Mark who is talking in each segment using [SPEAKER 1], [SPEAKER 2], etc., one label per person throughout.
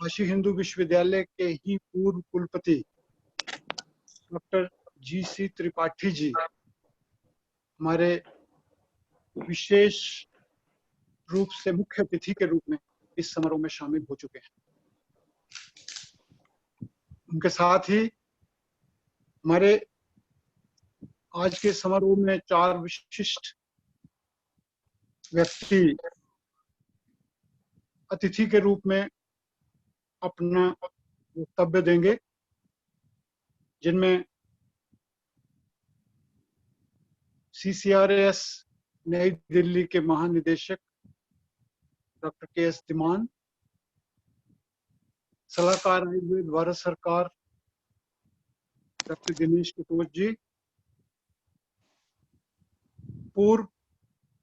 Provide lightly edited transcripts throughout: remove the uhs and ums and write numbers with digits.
[SPEAKER 1] काशी हिंदू विश्वविद्यालय के ही पूर्व कुलपति डॉक्टर GC त्रिपाठी जी हमारे विशेष रूप से मुख्य अतिथि के रूप में इस समारोह में शामिल हो चुके हैं। उनके साथ ही हमारे आज के समारोह में 4 विशिष्ट व्यक्ति अतिथि के रूप में अपना वक्तव्य देंगे, जिनमें CCRS नई दिल्ली के महानिदेशक डॉक्टर KS धीमान, सलाहकार आयुर्वेद भारत सरकार डॉक्टर दिनेश कटोच जी, पूर्व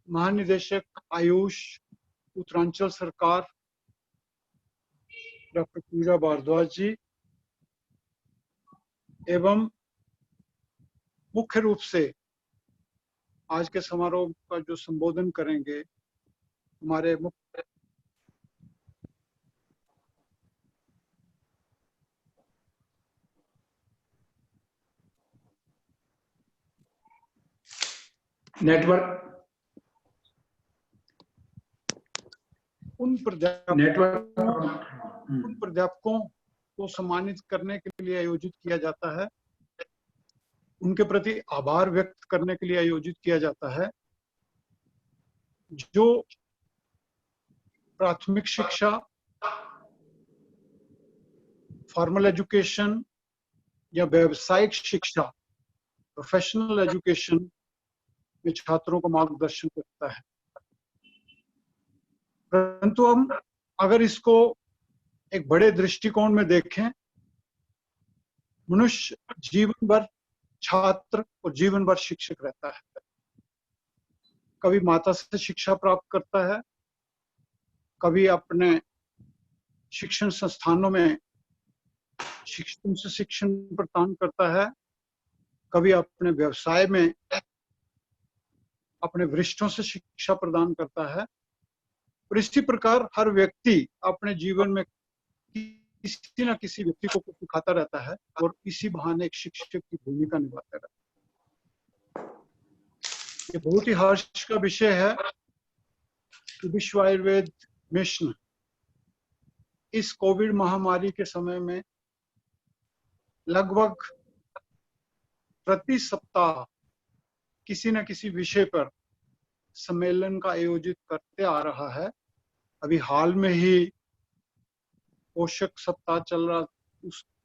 [SPEAKER 1] महानिदेशक आयुष उत्तरांचल सरकार डॉक्टर पूजा भारद्वाज जी, एवं मुख्य रूप से आज के समारोह का जो संबोधन करेंगे हमारे मुख्य उन प्राध्यापकों को सम्मानित करने के लिए आयोजित किया जाता है, उनके प्रति आभार व्यक्त करने के लिए आयोजित किया जाता है, जो प्राथमिक शिक्षा, फॉर्मल एजुकेशन या व्यावसायिक शिक्षा, प्रोफेशनल एजुकेशन में छात्रों को मार्गदर्शन करता है। परंतु हम अगर इसको एक बड़े दृष्टिकोण में देखें, मनुष्य जीवन भर छात्र और जीवन भर शिक्षक रहता है। कभी माता से शिक्षा प्राप्त करता है, कभी अपने शिक्षण संस्थानों में शिक्षकों से शिक्षण प्रदान करता है, कभी अपने व्यवसाय में अपने वरिष्ठों से शिक्षा प्रदान करता है। और इसी प्रकार हर व्यक्ति अपने जीवन में किसी न किसी व्यक्ति को सिखाता रहता है और इसी बहाने एक शिक्षक की भूमिका निभाता रहता है। ये बहुत ही हर्ष का विषय है कि विश्व आयुर्वेद मिशन इस कोविड महामारी के समय में लगभग प्रति सप्ताह किसी न किसी विषय पर सम्मेलन का आयोजित करते आ रहा है। अभी हाल में ही पोषक सप्ताह चल रहा,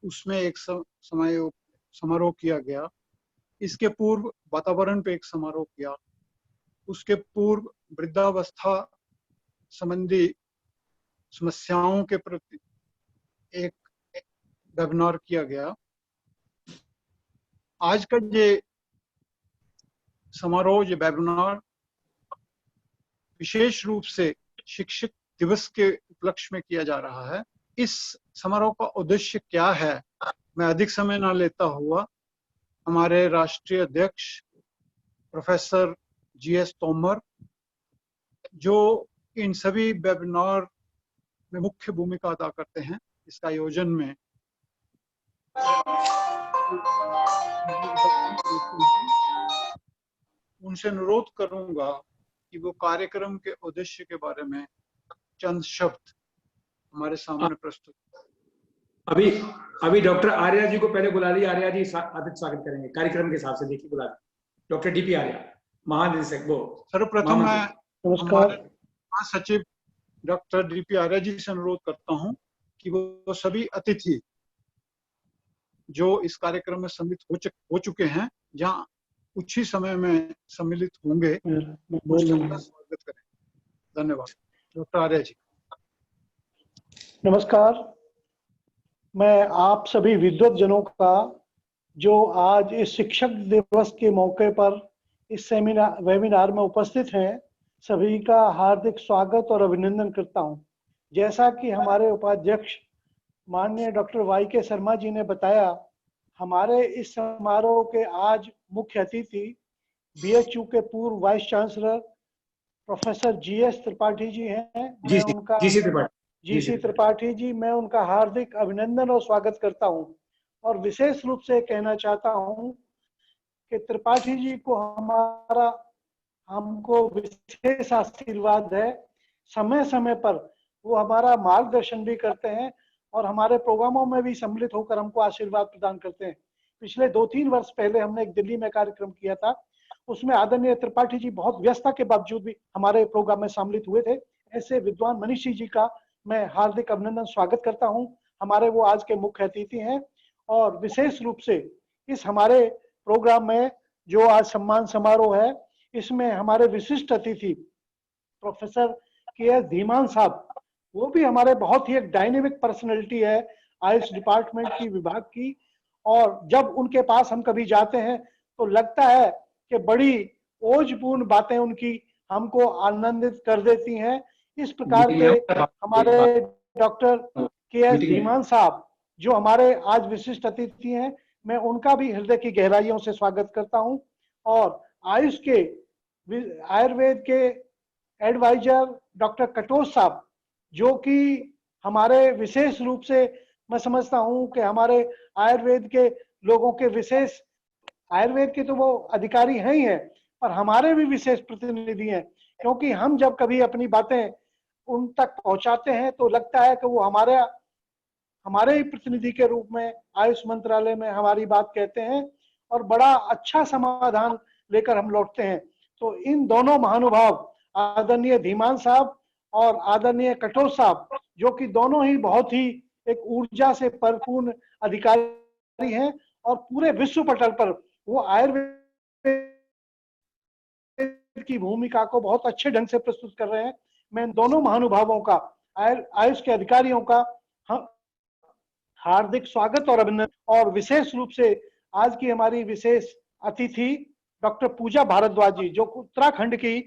[SPEAKER 1] उसमें एक समारोह किया गया। इसके पूर्व वातावरण पे एक समारोह किया, उसके पूर्व वृद्धावस्था संबंधी समस्याओं के प्रति एक वेबिनार किया गया। आज का ये समारोह, ये वेबिनार विशेष रूप से शिक्षक दिवस के उपलक्ष्य में किया जा रहा है। इस समारोह का उद्देश्य क्या है, मैं अधिक समय ना लेता हुआ हमारे राष्ट्रीय अध्यक्ष प्रोफेसर GS तोमर, जो इन सभी वेबिनार में मुख्य भूमिका अदा करते हैं इसका आयोजन में, उनसे अनुरोध करूंगा कि वो कार्यक्रम के उद्देश्य के बारे में चंद शब्द हमारे सामने प्रस्तुत।
[SPEAKER 2] अभी डॉक्टर आर्या जी को पहले बुला लिया। आर्या जी अधिक स्वागत करेंगे कार्यक्रम के हिसाब से। देखिए बुला डॉक्टर DP आर्या, महानिदेशक। वो
[SPEAKER 1] सर्वप्रथम मैं हमारे महासचिव डॉक्टर DP आर्या जी से अनुरोध करता हूं कि वो सभी अतिथि जो इस कार्यक्रम में सम्मिलित हो चुके हैं, जहां कुछ ही समय में सम्मिलित होंगे, स्वागत करें। धन्यवाद। डॉक्टर आर्या जी।
[SPEAKER 3] नमस्कार। मैं आप सभी विद्वत जनों का जो आज इस शिक्षक दिवस के मौके पर इस वेबिनार में उपस्थित हैं, सभी का हार्दिक स्वागत और अभिनंदन करता हूं। जैसा कि हमारे उपाध्यक्ष माननीय डॉक्टर YK शर्मा जी ने बताया, हमारे इस समारोह के आज मुख्य अतिथि BHU के पूर्व vice chancellor professor GS Tripathi ji हैं। मैं उनका जीसी त्रिपाठी जी, मैं उनका हार्दिक अभिनंदन और स्वागत करता हूं और विशेष रूप से कहना चाहता हूं कि त्रिपाठी जी को हमको विशेष आशीर्वाद है। समय समय पर वो हमारा मार्गदर्शन भी करते हैं और हमारे प्रोग्रामों में भी सम्मिलित होकर हमको आशीर्वाद प्रदान करते हैं। पिछले 2-3 वर्ष पहले हमने एक दिल्ली में कार्यक्रम किया था, उसमें आदरणीय त्रिपाठी जी बहुत व्यस्तता के बावजूद भी हमारे प्रोग्राम में सम्मिलित हुए थे। ऐसे विद्वान मनीषी जी का मैं हार्दिक अभिनंदन स्वागत करता हूं। हमारे वो आज के मुख्य अतिथि हैं और विशेष रूप से इस हमारे प्रोग्राम में जो आज सम्मान समारोह है, इसमें हमारे विशिष्ट अतिथि प्रोफेसर के.एस. धीमान साहब, वो भी हमारे बहुत ही एक डायनेमिक पर्सनैलिटी है आयुष डिपार्टमेंट की विभाग की, और जब उनके पास हम कभी जाते हैं तो लगता है कि बड़ी ओजपूर्ण बातें उनकी हमको आनंदित कर देती हैं। इस प्रकार के हमारे डॉक्टर के.एस. धीमान साहब जो हमारे आज विशिष्ट अतिथि हैं, मैं उनका भी हृदय की गहराइयों से स्वागत करता हूं। और आयुष के आयुर्वेद के एडवाइजर डॉक्टर कटोच साहब, जो कि हमारे विशेष रूप से मैं समझता हूं कि हमारे आयुर्वेद के लोगों के विशेष, आयुर्वेद के तो वो अधिकारी हैं ही हैं, पर हमारे भी विशेष प्रतिनिधि हैं, क्योंकि हम जब कभी अपनी बातें उन तक पहुंचाते हैं तो लगता है कि वो हमारे ही प्रतिनिधि के रूप में आयुष मंत्रालय में हमारी बात कहते हैं और बड़ा अच्छा समाधान लेकर हम लौटते हैं। तो इन दोनों महानुभाव आदरणीय धीमान साहब और आदरणीय कटोच साहब, जो कि दोनों ही बहुत ही एक ऊर्जा से परिपूर्ण अधिकारी हैं और पूरे विश्व पटल पर वो आयुर्वेद की भूमिका को बहुत अच्छे ढंग से प्रस्तुत कर रहे हैं। मैं इन दोनों महानुभावों का, आयुष के अधिकारियों का हार्दिक स्वागत और अभिनंदन। और विशेष रूप से आज की हमारी विशेष अतिथि डॉक्टर पूजा भारद्वाज जी, जो उत्तराखंड की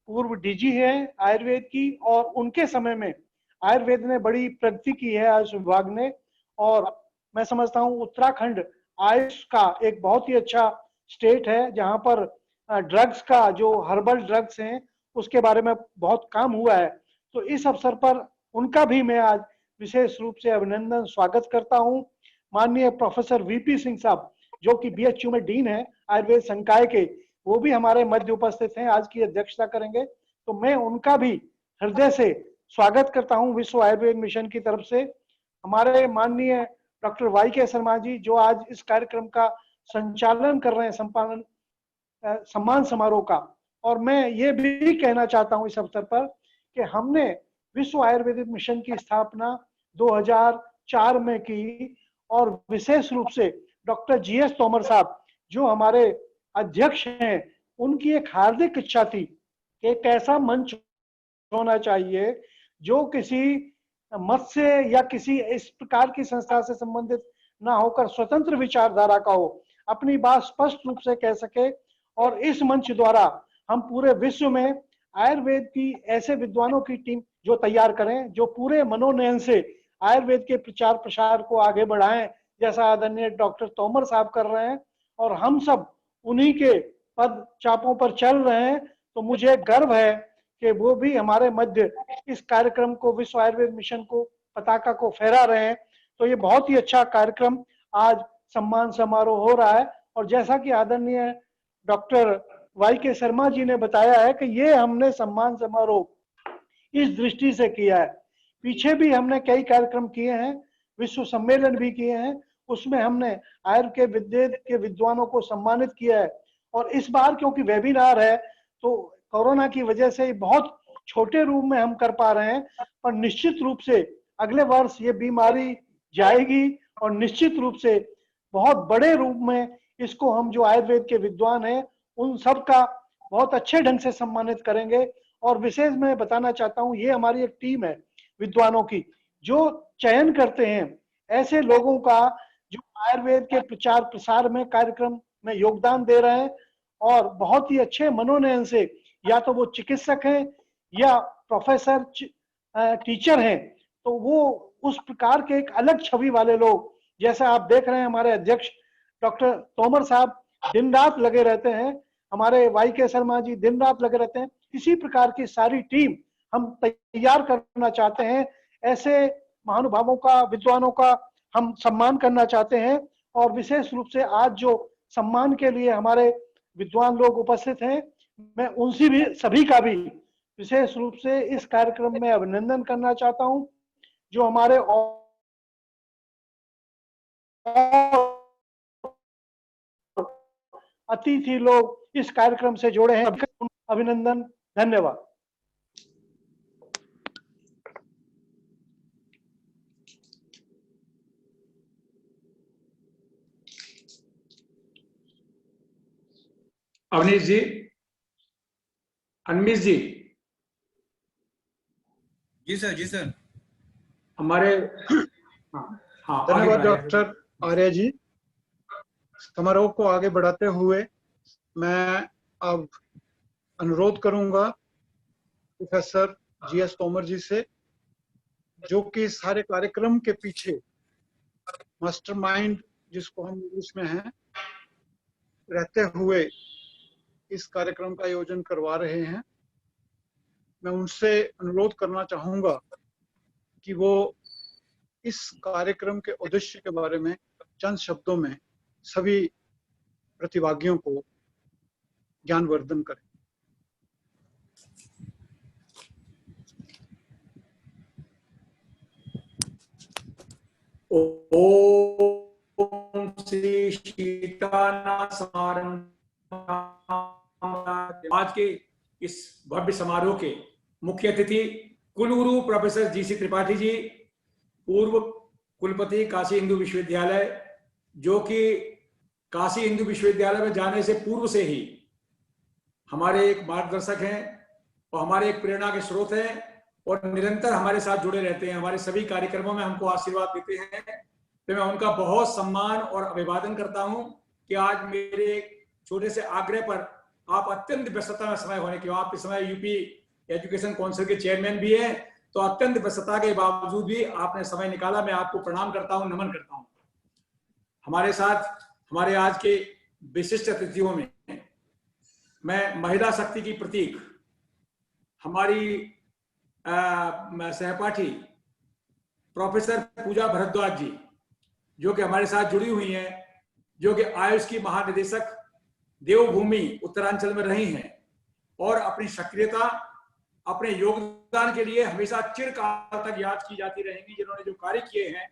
[SPEAKER 3] पूर्व डीजी है आयुर्वेद की, और उनके समय में आयुर्वेद ने बड़ी प्रगति की है आयुष विभाग ने, और मैं समझता हूँ उत्तराखंड आयुष का एक बहुत ही अच्छा स्टेट है, जहां पर ड्रग्स का, जो हर्बल ड्रग्स हैं, उसके बारे में बहुत काम हुआ है। तो इस अवसर पर उनका भी मैं आज विशेष रूप से अभिनंदन स्वागत करता हूं। माननीय प्रोफेसर वीपी सिंह साहब, जो कि बीएचयू में डीन है आयुर्वेद संकाय के, वो भी हमारे मध्य उपस्थित हैं, आज की अध्यक्षता करेंगे। तो मैं उनका भी हृदय से स्वागत करता हूं विश्व आयुर्वेद मिशन की तरफ से। हमारे माननीय डॉक्टर वाई.के. शर्मा जी, जो आज इस कार्यक्रम का संचालन कर रहे हैं, सम्मान समारोह का। और मैं ये भी कहना चाहता हूं इस अवसर पर कि हमने विश्व आयुर्वेदिक मिशन की स्थापना 2004 में की, और विशेष रूप से डॉक्टर जी.एस. तोमर साहब, जो हमारे अध्यक्ष हैं, उनकी एक हार्दिक इच्छा थी कि एक ऐसा मंच होना चाहिए जो किसी मत से या किसी इस प्रकार की संस्था से संबंधित ना होकर स्वतंत्र विचारधारा का हो, अपनी बात स्पष्ट रूप से कह सके। और इस मंच द्वारा हम पूरे विश्व में आयुर्वेद की ऐसे विद्वानों की टीम जो तैयार करें, जो पूरे मनोनयन से आयुर्वेद के प्रचार प्रसार को आगे बढ़ाएं, जैसा आदरणीय डॉक्टर तोमर साहब कर रहे हैं, और हम सब उन्हीं के पद चापों पर चल रहे हैं। तो मुझे गर्व है कि वो भी हमारे मध्य इस कार्यक्रम को, विश्व आयुर्वेद मिशन को, पताका को फहरा रहे हैं। तो ये बहुत ही अच्छा कार्यक्रम आज सम्मान समारोह हो रहा है। और जैसा कि आदरणीय डॉक्टर वाई.के. शर्मा जी ने बताया है कि ये हमने सम्मान समारोह इस दृष्टि से किया है, पीछे भी हमने कई कार्यक्रम किए हैं, विश्व सम्मेलन भी किए हैं, उसमें हमने आयुर्वेद के विद्वानों को सम्मानित किया है। और इस बार क्योंकि वेबिनार है, तो कोरोना की वजह से बहुत छोटे रूप में हम कर पा रहे हैं, पर निश्चित रूप से अगले वर्ष ये बीमारी जाएगी और निश्चित रूप से बहुत बड़े रूप में इसको हम, जो आयुर्वेद के विद्वान हैं, उन सब का बहुत अच्छे ढंग से सम्मानित करेंगे। और विशेष मैं बताना चाहता हूं, ये हमारी एक टीम है विद्वानों की, जो चयन करते हैं ऐसे लोगों का जो आयुर्वेद के प्रचार प्रसार में, कार्यक्रम में योगदान दे रहे हैं, और बहुत ही अच्छे मनोनयन से, या तो वो चिकित्सक हैं या प्रोफेसर टीचर हैं, तो वो उस प्रकार के एक अलग छवि वाले लोग, जैसे आप देख रहे हैं हमारे अध्यक्ष डॉक्टर तोमर साहब दिन रात लगे रहते हैं, हमारे वाई.के. शर्मा जी दिन रात लगे रहते हैं, इसी प्रकार की सारी टीम हम तैयार करना चाहते हैं। ऐसे महानुभावों का, विद्वानों का हम सम्मान करना चाहते हैं। और विशेष रूप से आज जो सम्मान के लिए हमारे विद्वान लोग उपस्थित हैं, मैं उनसे भी, सभी का भी विशेष रूप से इस कार्यक्रम में अभिनंदन करना चाहता हूं। जो हमारे अतिथि लोग इस कार्यक्रम से जुड़े हैं, अभिनंदन, धन्यवाद।
[SPEAKER 2] अवनीश जी, अनमीश जी।
[SPEAKER 4] जी सर, जी सर।
[SPEAKER 2] हमारे
[SPEAKER 1] धन्यवाद डॉक्टर आर्य जी। समारोह को आगे बढ़ाते हुए मैं अब अनुरोध करूंगा प्रोफेसर जीएस तोमर जी से, जो कि सारे कार्यक्रम के पीछे मास्टरमाइंड, जिसको हम इंग्लिश में हैं, रहते हुए इस कार्यक्रम का आयोजन करवा रहे हैं। मैं उनसे अनुरोध करना चाहूंगा कि वो इस कार्यक्रम के उद्देश्य के बारे में चंद शब्दों में सभी प्रतिभागियों को ज्ञानवर्धन करें।
[SPEAKER 2] ओम श्री शीतलानंद। आज के इस भव्य समारोह के मुख्य अतिथि कुलगुरु प्रोफेसर जीसी त्रिपाठी जी, पूर्व कुलपति काशी हिंदू विश्वविद्यालय, जो कि काशी हिंदू विश्वविद्यालय में जाने से पूर्व से ही हमारे एक मार्गदर्शक हैं और हमारे एक प्रेरणा के स्रोत हैं और निरंतर हमारे साथ जुड़े रहते हैं, हमारे सभी कार्यक्रमों में हमको आशीर्वाद देते हैं। तो मैं उनका बहुत सम्मान और अभिवादन करता हूं कि आज मेरे छोटे से आग्रह पर आप अत्यंत व्यस्तता में समय होने के, आप इस समय यूपी एजुकेशन काउंसिल के चेयरमैन भी हैं, तो अत्यंत व्यस्तता के बावजूद भी आपने समय निकाला। मैं आपको प्रणाम करता हूं, नमन करता हूं। हमारे साथ हमारे आज के विशिष्ट अतिथियों में मैं महिला शक्ति की प्रतीक हमारी सहपाठी प्रोफेसर पूजा भारद्वाज जी, जो कि हमारे साथ जुड़ी हुई हैं, जो कि आयुष की महानिदेशक देवभूमि उत्तरांचल में रही हैं और अपनी सक्रियता, अपने योगदान के लिए हमेशा चिरकाल तक याद की जाती रहेंगी, जिन्होंने जो कार्य किए हैं।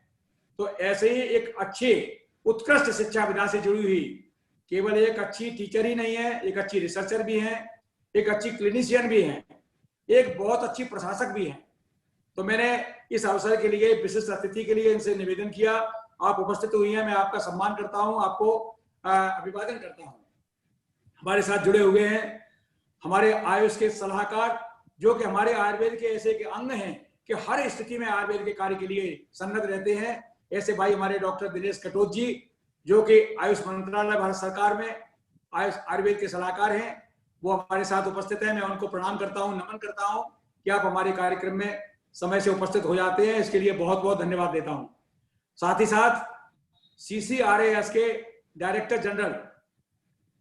[SPEAKER 2] तो ऐसे ही एक अच्छे उत्कृष्ट शिक्षा विधा से जुड़ी हुई, केवल एक अच्छी टीचर ही नहीं है, एक अच्छी रिसर्चर भी हैं, एक अच्छी क्लिनिशियन भी हैं, एक बहुत अच्छी प्रशासक भी हैं। तो मैंने इस अवसर के लिए, विशिष्ट अतिथि के लिए इनसे निवेदन किया। आप उपस्थित हुई हैं, मैं आपका सम्मान करता हूं, आपको अभिवादन करता हूं। हमारे साथ जुड़े हुए हैं हमारे आयुष के सलाहकार, जो कि हमारे आयुर्वेद के ऐसे के अंग हैं कि हर स्थिति में आयुर्वेद के कार्य के लिए सन्नद्ध रहते हैं। ऐसे भाई हमारे डॉक्टर दिनेश कटोच जी, जो कि आयुष मंत्रालय भारत सरकार में आयुर्वेद के सलाहकार हैं, वो हमारे साथ उपस्थित हैं। मैं उनको प्रणाम करता हूं, नमन करता हूं कि आप हमारे कार्यक्रम में समय से उपस्थित हो जाते हैं, इसके लिए बहुत बहुत धन्यवाद देता हूं। साथ ही साथ CCRAS के डायरेक्टर जनरल,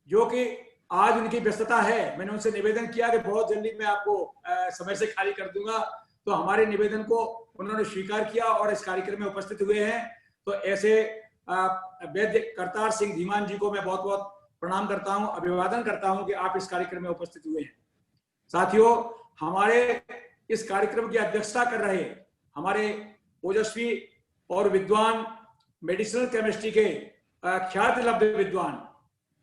[SPEAKER 2] जो कि आज उनकी व्यस्तता है, मैंने उनसे निवेदन किया कि बहुत जल्दी मैं आपको समय से खाली कर दूंगा, तो हमारे निवेदन को उन्होंने स्वीकार किया और इस कार्यक्रम में उपस्थित हुए हैं। तो ऐसे वैद्य करतार सिंह धीमान जी को मैं बहुत बहुत प्रणाम करता हूं, अभिवादन करता हूं कि आप इस कार्यक्रम में उपस्थित हुए हैं। साथियों, हमारे इस कार्यक्रम की अध्यक्षता कर रहे हमारे ओजस्वी और विद्वान मेडिसिनल केमिस्ट्री के ख्याति लब्ध विद्वान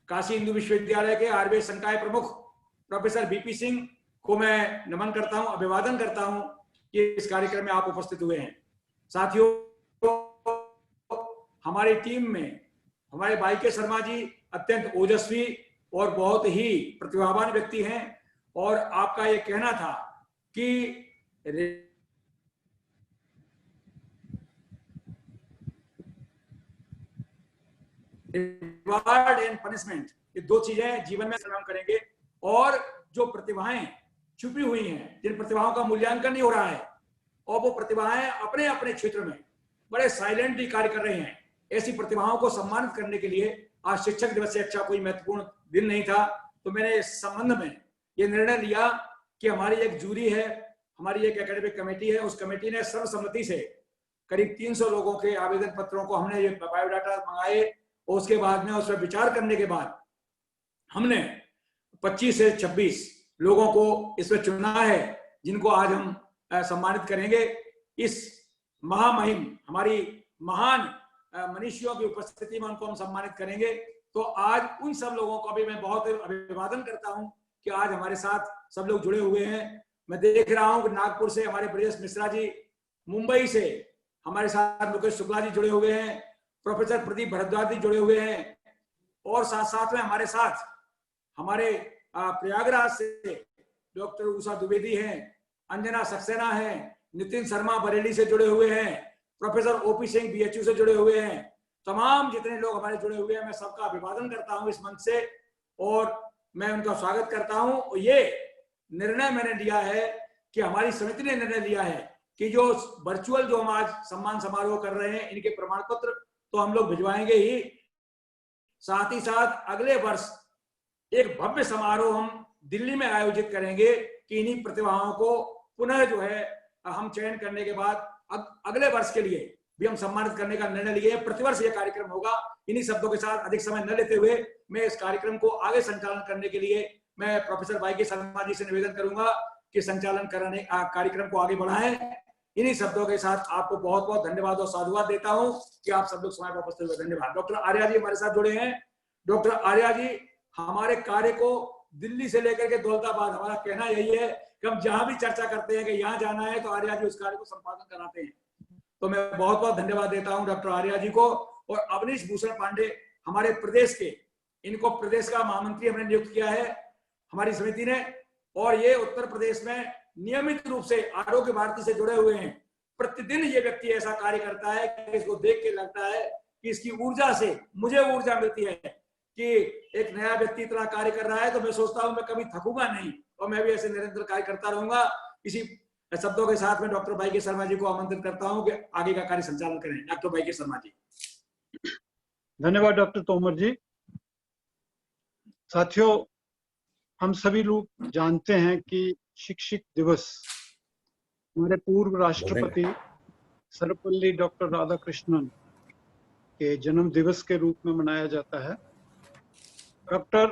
[SPEAKER 2] काशी हिंदू विश्वविद्यालय के आयुर्वेद संकाय प्रमुख प्रोफेसर बीपी सिंह को मैं नमन करता हूं, अभिवादन करता हूं कि इस कार्यक्रम में आप उपस्थित हुए हैं। साथियों, हमारी टीम में हमारे भाई के शर्मा जी अत्यंत ओजस्वी और बहुत ही प्रतिभावान व्यक्ति हैं, और आपका ये कहना था कि रिवार्ड एंड पनिशमेंट, ये दो चीजें जीवन में संग्राम करेंगे। और जो प्रतिभाएं छुपी हुई हैं, जिन प्रतिभाओं का मूल्यांकन नहीं हो रहा है, और वो प्रतिभाएं अपने अपने क्षेत्र में बड़े साइलेंटली कार्य कर रहे हैं, ऐसी प्रतिभाओं को सम्मानित करने के लिए आज शिक्षक दिवस से अच्छा कोई महत्वपूर्ण दिन नहीं था। तो मैंने इस संबंध में ये निर्णय लिया कि हमारी एक जूरी है, हमारी एक एकेडमिक कमेटी है, उस कमेटी ने सर्वसम्मति से करीब 300 लोगों के आवेदन पत्रों को हमने ये बायोडाटा मंगाए और उसके बाद में उस पर विचार करने के बाद हमने 25 से 26 लोगों को इस पर चुना है, जिनको आज हम सम्मानित करेंगे। इस महामहिम हमारी महान मनीषियों की उपस्थिति में उनको हम सम्मानित करेंगे। तो आज उन सब लोगों का भी मैं बहुत अभिवादन करता हूं कि आज हमारे साथ सब लोग जुड़े हुए हैं। मैं देख रहा हूं कि नागपुर से हमारे ब्रजेश मिश्रा जी, मुंबई से हमारे साथ मुकेश शुक्ला जी जुड़े हुए हैं, प्रोफेसर प्रदीप भारद्वाज जी जुड़े हुए हैं, और साथ साथ में हमारे साथ हमारे प्रयागराज से डॉक्टर उषा द्विवेदी हैं, अंजना सक्सेना है, नितिन शर्मा बरेली से जुड़े हुए हैं, प्रोफेसर ओपी सिंह बीएचयू से जुड़े हुए हैं। तमाम जितने लोग हमारे जुड़े हुए हैं, मैं सबका अभिवादन करता हूं इस मंच से और मैं उनका स्वागत करता हूं। और ये निर्णय मैंने लिया है कि हमारी समिति ने निर्णय लिया है कि जो वर्चुअल जो हम आज सम्मान समारोह कर रहे हैं, इनके प्रमाण पत्र तो हम लोग भिजवाएंगे ही, साथ ही साथ अगले वर्ष एक भव्य समारोह हम दिल्ली में आयोजित करेंगे कि इन्हीं प्रतिभाओं को पुनः जो है हम चयन करने के बाद अगले वर्ष के लिए भी हम सम्मानित करने का निर्णय लिए। प्रतिवर्ष ये कार्यक्रम होगा। इन्हीं शब्दों के साथ अधिक समय न लेते हुए मैं इस कार्यक्रम को आगे संचालन करने के लिए मैं प्रोफेसर वाईके शर्मा जी से निवेदन करूंगा कि संचालन कराने कार्यक्रम को आगे बढ़ाएं। इन्हीं शब्दों के साथ आपको बहुत बहुत धन्यवाद और साधुवाद देता हूं कि आप सब लोग समय पर उपस्थित हुए। धन्यवाद। डॉक्टर आर्या जी हमारे साथ जुड़े हैं। डॉक्टर आर्या जी हमारे कार्य को दिल्ली से लेकर के दौलताबाद, हमारा कहना यही है कि हम जहां भी चर्चा करते हैं कि यहाँ जाना है तो आर्या जी उस कार्य को संपादन कराते हैं। तो मैं बहुत बहुत धन्यवाद देता हूं डॉक्टर आर्या जी को। और अवनीश भूषण पांडे हमारे प्रदेश के, इनको प्रदेश का महामंत्री हमने नियुक्त किया है हमारी समिति ने, और ये उत्तर प्रदेश में नियमित रूप से आरोग्य भारती से जुड़े हुए हैं। प्रतिदिन ये व्यक्ति ऐसा कार्य करता है कि इसको देख के लगता है कि इसकी ऊर्जा से मुझे ऊर्जा मिलती है कि एक नया व्यक्ति इतना कार्य कर रहा है, तो मैं सोचता हूं मैं कभी थकूंगा नहीं और मैं भी ऐसे निरंतर कार्य करता रहूंगा। इसी शब्दों के साथ में डॉक्टर वाईके शर्मा जी को आमंत्रित करता हूं कि आगे का कार्य संचालन करें। डॉक्टर वाईके शर्मा जी।
[SPEAKER 1] धन्यवाद डॉक्टर तोमर जी। साथियों, हम सभी लोग जानते हैं कि शिक्षक दिवस हमारे पूर्व राष्ट्रपति सर्वपल्ली डॉक्टर राधाकृष्णन के जन्म दिवस के रूप में मनाया जाता है। डॉक्टर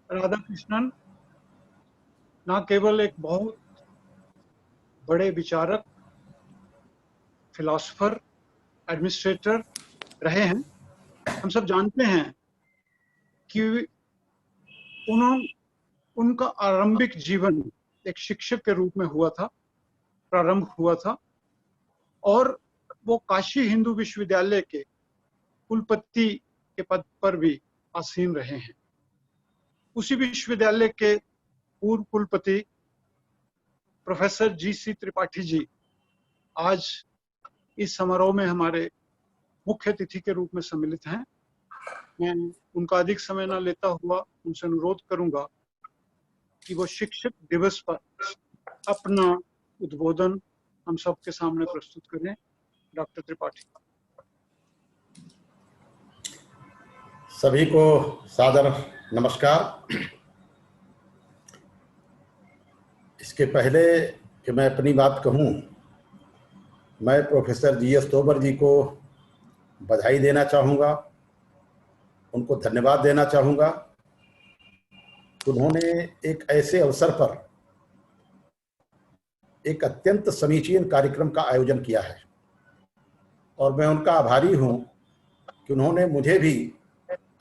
[SPEAKER 1] राधाकृष्णन न केवल एक बहुत बड़े विचारक, फिलॉसफर, एडमिनिस्ट्रेटर रहे हैं, हम सब जानते हैं कि उनका आरंभिक जीवन एक शिक्षक के रूप में हुआ था, प्रारंभ हुआ था, और वो काशी हिंदू विश्वविद्यालय के कुलपति के पद पर भी आसीन रहे हैं। उसी विश्वविद्यालय के पूर्व कुलपति प्रोफेसर जी.सी. त्रिपाठी जी आज इस समारोह में हमारे मुख्य अतिथि के रूप में सम्मिलित हैं। मैं उनका अधिक समय न लेता हुआ उनसे अनुरोध करूंगा कि वो शिक्षक दिवस पर अपना उद्बोधन हम सबके सामने प्रस्तुत करें। डॉक्टर त्रिपाठी।
[SPEAKER 4] सभी को सादर नमस्कार। इसके पहले कि मैं अपनी बात कहूं, मैं प्रोफेसर जी.एस. तोमर जी को बधाई देना चाहूँगा, उनको धन्यवाद देना चाहूँगा। उन्होंने एक ऐसे अवसर पर एक अत्यंत समीचीन कार्यक्रम का आयोजन किया है और मैं उनका आभारी हूँ कि उन्होंने मुझे भी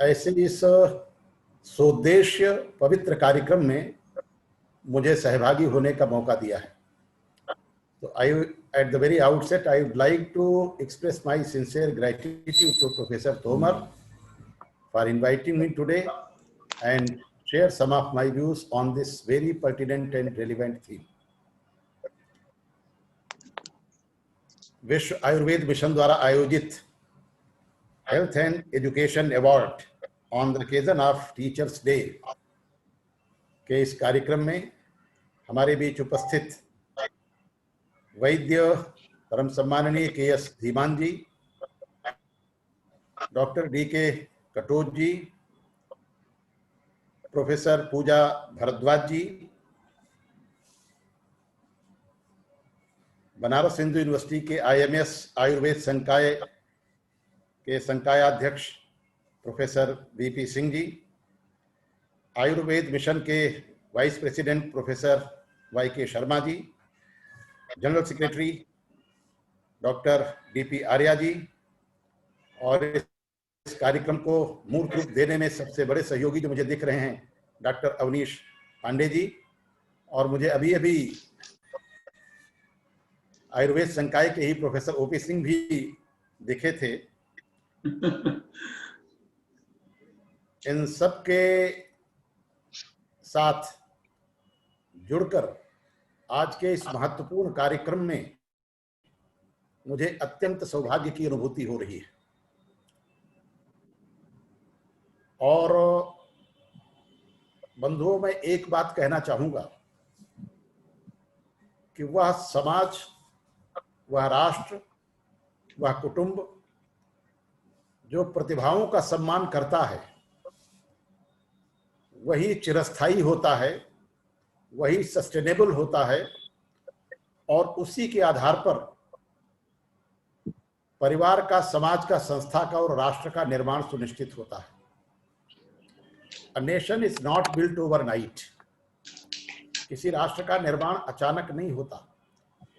[SPEAKER 4] ऐसे इस सोद्देश्य पवित्र कार्यक्रम में मुझे सहभागी होने का मौका दिया है। तो at the very outset, I would like to express my sincere gratitude to Professor Tomar for inviting me today and share some of my views on this very pertinent and relevant theme. विश्व Ayurveda mission द्वारा आयोजित health and education award on the occasion of teachers day के इस कार्यक्रम में हमारे बीच उपस्थित वैद्य परम सम्माननीय K S. Dhiman ji, doctor D K. Katoch ji, professor Puja Bhardwaj ji, Banaras Hindu university के IMS आयुर्वेद संकाय के संकायाध्यक्ष professor VP Singh ji, Ayurveda mission के vice president professor YK Sharma ji, general secretary doctor DP Arya ji, और इस कार्यक्रम को मूर्त रूप देने में सबसे बड़े सहयोगी जो मुझे दिख रहे हैं डॉक्टर अवनीश पांडे जी, और मुझे अभी अभी आयुर्वेद संकाय के ही प्रोफेसर OP सिंह भी दिखे थे। इन सब के साथ जुड़कर आज के इस महत्वपूर्ण कार्यक्रम में मुझे अत्यंत सौभाग्य की अनुभूति हो रही है, और बंधुओं मैं एक बात कहना चाहूंगा कि वह समाज, वह राष्ट्र, वह कुटुंब जो प्रतिभाओं का सम्मान करता है वही चिरस्थायी होता है, वही सस्टेनेबल होता है, और उसी के आधार पर परिवार का, समाज का, संस्था का और राष्ट्र का निर्माण सुनिश्चित होता है। A nation is not built overnight. किसी राष्ट्र का निर्माण अचानक नहीं होता।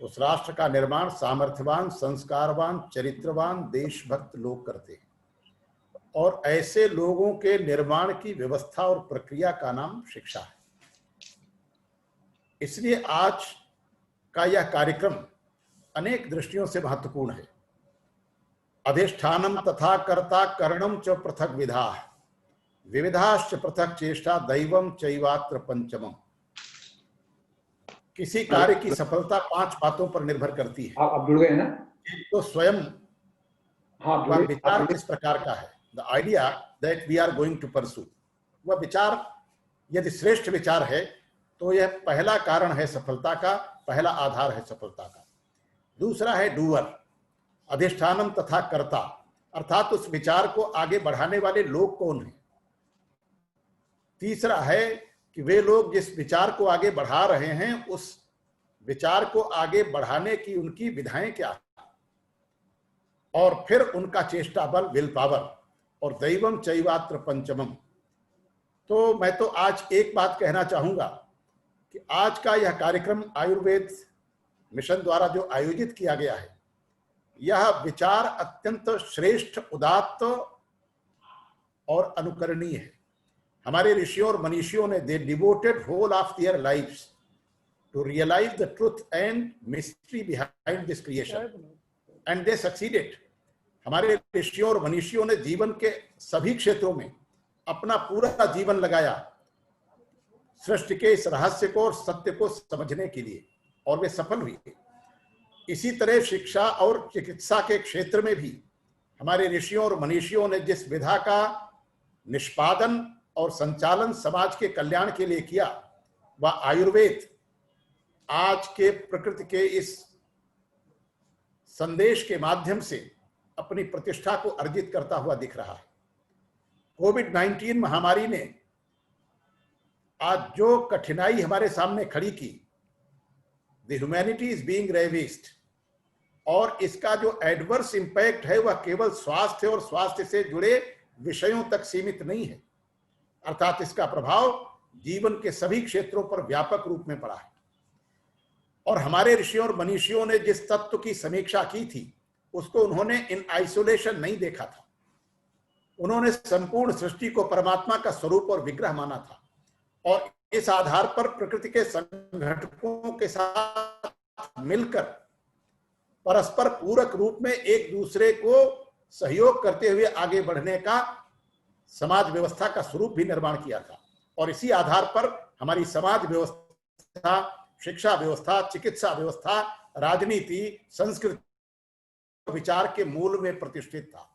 [SPEAKER 4] उस राष्ट्र का निर्माण सामर्थ्यवान, संस्कारवान, चरित्रवान, देशभक्त लोग करते हैं, और ऐसे लोगों के निर्माण की व्यवस्था और प्रक्रिया का नाम शिक्षा है। इसलिए आज का यह कार्यक्रम अनेक दृष्टियों से महत्वपूर्ण है। अधिष्ठानम तथा कर्ता करणम च पृथक विधा, विविधाश्च पृथक चेष्टा दैवम चैवात्र पंचमम। किसी कार्य की सफलता 5 बातों पर निर्भर करती है।
[SPEAKER 2] आप जुड़ गए ना?
[SPEAKER 4] तो स्वयं वह विचार किस प्रकार का है, the idea that we are going to pursue. वह विचार यदि श्रेष्ठ विचार है तो यह पहला कारण है सफलता का, पहला आधार है सफलता का। दूसरा है डूअर, अधिष्ठानम तथा कर्ता, अर्थात उस विचार को आगे बढ़ाने वाले लोग कौन हैं। तीसरा है कि वे लोग जिस विचार को आगे बढ़ा रहे हैं उस विचार को आगे बढ़ाने की उनकी विधाएं क्या है, और फिर उनका चेष्टा बल, विल पावर, और दैवम चैवात्र पंचमम। तो मैं तो आज एक बात कहना चाहूंगा कि आज का यह कार्यक्रम आयुर्वेद मिशन द्वारा जो आयोजित किया गया है, यह विचार अत्यंत श्रेष्ठ, उदात्त और अनुकरणीय है। हमारे ऋषियों और मनीषियों ने they devoted whole of their lives to realise the truth and mystery behind this creation, and they succeeded. हमारे ऋषियों और मनीषियों ने जीवन के सभी क्षेत्रों में अपना पूरा जीवन लगाया सृष्टि के इस रहस्य को और सत्य को समझने के लिए, और वे सफल हुए। इसी तरह शिक्षा और चिकित्सा के क्षेत्र में भी हमारे ऋषियों और मनीषियों ने जिस विधा का निष्पादन और संचालन समाज के कल्याण के लिए किया, वह आयुर्वेद आज के प्रकृति के इस संदेश के माध्यम से अपनी प्रतिष्ठा को अर्जित करता हुआ दिख रहा है। कोविड-19 महामारी ने आज जो कठिनाई हमारे सामने खड़ी की, द ह्यूमैनिटी इज बीइंग रेविस्ड, और इसका जो एडवर्स इंपैक्ट है वह केवल स्वास्थ्य और स्वास्थ्य से जुड़े विषयों तक सीमित नहीं है, अर्थात इसका प्रभाव जीवन के सभी क्षेत्रों पर व्यापक रूप में पड़ा है। और हमारे ऋषियों और मनीषियों ने जिस तत्व की समीक्षा की थी उसको उन्होंने इन आइसोलेशन नहीं देखा था। उन्होंने संपूर्ण सृष्टि को परमात्मा का स्वरूप और विग्रह माना था, और इस आधार पर प्रकृति के संघटकों के साथ मिलकर परस्पर पूरक रूप में एक दूसरे को सहयोग करते हुए आगे बढ़ने का समाज व्यवस्था का स्वरूप भी निर्माण किया था। और इसी आधार पर हमारी समाज व्यवस्था, शिक्षा व्यवस्था, चिकित्सा व्यवस्था, राजनीति, संस्कृति विचार के मूल में प्रतिष्ठित था।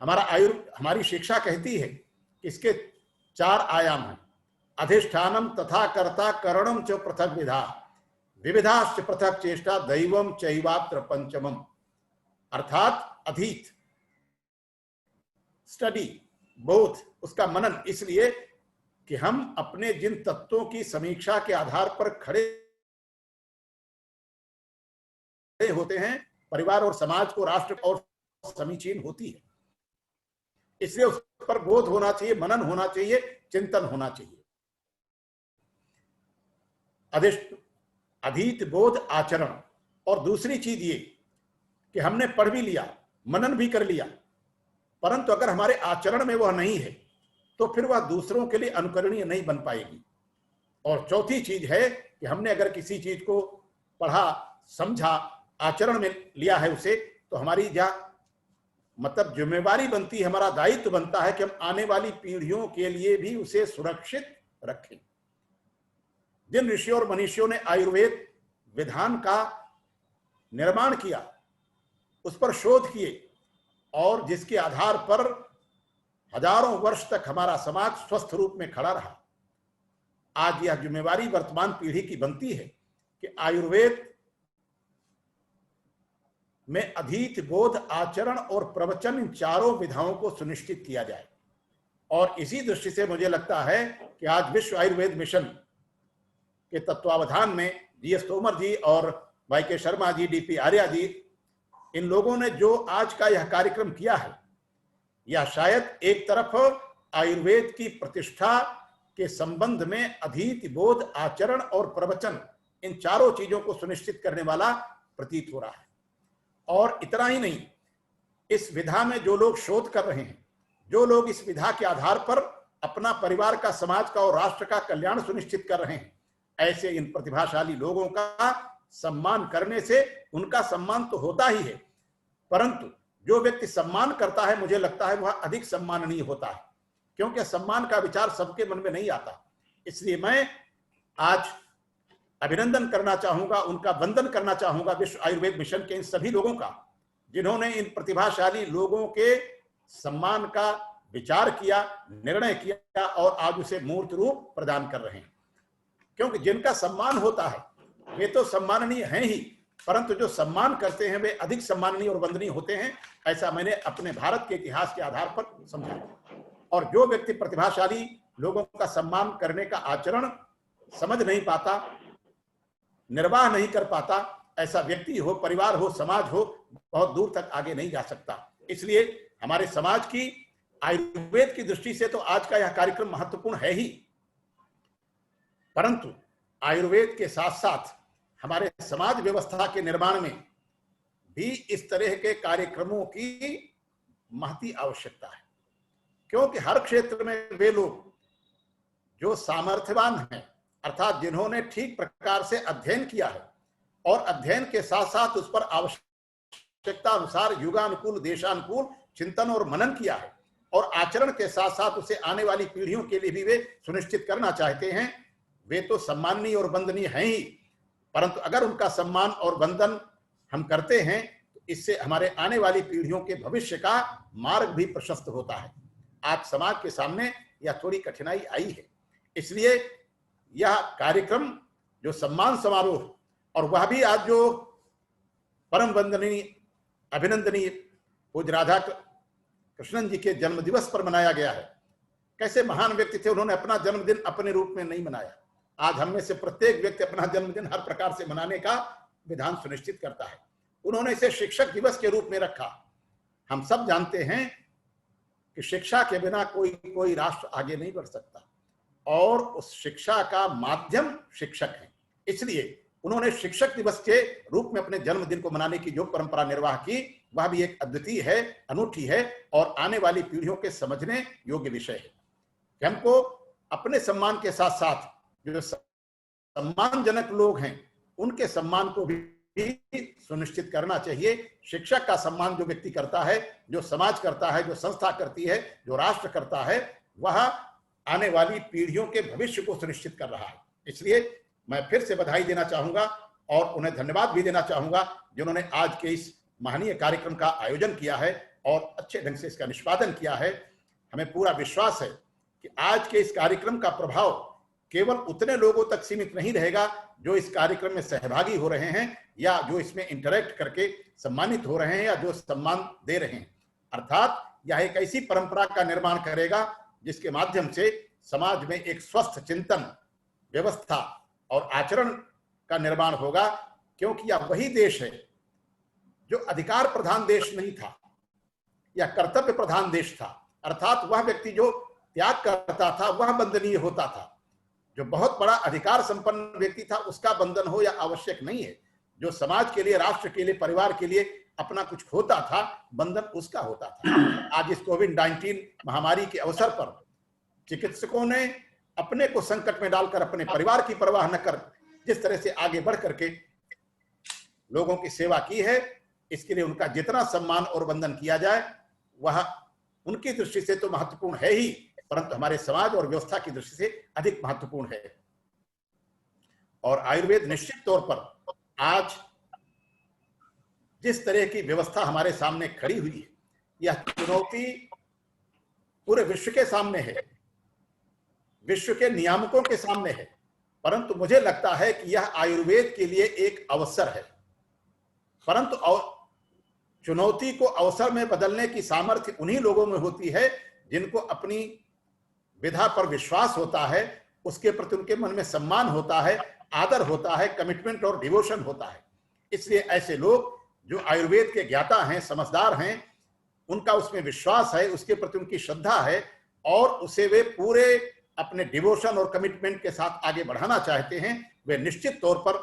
[SPEAKER 4] हमारी शिक्षा कहती है कि इसके 4 आयाम हैं। अधिष्ठानम तथा कर्ता करणम च पृथक विधा, विविधाश्च पृथक चेष्टा दैवम चैवात्र पंचमम। अर्थात अधीत, स्टडी, बोध, उसका मनन, इसलिए कि हम अपने जिन तत्वों की समीक्षा के आधार पर खड़े बड़े होते हैं, परिवार और समाज को, राष्ट्र और समीचीन होती है। इसलिए उस पर बोध होना चाहिए, मनन होना चाहिए, चिंतन होना चाहिए। अधिष्ठ, अधीत, बोध, आचरण। और दूसरी चीज ये कि हमने पढ़ भी लिया, मनन भी कर लिया, परंतु अगर हमारे आचरण में वह नहीं है तो फिर वह दूसरों के लिए अनुकरणीय नहीं बन पाएगी। और चौथी चीज है कि हमने अगर किसी चीज को पढ़ा, समझा, आचरण में लिया है उसे, तो हमारी मतलब जिम्मेवारी बनती है, हमारा दायित्व बनता है कि हम आने वाली पीढ़ियों के लिए भी उसे सुरक्षित रखें। जिन ऋषियों और मनीषियों ने आयुर्वेद विधान का निर्माण किया, उस पर शोध किए, और जिसके आधार पर हजारों वर्ष तक हमारा समाज स्वस्थ रूप में खड़ा रहा, आज यह जिम्मेवारी वर्तमान पीढ़ी की बनती है कि आयुर्वेद में अधीत, बोध, आचरण और प्रवचन, इन चारों विधाओं को सुनिश्चित किया जाए। और इसी दृष्टि से मुझे लगता है कि आज विश्व आयुर्वेद मिशन के तत्वावधान में जी.एस. तोमर जी और वाई.के. शर्मा जी, डी.पी. आर्या जी, इन लोगों ने जो आज का यह कार्यक्रम किया है, यह शायद एक तरफ आयुर्वेद की प्रतिष्ठा के संबंध में अधीत, बोध, आचरण और प्रवचन, इन चारों चीजों को सुनिश्चित करने वाला प्रतीत हो रहा है। और इतना ही नहीं, इस विधा में जो लोग शोध कर रहे हैं, जो लोग इस विधा के आधार पर अपना परिवार का, समाज का और राष्ट्र का कल्याण सुनिश्चित कर रहे हैं, ऐसे इन प्रतिभाशाली लोगों का सम्मान करने से उनका सम्मान तो होता ही है, परंतु जो व्यक्ति सम्मान करता है, मुझे लगता है वह अधिक सम्माननीय होता है, क्योंकि सम्मान का विचार सबके मन में नहीं आता। इसलिए मैं आज अभिनंदन करना चाहूंगा, उनका वंदन करना चाहूंगा विश्व आयुर्वेद मिशन के इन सभी लोगों का, जिन्होंने इन प्रतिभाशाली लोगों के सम्मान का विचार किया, निर्णय किया और आज उसे मूर्त रूप प्रदान कर रहे हैं। क्योंकि जिनका सम्मान होता है वे तो सम्माननीय हैं ही, परंतु जो सम्मान करते हैं वे अधिक सम्माननीय और वंदनीय होते हैं। ऐसा मैंने अपने भारत के इतिहास के आधार पर समझा। और जो व्यक्ति प्रतिभाशाली लोगों का सम्मान करने का आचरण समझ नहीं पाता, निर्वाह नहीं कर पाता, ऐसा व्यक्ति हो, परिवार हो, समाज हो, बहुत दूर तक आगे नहीं जा सकता। इसलिए हमारे समाज की, आयुर्वेद की दृष्टि से तो आज का यह कार्यक्रम महत्वपूर्ण है ही, परंतु आयुर्वेद के साथ साथ हमारे समाज व्यवस्था के निर्माण में भी इस तरह के कार्यक्रमों की महती आवश्यकता है। क्योंकि हर क्षेत्र में वे लोग जो सामर्थ्यवान हैं, अर्थात जिन्होंने ठीक प्रकार से अध्ययन किया है और अध्ययन के साथ साथ उस पर आवश्यकता अनुसार युगानुकूल, देशानुकूल चिंतन और मनन किया है, और आचरण के साथ साथ उसे आने वाली पीढ़ियों के लिए भी वे सुनिश्चित करना चाहते हैं, वे तो सम्माननीय और वंदनीय हैं ही, परंतु अगर उनका सम्मान और वंदन हम करते हैं तो इससे हमारे आने वाली पीढ़ियों के भविष्य का मार्ग भी प्रशस्त होता है। आज समाज के सामने यह थोड़ी कठिनाई आई है, इसलिए यह कार्यक्रम जो सम्मान समारोह, और वह भी आज जो परम वंदनीय, अभिनंदनीय पूज्य राधा कृष्णन जी के जन्म दिवस पर मनाया गया है। कैसे महान व्यक्ति थे, उन्होंने अपना जन्मदिन अपने रूप में नहीं मनाया। आज हम में से प्रत्येक व्यक्ति अपना जन्मदिन हर प्रकार से मनाने का विधान सुनिश्चित करता है। उन्होंने इसे शिक्षक दिवस के रूप में रखा। हम सब जानते हैं कि शिक्षा के बिना कोई राष्ट्र आगे नहीं बढ़ सकता, और उस शिक्षा का माध्यम शिक्षक है। इसलिए उन्होंने शिक्षक दिवस के रूप में अपने जन्मदिन को मनाने की जो परंपरा निर्वाह की, वह भी एक अद्वितीय है, अनूठी है, और आने वाली पीढ़ियों के समझने योग्य विषय है कि हमको अपने सम्मान के साथ साथ जो सम्मानजनक लोग हैं उनके सम्मान को भी सुनिश्चित करना चाहिए। शिक्षक का सम्मान जो व्यक्ति करता है, जो समाज करता है, जो संस्था करती है, जो राष्ट्र करता है, वह आने वाली पीढ़ियों के भविष्य को सुनिश्चित कर रहा है। इसलिए मैं फिर से बधाई देना चाहूंगा और उन्हें धन्यवाद भी देना चाहूंगा जिन्होंने आज के इस महनीय कार्यक्रम का आयोजन किया है और अच्छे ढंग से इसका निष्पादन किया है। हमें पूरा विश्वास है कि आज के इस कार्यक्रम का प्रभाव केवल उतने लोगों तक सीमित नहीं रहेगा जो इस कार्यक्रम में सहभागी हो रहे हैं या जो इसमें इंटरेक्ट करके सम्मानित हो रहे हैं या जो सम्मान दे रहे हैं। अर्थात यह एक ऐसी परंपरा का निर्माण करेगा जिसके माध्यम से समाज में एक स्वस्थ चिंतन, व्यवस्था और आचरण का निर्माण होगा, क्योंकि यह वही देश है जो अधिकार प्रधान देश नहीं था या कर्तव्य प्रधान देश था, अर्थात वह व्यक्ति जो त्याग करता था वह बंधनीय होता था। जो बहुत बड़ा अधिकार संपन्न व्यक्ति था उसका बंधन हो या आवश्यक नहीं है। जो समाज के लिए, राष्ट्र के लिए, परिवार के लिए अपना कुछ खोता था, बंधन उसका होता था। आज इस कोविड-19 महामारी के अवसर पर चिकित्सकों ने अपने को संकट में डालकर, अपने परिवार की परवाह न कर जिस तरह से आगे बढ़ करके लोगों की सेवा की है, इसके लिए उनका जितना सम्मान और वंदन किया जाए वह उनकी दृष्टि से तो महत्वपूर्ण है ही, परंतु हमारे समाज और व्यवस्था की दृष्टि से अधिक महत्वपूर्ण है। और आयुर्वेद निश्चित तौर पर आज जिस तरह की व्यवस्था हमारे सामने खड़ी हुई है, यह चुनौती पूरे विश्व के सामने है, विश्व के नियामकों के सामने है, परंतु मुझे लगता है कि यह आयुर्वेद के लिए एक अवसर है। परंतु चुनौती को अवसर में बदलने की सामर्थ्य उन्हीं लोगों में होती है जिनको अपनी विधा पर विश्वास होता है, उसके प्रति उनके मन में सम्मान होता है, आदर होता है, कमिटमेंट और डिवोशन होता है। इसलिए ऐसे लोग जो आयुर्वेद के ज्ञाता हैं, समझदार हैं, उनका उसमें विश्वास है, उसके प्रति उनकी श्रद्धा है और उसे वे पूरे अपने डिवोशन और कमिटमेंट के साथ आगे बढ़ाना चाहते हैं, वे निश्चित तौर पर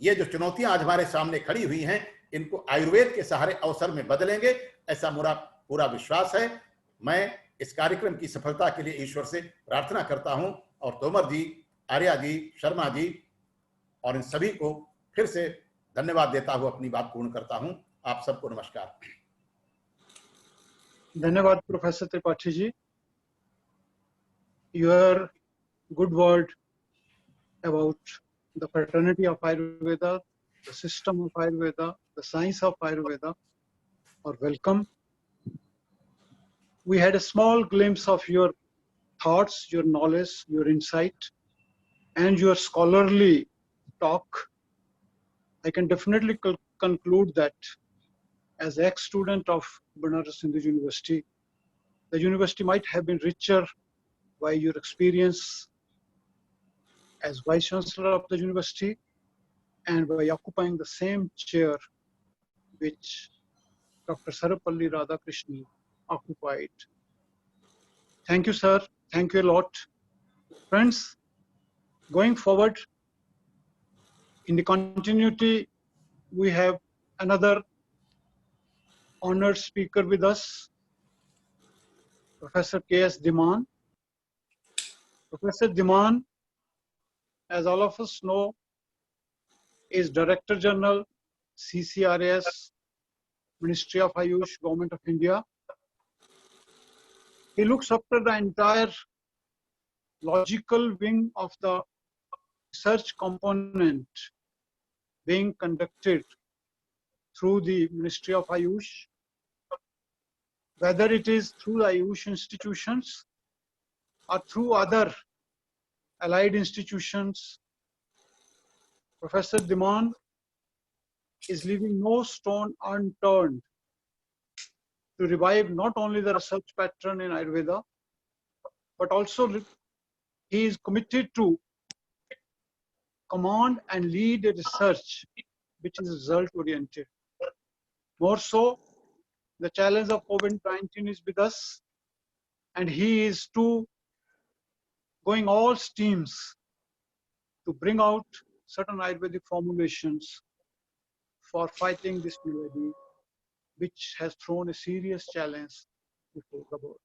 [SPEAKER 4] ये जो चुनौतियां आज हमारे सामने खड़ी हुई हैं, इनको आयुर्वेद के सहारे अवसर में बदलेंगे, ऐसा मेरा पूरा विश्वास है। मैं इस कार्यक्रम की सफलता के लिए ईश्वर से प्रार्थना करता हूं और तोमर जी, आर्या जी, शर्मा जी और इन सभी को फिर से धन्यवाद देता हुआ अपनी बात पूर्ण करता हूं। आप सबको नमस्कार।
[SPEAKER 1] धन्यवाद professor Tripathi ji. Your good word about the fraternity of Ayurveda, the system of Ayurveda, the science of Ayurveda are welcome. We had a small glimpse of your thoughts, your knowledge, your insight, and your scholarly talk. I can definitely conclude that as ex-student of Banaras Hindu University, the university might have been richer by your experience as Vice Chancellor of the university and by occupying the same chair which Dr. Sarvapalli Radhakrishnan occupied. Thank you, sir. Thank you a lot. Friends, going forward, in the continuity, we have another honored speaker with us, Professor K.S. Dhiman. Professor Dhiman, as all of us know, is Director General, CCRAS, Ministry of Ayush, Government of India. He looks after the entire logical wing of the research component being conducted through the Ministry of Ayush, whether it is through the Ayush institutions or through other allied institutions. Professor Dhiman is leaving no stone unturned to revive not only the research pattern in Ayurveda, but also he is committed to command and lead a research which is result oriented. More so, the challenge of COVID-19 is with us, and he is going all steams to bring out certain Ayurvedic formulations for fighting this malady, which has thrown a serious challenge before the world.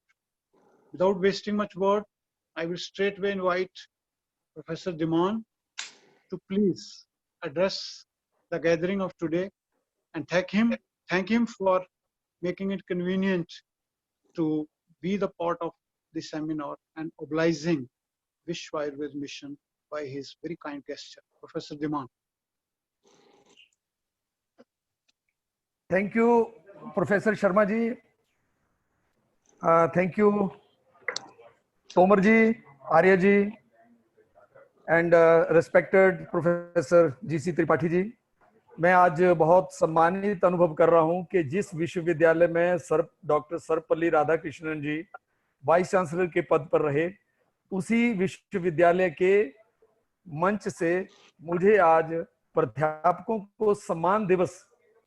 [SPEAKER 1] Without wasting much word, I will straightway invite Professor Dhiman to please address the gathering of today and thank him for making it convenient to be the part of the seminar and obliging Vishwa Ayurveda Mission by his very kind gesture. Professor Dhiman.
[SPEAKER 5] Thank you, Professor Sharma ji. Thank you, Tomar ji, Arya ji, and respected Professor G.C. Tripathi ji. मैं आज बहुत सम्मानित अनुभव कर रहा हूं कि जिस विश्वविद्यालय में डॉक्टर सर्वपल्ली राधाकृष्णन जी वाइस चांसलर के पद पर रहे, उसी विश्वविद्यालय के मंच से मुझे आज प्राध्यापकों को सम्मान दिवस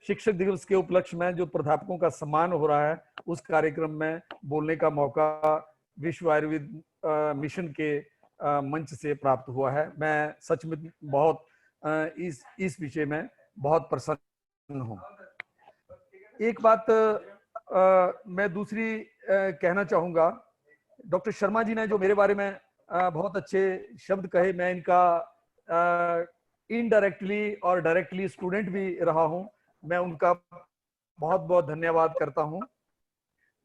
[SPEAKER 5] शिक्षक दिवस के उपलक्ष्य में जो प्राध्यापकों का सम्मान हो रहा है, उस कार्यक्रम में बोलने का मौका विश्व आयुर्वेद मिशन के मंच से प्राप्त हुआ है। मैं सच में बहुत इस विषय में बहुत प्रसन्न हूँ। एक बात मैं दूसरी कहना चाहूंगा, डॉक्टर शर्मा जी ने जो मेरे बारे में बहुत अच्छे शब्द कहे, मैं इनका इनडायरेक्टली और डायरेक्टली स्टूडेंट भी रहा हूं, मैं उनका बहुत बहुत धन्यवाद करता हूं।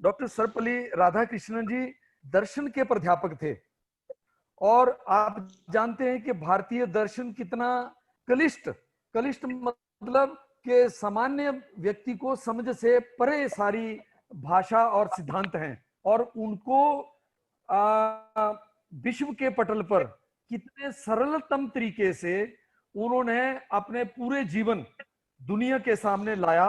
[SPEAKER 5] डॉक्टर सर्वपल्ली राधाकृष्णन जी दर्शन के प्राध्यापक थे, और आप जानते हैं कि भारतीय दर्शन कितना कलिष्ठ मतलब कि सामान्य व्यक्ति को समझ से परे सारी भाषा और सिद्धांत हैं, और उनको विश्व के पटल पर कितने सरलतम तरीके से उन्होंने अपने पूरे जीवन दुनिया के सामने लाया।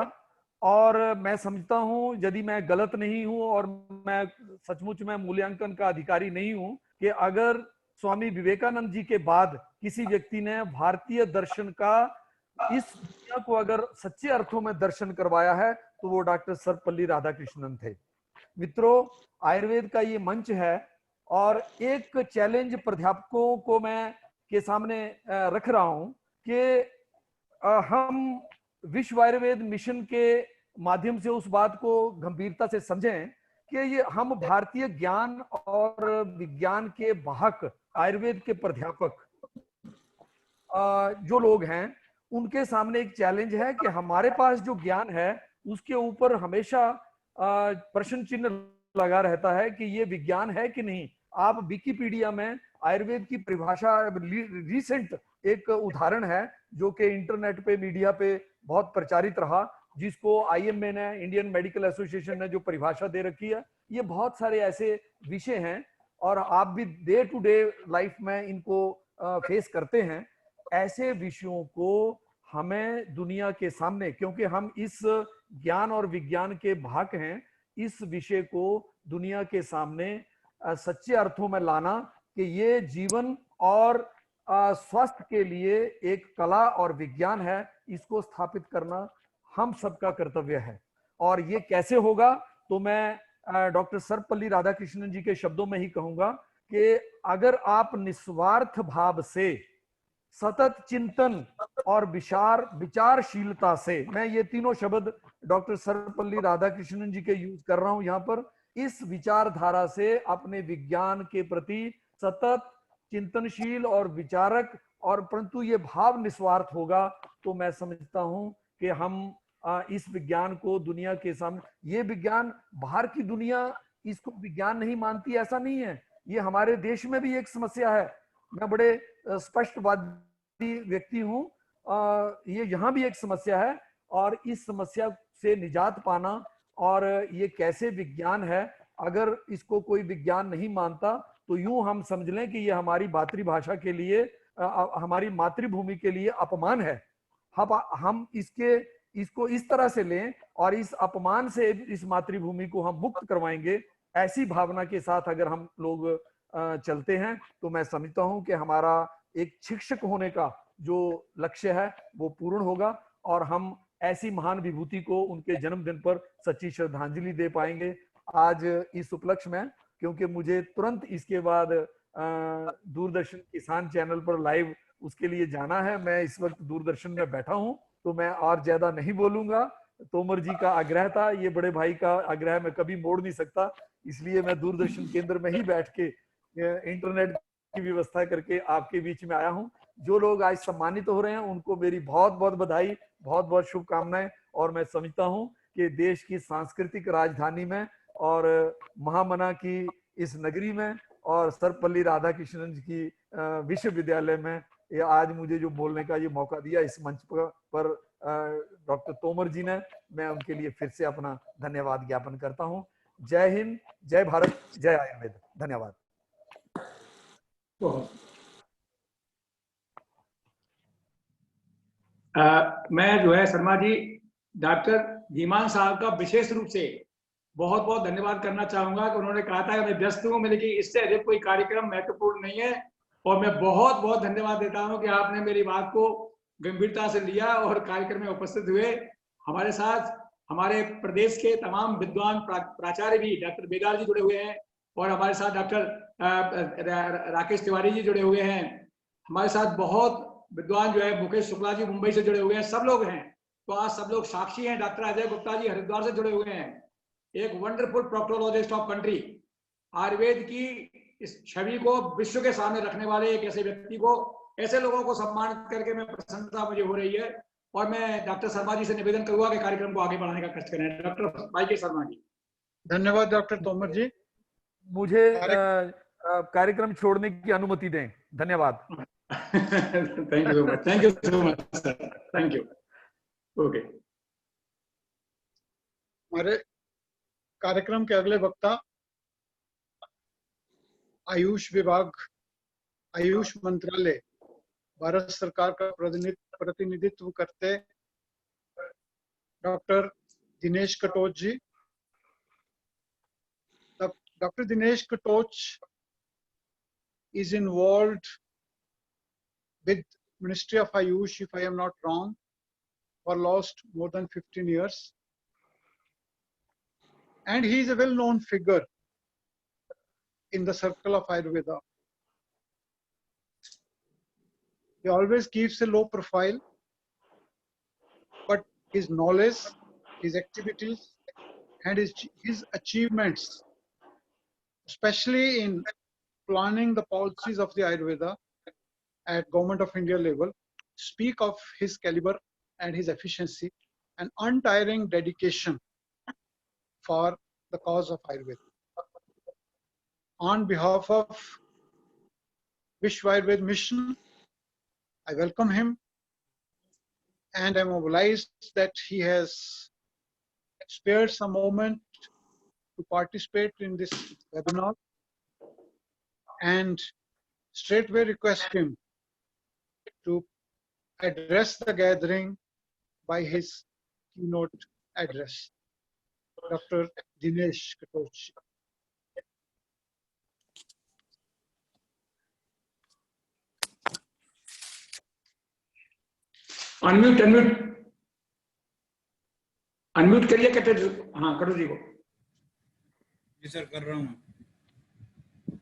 [SPEAKER 5] और मैं समझता हूं, यदि मैं गलत नहीं हूं और मैं सचमुच में मूल्यांकन का अधिकारी नहीं हूं, कि अगर स्वामी विवेकानंद जी के बाद किसी व्यक्ति ने भारतीय दर्शन का इस दुनिया को अगर सच्चे अर्थों में दर्शन करवाया है तो वो डॉक्टर सर्वपल्ली राधाकृष्णन थे। मित्रों, आयुर्वेद का ये मंच है, और एक चैलेंज प्राध्यापकों को मैं के सामने रख रहा हूं कि हम विश्व आयुर्वेद मिशन के माध्यम से उस बात को गंभीरता से समझें कि ये हम भारतीय ज्ञान और विज्ञान के वाहक आयुर्वेद के प्राध्यापक जो लोग हैं, उनके सामने एक चैलेंज है कि हमारे पास जो ज्ञान है उसके ऊपर हमेशा प्रश्न चिन्ह लगा रहता है कि ये विज्ञान है कि नहीं। आप विकिपीडिया में आयुर्वेद की परिभाषा, रिसेंट एक उदाहरण है जो कि इंटरनेट पे, मीडिया पे बहुत प्रचारित रहा, जिसको IMA ने, इंडियन मेडिकल एसोसिएशन ने जो परिभाषा दे रखी है। ये बहुत सारे ऐसे विषय हैं और आप भी डे टू डे लाइफ में इनको फेस करते हैं। ऐसे विषयों को हमें दुनिया के सामने, क्योंकि हम इस ज्ञान और विज्ञान के भाग हैं, इस विषय को दुनिया के सामने सच्चे अर्थों में लाना कि ये जीवन और स्वास्थ्य के लिए एक कला और विज्ञान है, इसको स्थापित करना हम सबका कर्तव्य है। और ये कैसे होगा, तो मैं डॉक्टर सर्वपल्ली राधाकृष्णन जी के शब्दों में ही कहूंगा कि अगर आप निस्वार्थ भाव से, सतत चिंतन और विचारशीलता से, मैं ये तीनों शब्द डॉक्टर सर्वपल्ली राधाकृष्णन जी के यूज कर रहा हूं यहाँ पर, इस विचारधारा से अपने विज्ञान के प्रति सतत चिंतनशील और विचारक, और परंतु ये भाव निस्वार्थ होगा, तो मैं समझता हूं कि हम इस विज्ञान को दुनिया के सामने, ये विज्ञान बाहर की दुनिया इसको विज्ञान नहीं मानती, ऐसा नहीं है। ये हमारे देश में भी एक समस्या है। मैं बड़े स्पष्टवादी व्यक्ति हूं, ये यहाँ भी एक समस्या है, और इस समस्या से निजात पाना, और ये कैसे विज्ञान है, अगर इसको कोई विज्ञान नहीं मानता तो यूं हम समझ लें कि ये हमारी मातृभाषा के लिए, हमारी मातृभूमि के लिए अपमान है। हम इसको इस तरह से लें और इस अपमान से इस मातृभूमि को हम मुक्त करवाएंगे, ऐसी भावना के साथ अगर हम लोग चलते हैं, तो मैं समझता हूं कि हमारा एक शिक्षक होने का जो लक्ष्य है वो पूर्ण होगा, और हम ऐसी महान विभूति को उनके जन्मदिन पर सच्ची श्रद्धांजलि दे पाएंगे। आज इस उपलक्ष्य में, क्योंकि मुझे तुरंत इसके बाद दूरदर्शन किसान चैनल पर लाइव उसके लिए जाना है, मैं इस वक्त दूरदर्शन में बैठा हूं, तो मैं और ज्यादा नहीं बोलूंगा। तोमर जी का आग्रह था, ये बड़े भाई का आग्रह मैं कभी मोड़ नहीं सकता, इसलिए मैं दूरदर्शन केंद्र में ही बैठ के इंटरनेट की व्यवस्था करके आपके बीच में आया हूं। जो लोग आज सम्मानित हो रहे हैं उनको मेरी बहुत बहुत बधाई, बहुत बहुत शुभकामनाएं। और मैं समझता हूं कि देश की सांस्कृतिक राजधानी में और महामना की इस नगरी में और सर्वपल्ली राधाकृष्णन जी की विश्वविद्यालय में ये आज मुझे जो बोलने का ये मौका दिया इस मंच पर डॉक्टर तोमर जी ने, मैं उनके लिए फिर से अपना धन्यवाद ज्ञापन करता हूं। जय हिंद, जय भारत, जय आयुर्वेद। धन्यवाद।
[SPEAKER 2] मैं जो है शर्मा जी, डॉक्टर धीमान साहब का विशेष रूप से बहुत बहुत धन्यवाद करना चाहूंगा कि उन्होंने कहा था कि मैं व्यस्त हूं, लेकिन इससे अधिक कोई कार्यक्रम महत्वपूर्ण नहीं है। और मैं बहुत बहुत धन्यवाद देता हूं कि आपने मेरी बात को गंभीरता से लिया और कार्यक्रम में उपस्थित हुए। हमारे साथ हमारे प्रदेश के तमाम विद्वान प्राचार्य भी डॉक्टर बेगाल जी जुड़े हुए हैं, और हमारे साथ डॉक्टर राकेश तिवारी जी जुड़े हुए हैं। हमारे साथ बहुत विद्वान जो है मुकेश शुक्ला जी मुंबई से जुड़े हुए हैं, सब लोग हैं। तो आज सब लोग साक्षी हैं। डॉक्टर अजय गुप्ता जी हरिद्वार से जुड़े हुए हैं, एक wonderful proctologist of country. Ayurveda की इस छवि को विश्व के सामने रखने वाले एक ऐसे व्यक्ति को, ऐसे लोगों को सम्मानित करके मैं प्रसन्नता मुझे हो रही है। और मैं डॉक्टर शर्मा जी से निवेदन करूंगा कि कार्यक्रम को आगे बढ़ाने का कष्ट करें। डॉक्टर वाई के शर्मा जी।
[SPEAKER 1] धन्यवाद डॉक्टर तोमर जी।
[SPEAKER 5] मुझे कार्यक्रम छोड़ने की अनुमति दें। धन्यवाद।
[SPEAKER 2] Thank you so much. Thank you so much sir. Thank you. Okay.
[SPEAKER 1] हमारे कार्यक्रम के अगले वक्ता आयुष विभाग, आयुष मंत्रालय, भारत सरकार का प्रतिनिधित्व करते doctor Dinesh Katoch ji. Dr. Dinesh Katoch is involved with Ministry of Ayush, if I am not wrong, for last more than 15 years. And he is a well-known figure in the circle of Ayurveda. He always keeps a low profile, but his knowledge, his activities, and his achievements, especially in planning the policies of the Ayurveda at Government of India level, speak of his caliber and his efficiency and untiring dedication for the cause of Ayurveda. On behalf of Vishwa Ayurveda Mission, I welcome him, and I'm obliged that he has spared some moment to participate in this webinar, and straightway request him to address the gathering by his keynote address. Dr. Dinesh Katoch.
[SPEAKER 2] Unmute करिए कटोच। हाँ कटोच जी को।
[SPEAKER 6] जी sir कर रहा हूँ।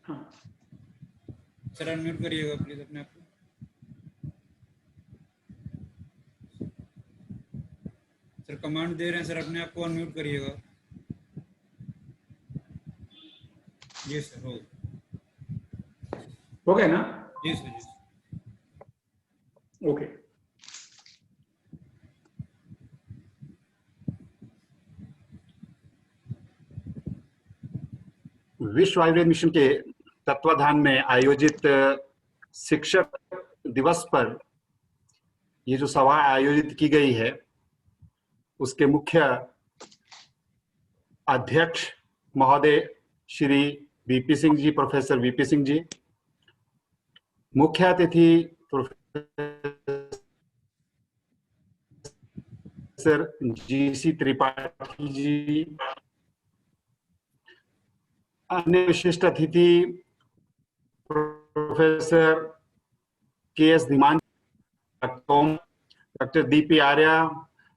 [SPEAKER 2] हाँ
[SPEAKER 6] sir unmute करिएगा please अपने आप को। सर कमांड दे रहे हैं सर, अपने आप को अनम्यूट करिएगा। जी सर हो
[SPEAKER 2] गया ना?
[SPEAKER 6] जी सर जी।
[SPEAKER 2] ओके।
[SPEAKER 4] विश्व आयुर्वेद मिशन के तत्वाधान में आयोजित शिक्षक दिवस पर ये जो सभा आयोजित की गई है, उसके मुख्य अध्यक्ष महोदय Shri VP Singh ji, professor VP Singh ji, मुख्य अतिथि प्रोफेसर जीसी त्रिपाठी जी, अन्य विशिष्ट अतिथि professor K S Dhiman, doctor DP Arya,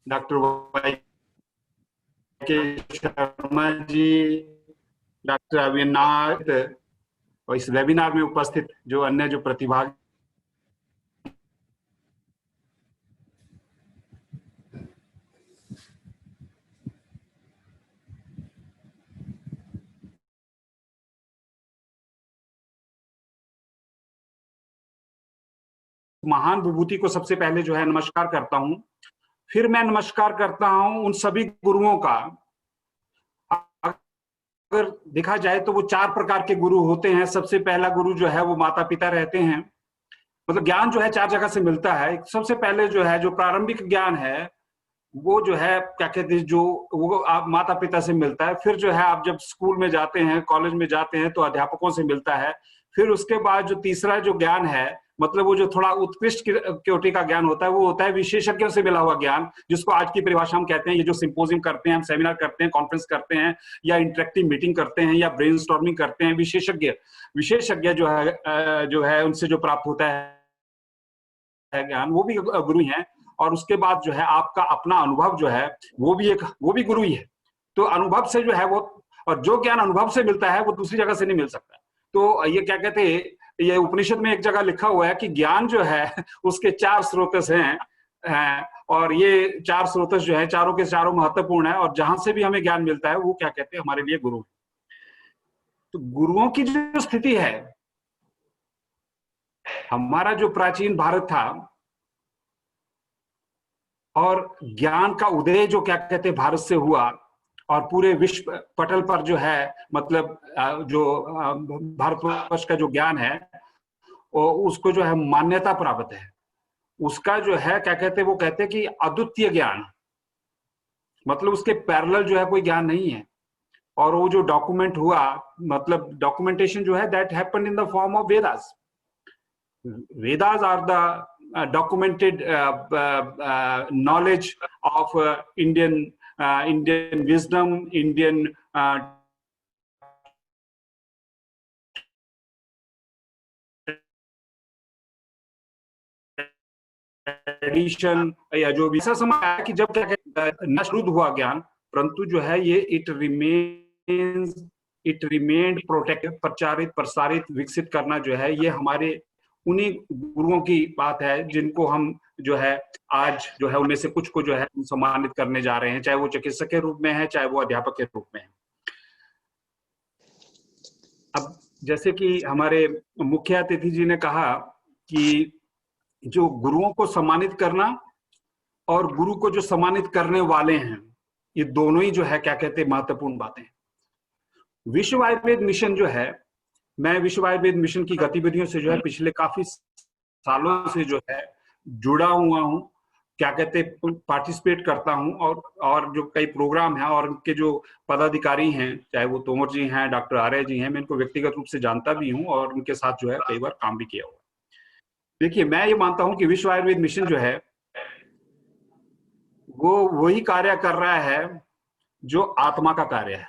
[SPEAKER 4] doctor Y K Sharma ji, doctor Avinash, और इस वेबिनार में उपस्थित जो अन्य जो प्रतिभागी महान विभूति को सबसे पहले जो है नमस्कार करता हूं। फिर मैं नमस्कार करता हूं उन सभी गुरुओं का। अगर देखा जाए तो वो 4 प्रकार के गुरु होते हैं। सबसे पहला गुरु जो है वो माता पिता रहते हैं। मतलब ज्ञान जो है 4 जगह से मिलता है। सबसे पहले जो है जो प्रारंभिक ज्ञान है वो जो है क्या कहते हैं, जो वो आप माता पिता से मिलता है। फिर जो है आप जब स्कूल में जाते हैं, कॉलेज में जाते हैं तो अध्यापकों से मिलता है। फिर उसके बाद जो तीसरा जो ज्ञान है, मतलब वो जो थोड़ा उत्कृष्ट कोटि का ज्ञान होता है, वो होता है विशेषज्ञों से मिला हुआ ज्ञान, जिसको आज की परिभाषा हम कहते हैं, ये जो सिंपोजियम करते हैं, हम सेमिनार करते हैं, कॉन्फ्रेंस करते हैं, या इंटरेक्टिव मीटिंग करते हैं, या ब्रेनस्टॉर्मिंग करते हैं, विशेषज्ञ जो है उनसे जो प्राप्त होता है ज्ञान, वो भी गुरु हैं।
[SPEAKER 7] और उसके बाद जो है आपका अपना अनुभव जो है वो भी गुरु ही है। तो अनुभव से जो है वो, और जो ज्ञान अनुभव से मिलता है वो दूसरी जगह से नहीं मिल सकता। तो ये क्या कहते हैं, ये उपनिषद में एक जगह लिखा हुआ है कि ज्ञान जो है उसके 4 स्रोतस हैं, और ये 4 स्रोतस जो है चारों के चारों महत्वपूर्ण है, और जहां से भी हमें ज्ञान मिलता है वो क्या कहते हैं, हमारे लिए गुरु है। तो गुरुओं की जो स्थिति है, हमारा जो प्राचीन भारत था और ज्ञान का उदय जो क्या कहते हैं भारत से हुआ, और पूरे विश्व पटल पर जो है मतलब जो भारतवर्ष का जो ज्ञान है उसको जो है मान्यता प्राप्त है। उसका जो है क्या कहते हैं, वो कहते हैं कि अद्वितीय ज्ञान, मतलब उसके पैरेलल जो है कोई ज्ञान नहीं है। और वो जो डॉक्यूमेंट हुआ, मतलब डॉक्यूमेंटेशन जो है that happened in the form of Vedas. Vedas are the documented knowledge of Indian wisdom, Indian tradition, या जो भी ऐसा समय आया कि जब क्या नष्ट हुआ ज्ञान, परंतु जो है ये इट रिमेन्ड प्रोटेक्टेड, प्रचारित प्रसारित विकसित करना जो है ये हमारे उन्हीं गुरुओं की बात है जिनको हम जो है आज जो है उनमें से कुछ को जो है सम्मानित करने जा रहे हैं, चाहे वो चिकित्सक के रूप में है, चाहे वो अध्यापक के रूप में है। अब जैसे कि हमारे मुख्य अतिथि जी ने कहा कि जो गुरुओं को सम्मानित करना और गुरु को जो सम्मानित करने वाले हैं, ये दोनों ही जो है क्या कहते हैं महत्वपूर्ण बातें। विश्व आयुर्वेद मिशन जो है, मैं विश्व आयुर्वेद मिशन की गतिविधियों से जो है पिछले काफी सालों से जो है जुड़ा हुआ हूँ, क्या कहते पार्टिसिपेट करता हूँ, और जो कई प्रोग्राम हैं और उनके जो पदाधिकारी हैं, चाहे वो तोमर जी हैं, डॉक्टर आर्य जी हैं, मैं इनको व्यक्तिगत रूप से जानता भी हूँ और उनके साथ जो है कई बार काम भी किया हुआ। देखिए, मैं ये मानता हूँ कि विश्व आयुर्वेद मिशन जो है वो वही कार्य कर रहा है जो आत्मा का कार्य है।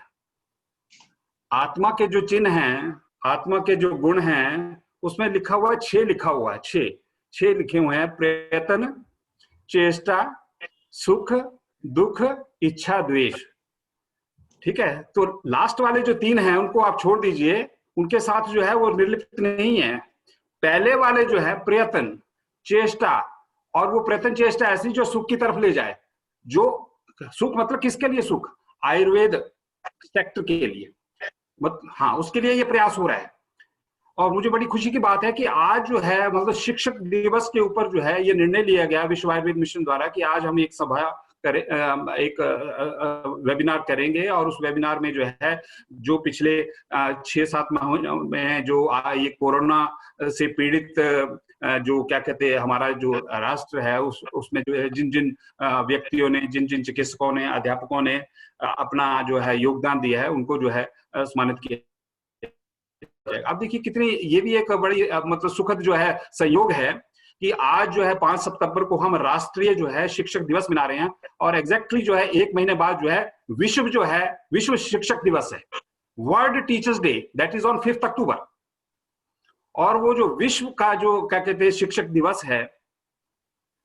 [SPEAKER 7] आत्मा के जो चिन्ह हैं, आत्मा के जो गुण हैं, उसमें लिखा हुआ है 6 लिखा हुआ है, 6 लिखे हुए हैं, प्रयत्न, चेष्टा, सुख, दुख, इच्छा, द्वेष। ठीक है, तो लास्ट वाले जो 3 हैं उनको आप छोड़ दीजिए, उनके साथ जो है वो निर्लिप्त नहीं है। पहले वाले जो है प्रयत्न, चेष्टा, और वो प्रयत्न चेष्टा ऐसी जो सुख की तरफ ले जाए, जो सुख मतलब किसके लिए सुख, आयुर्वेद सेक्टर के लिए, हाँ उसके लिए ये प्रयास हो रहा है। और मुझे बड़ी खुशी की बात है कि आज जो है मतलब शिक्षक दिवस के ऊपर जो है ये निर्णय लिया गया विश्व आयुर्वेद मिशन द्वारा कि आज हम एक सभा करें, एक वेबिनार करेंगे, और उस वेबिनार में जो है जो पिछले 6-7 माह में जो ये कोरोना से पीड़ित जो क्या कहते हैं हमारा जो राष्ट्र है उसमें जो है जिन व्यक्तियों ने, जिन चिकित्सकों ने, अध्यापकों ने अपना जो है योगदान दिया है, उनको जो है सम्मानित किया। अब देखिए कितनी, ये भी एक बड़ी मतलब सुखद जो है संयोग है कि आज जो है 5 सितंबर को हम राष्ट्रीय जो है शिक्षक दिवस मना रहे हैं, और एग्जैक्टली जो है 1 महीने बाद जो है विश्व शिक्षक दिवस है, world teachers day, that is on 5 अक्टूबर। और वो जो विश्व का जो क्या कहते हैं शिक्षक दिवस है,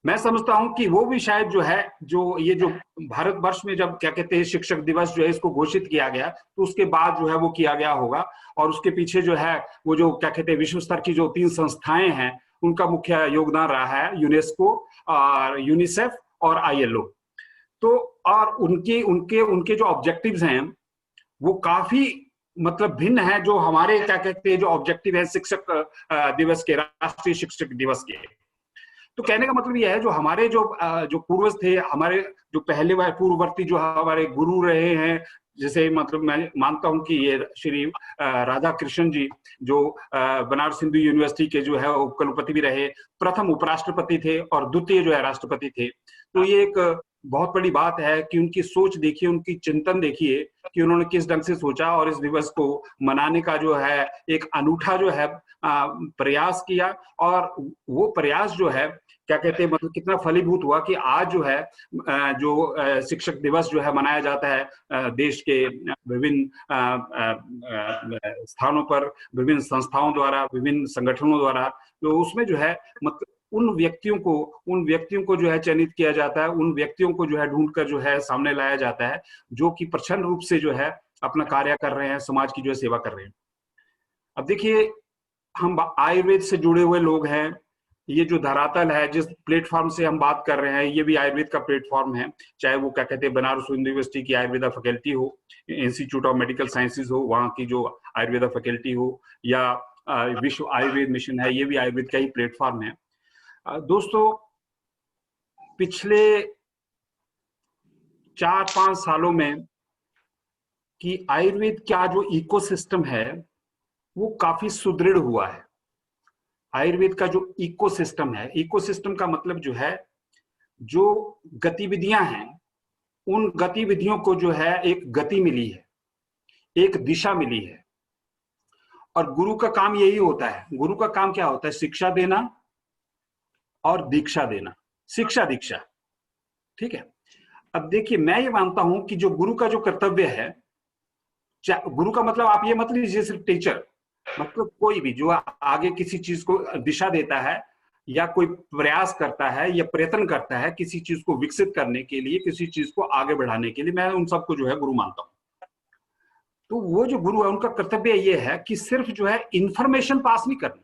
[SPEAKER 7] मैं समझता हूं कि वो भी शायद जो है जो ये जो भारतवर्ष में जब क्या कहते हैं शिक्षक दिवस जो है इसको घोषित किया गया, तो उसके बाद जो है वो किया गया होगा, और उसके पीछे जो है वो जो क्या कहते हैं विश्व स्तर की जो 3 संस्थाएं हैं उनका मुख्य योगदान रहा है, यूनेस्को और यूनिसेफ और ILO। तो और उनके जो ऑब्जेक्टिव्स हैं वो काफी मतलब भिन्न है जो हमारे क्या कहते हैं जो ऑब्जेक्टिव है शिक्षक दिवस के, राष्ट्रीय शिक्षक दिवस के। तो कहने का मतलब यह है जो हमारे जो पूर्वज थे, हमारे जो पहले पूर्ववर्ती जो हमारे गुरु रहे हैं, जैसे मतलब मैं मानता हूं कि ये श्री राधा कृष्ण जी जो बनारस हिंदू यूनिवर्सिटी के जो है कुलपति भी रहे, प्रथम उपराष्ट्रपति थे और द्वितीय जो है राष्ट्रपति थे। तो ये एक बहुत बड़ी बात है कि उनकी सोच देखिए, उनकी चिंतन देखिए कि उन्होंने किस ढंग से सोचा और इस दिवस को मनाने का जो है एक अनूठा जो है प्रयास किया। और वो प्रयास जो है क्या कहते हैं मतलब कितना फलीभूत हुआ कि आज जो है जो शिक्षक दिवस जो है मनाया जाता है देश के विभिन्न स्थानों पर, विभिन्न संस्थाओं द्वारा, विभिन्न संगठनों द्वारा। तो उसमें जो है मतलब उन व्यक्तियों को जो है चयनित किया जाता है, उन व्यक्तियों को जो है ढूंढकर जो है सामने लाया जाता है, जो कि प्रच्छन्न रूप से जो है अपना कार्य कर रहे हैं, समाज की जो है सेवा कर रहे हैं। अब देखिए, हम आयुर्वेद से जुड़े हुए लोग हैं। ये जो धरातल है, जिस प्लेटफॉर्म से हम बात कर रहे हैं, ये भी आयुर्वेद का प्लेटफॉर्म है। चाहे वो क्या कहते हैं बनारस यूनिवर्सिटी की आयुर्वेदा फैकल्टी हो, इंस्टीट्यूट ऑफ मेडिकल साइंसेज हो, वहाँ की जो आयुर्वेदा फैकल्टी हो, या विश्व आयुर्वेद मिशन है, ये भी आयुर्वेद का ही प्लेटफॉर्म है। दोस्तों, पिछले 4-5 सालों में कि आयुर्वेद का जो इकोसिस्टम है वो काफी सुदृढ़ हुआ है। आयुर्वेद का जो इकोसिस्टम है, इकोसिस्टम का मतलब जो है, जो गतिविधियां हैं, उन गतिविधियों को जो है एक गति मिली है, एक दिशा मिली है। और गुरु का काम यही होता है। गुरु का काम क्या होता है? शिक्षा देना और दीक्षा देना, शिक्षा दीक्षा। ठीक है। अब देखिए, मैं ये मानता हूं कि जो गुरु का जो कर्तव्य है, गुरु का मतलब आप ये मत लीजिए सिर्फ टीचर, मतलब कोई भी जो आगे किसी चीज को दिशा देता है, या कोई प्रयास करता है या प्रयत्न करता है किसी चीज को विकसित करने के लिए, किसी चीज को आगे बढ़ाने के लिए, मैं उन सबको जो है गुरु मानता हूं। तो वो जो गुरु है, उनका कर्तव्य ये है कि सिर्फ जो है इंफॉर्मेशन पास नहीं करनी,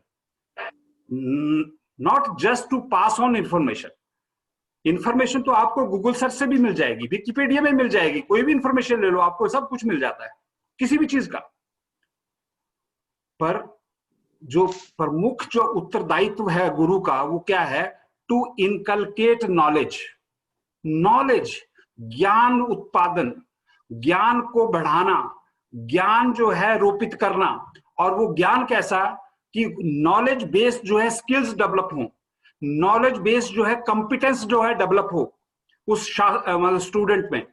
[SPEAKER 7] not just to pass on information. Information तो आपको गूगल सर्च से भी मिल जाएगी, विकिपीडिया में मिल जाएगी, कोई भी इंफॉर्मेशन ले लो, आपको सब कुछ मिल जाता है किसी भी चीज का। पर जो प्रमुख जो उत्तरदायित्व है गुरु का, वो क्या है? टू इनकलकेट नॉलेज, नॉलेज, ज्ञान उत्पादन, ज्ञान को बढ़ाना, ज्ञान जो है रोपित करना। और वो ज्ञान कैसा कि नॉलेज बेस्ड जो है स्किल्स डेवलप हो, नॉलेज बेस्ड जो है कॉम्पिटेंस जो है डेवलप हो उस स्टूडेंट में,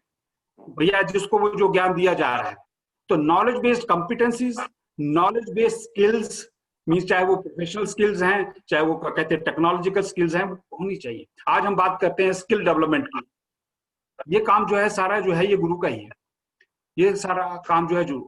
[SPEAKER 7] भैया जिसको वो जो ज्ञान दिया जा रहा है। तो knowledge based competencies, knowledge based skills, means चाहे वो प्रोफेशनल स्किल्स हैं, चाहे वो कहते हैं टेक्नोलॉजिकल स्किल्स हैं, होनी चाहिए। आज हम बात करते हैं स्किल डेवलपमेंट की। ये काम जो है सारा जो है ये गुरु का ही है, ये सारा काम जो है जो।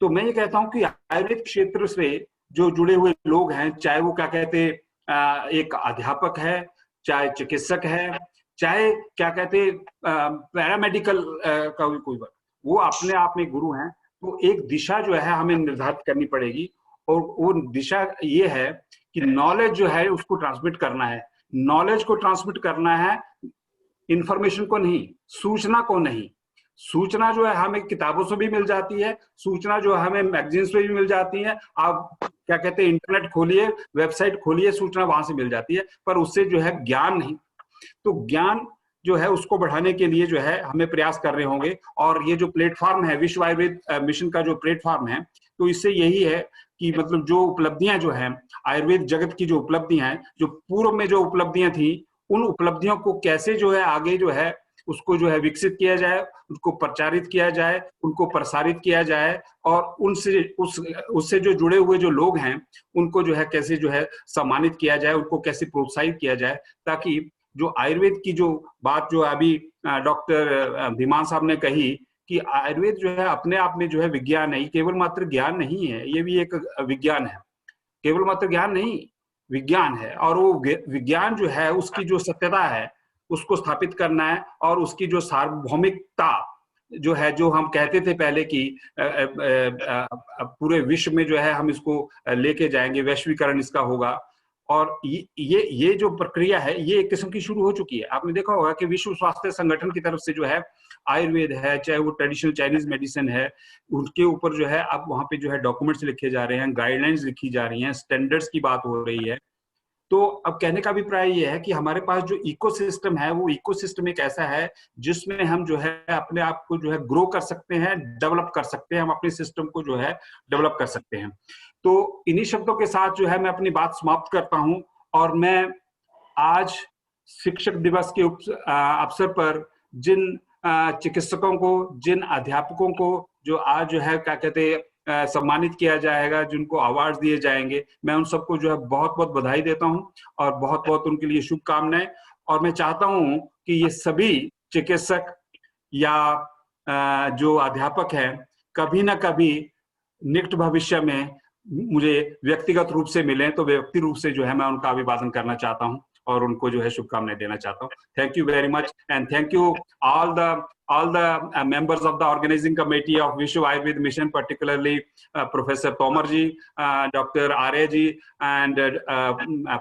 [SPEAKER 7] तो मैं ये कहता हूं कि आयुर्वेद क्षेत्र से जो जुड़े हुए लोग हैं, चाहे वो क्या कहते हैं एक अध्यापक है, चाहे चिकित्सक है, चाहे क्या कहते पैरामेडिकल का कोई बात, वो अपने आप में गुरु हैं। तो एक दिशा जो है हमें निर्धारित करनी पड़ेगी, और वो दिशा ये है कि नॉलेज जो है उसको ट्रांसमिट करना है, नॉलेज को ट्रांसमिट करना है, इंफॉर्मेशन को नहीं, सूचना को नहीं। सूचना जो है हमें किताबों से भी मिल जाती है, सूचना जो हमें मैगजीन से भी मिल जाती है, आप क्या कहते हैं इंटरनेट खोलिए, वेबसाइट खोलिए, सूचना वहां से मिल जाती है, पर उससे जो है ज्ञान नहीं। तो ज्ञान जो है उसको बढ़ाने के लिए जो है हमें प्रयास कर रहे होंगे। और ये जो प्लेटफॉर्म है, विश्व आयुर्वेद मिशन का जो प्लेटफॉर्म है, तो इससे यही है कि मतलब जो उपलब्धियां जो हैं आयुर्वेद जगत की, जो उपलब्धियां हैं, जो पूर्व में जो उपलब्धियां थी, उन उपलब्धियों को कैसे जो है आगे जो है उसको जो है विकसित किया जाए, उनको प्रचारित किया जाए, उनको प्रसारित किया जाए, और उनसे उससे जो जुड़े हुए जो लोग हैं उनको जो है कैसे जो है सम्मानित किया जाए, उनको कैसे प्रोत्साहित किया जाए, ताकि जो आयुर्वेद की जो बात जो अभी डॉक्टर धीमान साहब ने कही कि आयुर्वेद जो है अपने आप में जो है विज्ञान है, केवल मात्र ज्ञान नहीं है, ये भी एक विज्ञान है, केवल मात्र ज्ञान नहीं, विज्ञान है। और वो विज्ञान जो है उसकी जो सत्यता है उसको स्थापित करना है, और उसकी जो सार्वभौमिकता जो है, जो हम कहते थे पहले कि पूरे विश्व में जो है हम इसको लेके जाएंगे, वैश्वीकरण इसका होगा। और ये जो प्रक्रिया है ये एक किस्म की शुरू हो चुकी है। आपने देखा होगा कि विश्व स्वास्थ्य संगठन की तरफ से जो है आयुर्वेद है, चाहे वो ट्रेडिशनल चाइनीज मेडिसिन है, उनके ऊपर जो है अब वहां पे जो है डॉक्यूमेंट्स लिखे जा रहे हैं, गाइडलाइंस लिखी जा रही हैं, स्टैंडर्ड्स की बात हो रही है। तो अब कहने का अभिप्राय ये है कि हमारे पास जो इकोसिस्टम है, वो इकोसिस्टम एक ऐसा है जिसमें हम जो है अपने आप को जो है ग्रो कर सकते हैं, डेवलप कर सकते हैं, हम अपने सिस्टम को जो है डेवलप कर सकते हैं। तो इन्हीं शब्दों के साथ जो है मैं अपनी बात समाप्त करता हूं। और मैं आज शिक्षक दिवस के अवसर पर जिन चिकित्सकों को, जिन अध्यापकों को जो आज जो है क्या कहते हैं सम्मानित किया जाएगा, जिनको अवार्ड दिए जाएंगे, मैं उन सबको जो है बहुत बहुत बधाई देता हूं और बहुत बहुत उनके लिए शुभकामनाएं। और मैं चाहता हूं कि ये सभी चिकित्सक या जो अध्यापक हैं कभी ना कभी निकट भविष्य में मुझे व्यक्तिगत रूप से मिलें, तो व्यक्ति रूप से जो है मैं उनका अभिवादन करना चाहता हूं। और उनको जो है शुभकामनाएं देना चाहता हूँ। Thank you very much and thank you all the members of the organizing committee of Vishwa Ayurved Mission, particularly Professor Tomar ji, Dr. Arya ji, and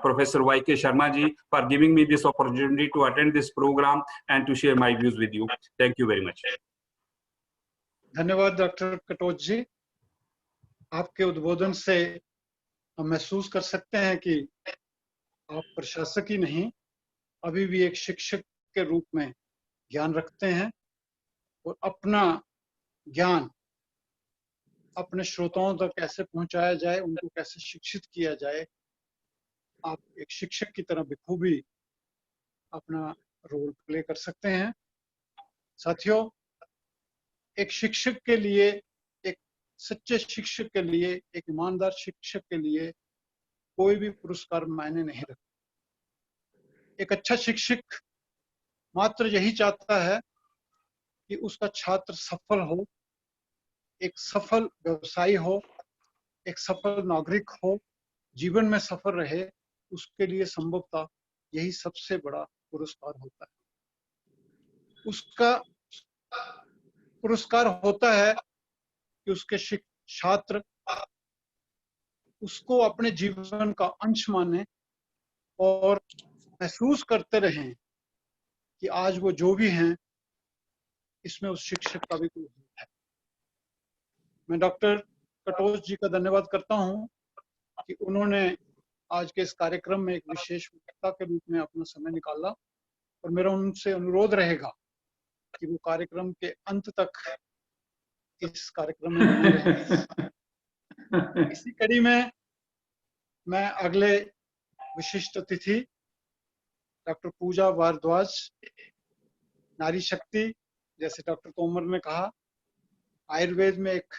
[SPEAKER 7] Professor Y.K. Sharma ji, for giving me this opportunity to attend this program and to share my views with you. Thank you very much.
[SPEAKER 1] धन्यवाद doctor Katoch जी। आपके उद्बोधन से हम महसूस कर सकते हैं कि आप प्रशासक ही नहीं, अभी भी एक शिक्षक के रूप में ज्ञान रखते हैं और अपना ज्ञान अपने श्रोताओं तक कैसे पहुंचाया जाए, उनको कैसे शिक्षित किया जाए, आप एक शिक्षक की तरह बखूबी अपना रोल प्ले कर सकते हैं। साथियों, एक शिक्षक के लिए, एक सच्चे शिक्षक के लिए, एक ईमानदार शिक्षक के लिए कोई भी पुरस्कार मायने नहीं रखता। एक अच्छा शिक्षक मात्र यही चाहता है कि उसका छात्र सफल हो, एक सफल व्यवसायी हो, एक सफल नागरिक हो, जीवन में सफल रहे। उसके लिए संभवतः यही सबसे बड़ा पुरस्कार होता है। उसका पुरस्कार होता है कि उसके छात्र उसको अपने जीवन का अंश माने और महसूस करते रहें कि आज वो जो भी हैं, इसमें उस शिक्षक का भी कोई हाथ है। मैं डॉक्टर कटोच जी का धन्यवाद करता हूं कि उन्होंने आज के इस कार्यक्रम में एक विशेष वक्ता के रूप में अपना समय निकाला, और मेरा उनसे अनुरोध रहेगा कि वो कार्यक्रम के अंत तक इस कार्यक्रम में बने रहें। इसी कड़ी में मैं अगले विशिष्ट अतिथि डॉक्टर पूजा भारद्वाज, नारी शक्ति, जैसे डॉक्टर तोमर ने कहा, आयुर्वेद में एक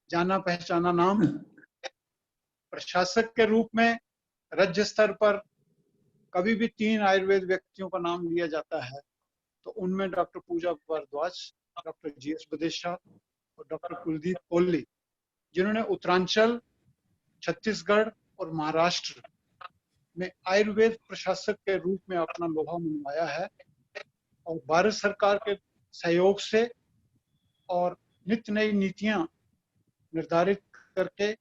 [SPEAKER 1] जाना पहचाना नाम, प्रशासक के रूप में राज्य स्तर पर कभी भी 3 आयुर्वेद व्यक्तियों का नाम लिया जाता है तो उनमें doctor Puja Bhardwaj, doctor GS Badesha और डॉक्टर कुलदीप कोहली, जिन्होंने उत्तरांचल, छत्तीसगढ़ और महाराष्ट्र में आयुर्वेद प्रशासक के रूप में अपना लोहा मनवाया है, और भारत सरकार के सहयोग से और नित्य नई नीतियां निर्धारित करके,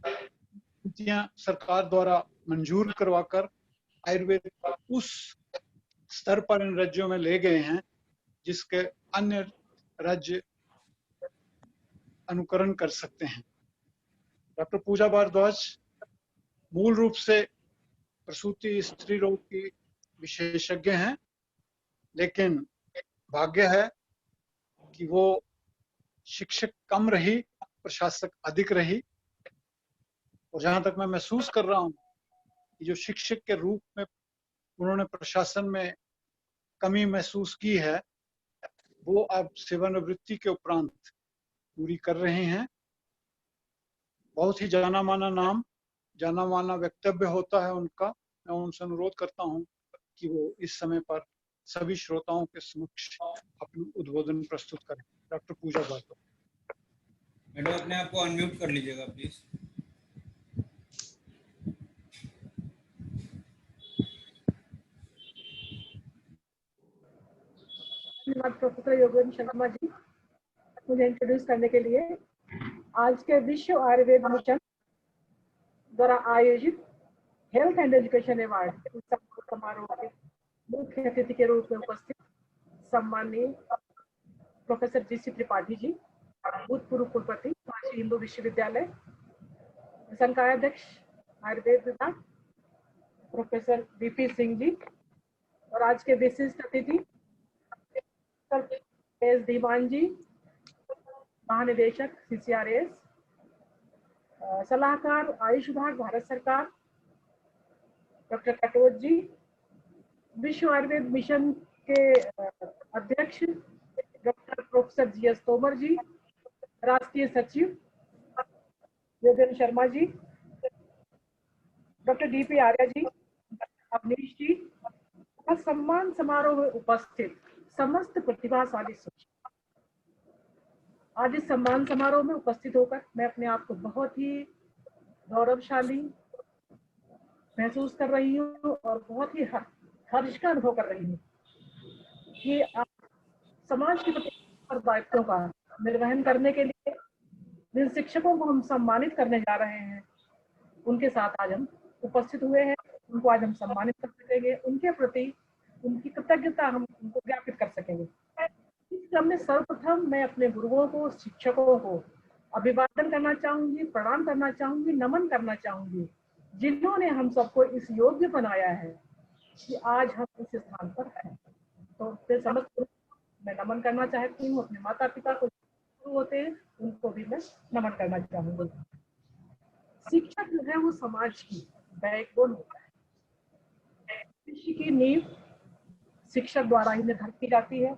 [SPEAKER 1] नीतियां सरकार द्वारा मंजूर करवाकर आयुर्वेद उस स्तर पर इन राज्यों में ले गए हैं जिसके अन्य राज्य अनुकरण कर सकते हैं। डॉक्टर पूजा भारद्वाज मूल रूप से प्रसूति स्त्री रोग की विशेषज्ञ हैं, लेकिन भाग्य है कि वो शिक्षक कम रही, प्रशासक अधिक रही, और जहां तक मैं महसूस कर रहा हूं कि जो शिक्षक के रूप में उन्होंने प्रशासन में कमी महसूस की है, वो अब सेवानिवृत्ति के उपरांत पूरी कर रहे हैं। बहुत ही जाना माना नाम, जाना माना वक्तव्य होता है उनका। मैं उनसे अनुरोध करता हूं कि वो इस समय पर सभी श्रोताओं के समक्ष अपना उद्बोधन प्रस्तुत करें। डॉक्टर पूजा भारद्वाज।
[SPEAKER 6] मैडम, अपने आप को अनम्यूट कर लीजिएगा प्लीज।
[SPEAKER 8] धन्यवाद प्रोफेसर योगेंद्र शर्मा जी मुझे इंट्रोड्यूस करने के लिए। आज के विश्व आयुर्वेद मिशन द्वारा आयोजित हेल्थ एंड एजुकेशन अवार्ड समारोह के मुख्य अतिथि के रूप में उपस्थित सम्माननीय प्रोफेसर जीसी त्रिपाठी जी, भूतपूर्व कुलपति काशी हिंदू विश्वविद्यालय, संकायाध्यक्ष आयुर्वेद विभाग प्रोफेसर बीपी सिंह जी, और आज के विशिष्ट अतिथि एस दीवान जी, महानिदेशक CCRS, सलाहकार आयुष विभाग भारत सरकार डॉक्टर कटोच जी, विश्व आयुर्वेद मिशन के अध्यक्ष डॉक्टर प्रोफेसर GS तोमर जी, राष्ट्रीय सचिव योगेंद्र शर्मा जी, डॉक्टर DP आर्या जी, अवनीश जी, और सम्मान समारोह में उपस्थित समस्त प्रतिभाशाली शिक्षक। आज इस सम्मान समारोह में उपस्थित होकर मैं अपने आप को बहुत ही गौरवशाली, महसूस कर रही हूँ और बहुत ही हर्ष का अनुभव कर रही हूँ कि आज समाज के प्रति दायित्वों का निर्वहन करने के लिए जिन शिक्षकों को हम सम्मानित करने जा रहे हैं, उनके साथ आज हम उपस्थित हुए हैं। उनको आज हम सम्मानित कर सकेंगे, उनके प्रति उनकी कृतज्ञता हम उनको ज्ञापित कर सकेंगे। इस क्रम में सर्वप्रथम मैं अपने गुरुओं को, शिक्षकों को अभिवादन करना चाहूंगी, प्रणाम करना चाहूंगी, नमन करना चाहूंगी, जिन्होंने हम सबको इस योग्य बनाया है कि आज हम इस स्थान पर हैं। तो फिर समस्त मैं नमन करना चाहती हूँ। अपने माता पिता को जो होते हैं उनको भी मैं नमन करना चाहूंगी। शिक्षक जो है वो समाज की बैकबोन होता है। शिष्य की नींव शिक्षक द्वारा ही निर्धारित की जाती है।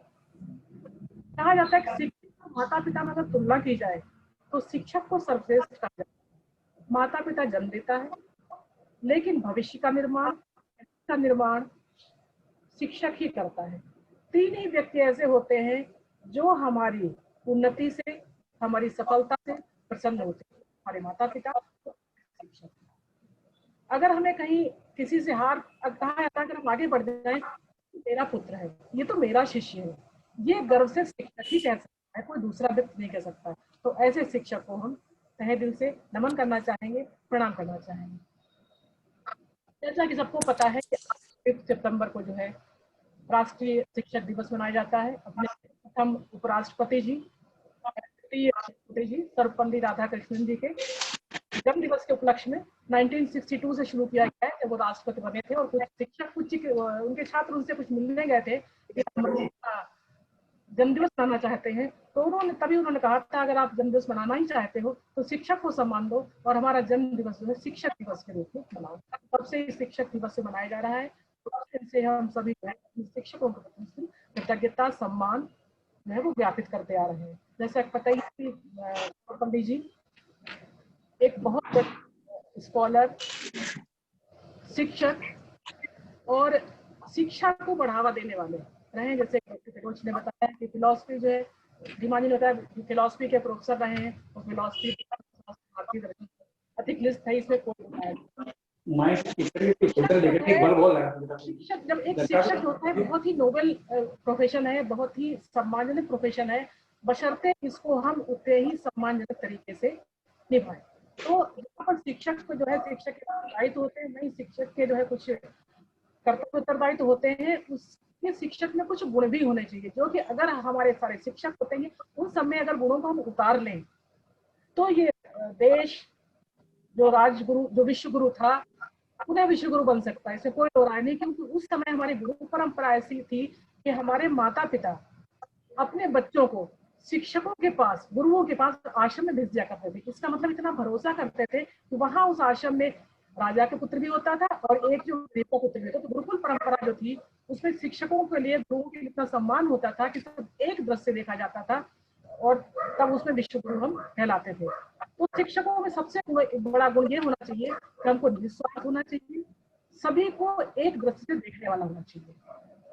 [SPEAKER 8] कहा जाता है कि शिक्षक और माता पिता में अगर तुलना की जाए तो शिक्षक को सर्वश्रेष्ठ कहा जाता है। माता पिता जन्म देता है, लेकिन भविष्य का निर्माण शिक्षक ही करता है। तीन ही व्यक्ति ऐसे होते हैं जो हमारी उन्नति से, हमारी सफलता से प्रसन्न होते हैं, हमारे माता पिता और शिक्षक। अगर हमें कहीं किसी से हार कहा जाता है, अगर हम आगे बढ़ जाए, मेरा पुत्र है, ये तो मेरा शिष्य है, ये गर्व से शिक्षक ही कह सकता है, कोई दूसरा व्यक्ति नहीं कह सकता। तो ऐसे शिक्षक को हम तहे दिल से नमन करना चाहेंगे, प्रणाम करना चाहेंगे। जैसा कि सबको पता है कि 5 सितंबर को जो है राष्ट्रीय शिक्षक दिवस मनाया जाता है। अपने प्रथम उपराष्ट्रपति जी सर्वपल्ली राधाकृष्णन जी के जन्म दिवस के उपलक्ष्य में 1962 से शुरू किया गया है, जब वो राष्ट्रपति बने थे। और कुछ शिक्षक उनके छात्र उनसे कुछ मिलने गए थे कि हम जन्मदिवस मनाना चाहते हैं, तो उन्होंने कहा था अगर आप जन्मदिवस मनाना ही चाहते हो तो शिक्षक को सम्मान दो और हमारा जन्म दिवस जो है शिक्षक दिवस के रूप में मनाओ। तब से शिक्षक दिवस से मनाया जा रहा है। तो इनसे हम सभी शिक्षकों के प्रति कृतज्ञता, सम्मान जो है वो ज्ञापित करते आ रहे हैं। जैसा पता ही कि पंडित जी एक बहुत बड़े स्कॉलर, शिक्षक और शिक्षा को बढ़ावा देने वाले रहे। जैसे फिरोज ने बताया कि फिलॉसफी जो है, धीमानी ने बताया फिलॉसफी के प्रोफेसर रहे हैं और फिलॉसफी अधिक लिस्ट है इसमें कोई बताया। शिक्षक जब एक शिक्षक होता है, बहुत ही नोबेल प्रोफेशन है, बहुत ही सम्मानजनक प्रोफेशन है, बशर्ते इसको हम उतने ही सम्मानजनक तरीके से निभाएं। तो यहाँ पर शिक्षक को जो है, शिक्षक के दायित्व होते हैं, नहीं शिक्षक के जो है कुछ कर्तव्य उत्तरदायित्व होते हैं, उसके शिक्षक में कुछ गुण भी होने चाहिए, जो कि अगर हमारे सारे शिक्षक होते हैं उन सब में अगर गुणों को हम उतार लें तो ये देश जो राजगुरु, जो विश्वगुरु था, पुनः विश्वगुरु बन सकता है। इसमें कोई दो राय नहीं, क्योंकि उस समय हमारी गुरु परंपरा ऐसी थी कि हमारे माता पिता अपने बच्चों को शिक्षकों के पास, गुरुओं के पास आश्रम में भेज दिया करते थे। इसका मतलब इतना भरोसा करते थे कि वहां उस आश्रम में राजा के पुत्र भी होता था और एक जो गरीब का पुत्र भी होता था। तो गुरुकुल परंपरा जो थी उसमें शिक्षकों के लिए, गुरुओं के लिए इतना सम्मान होता था कि सब एक दृष्टि से देखा जाता था और तब उसमें विश्वगुरु हम कहलाते थे। तो शिक्षकों में सबसे बड़ा गुण ये होना चाहिए कि हमको निस्वार्थ होना चाहिए, सभी को एक दृष्टि से देखने वाला होना चाहिए।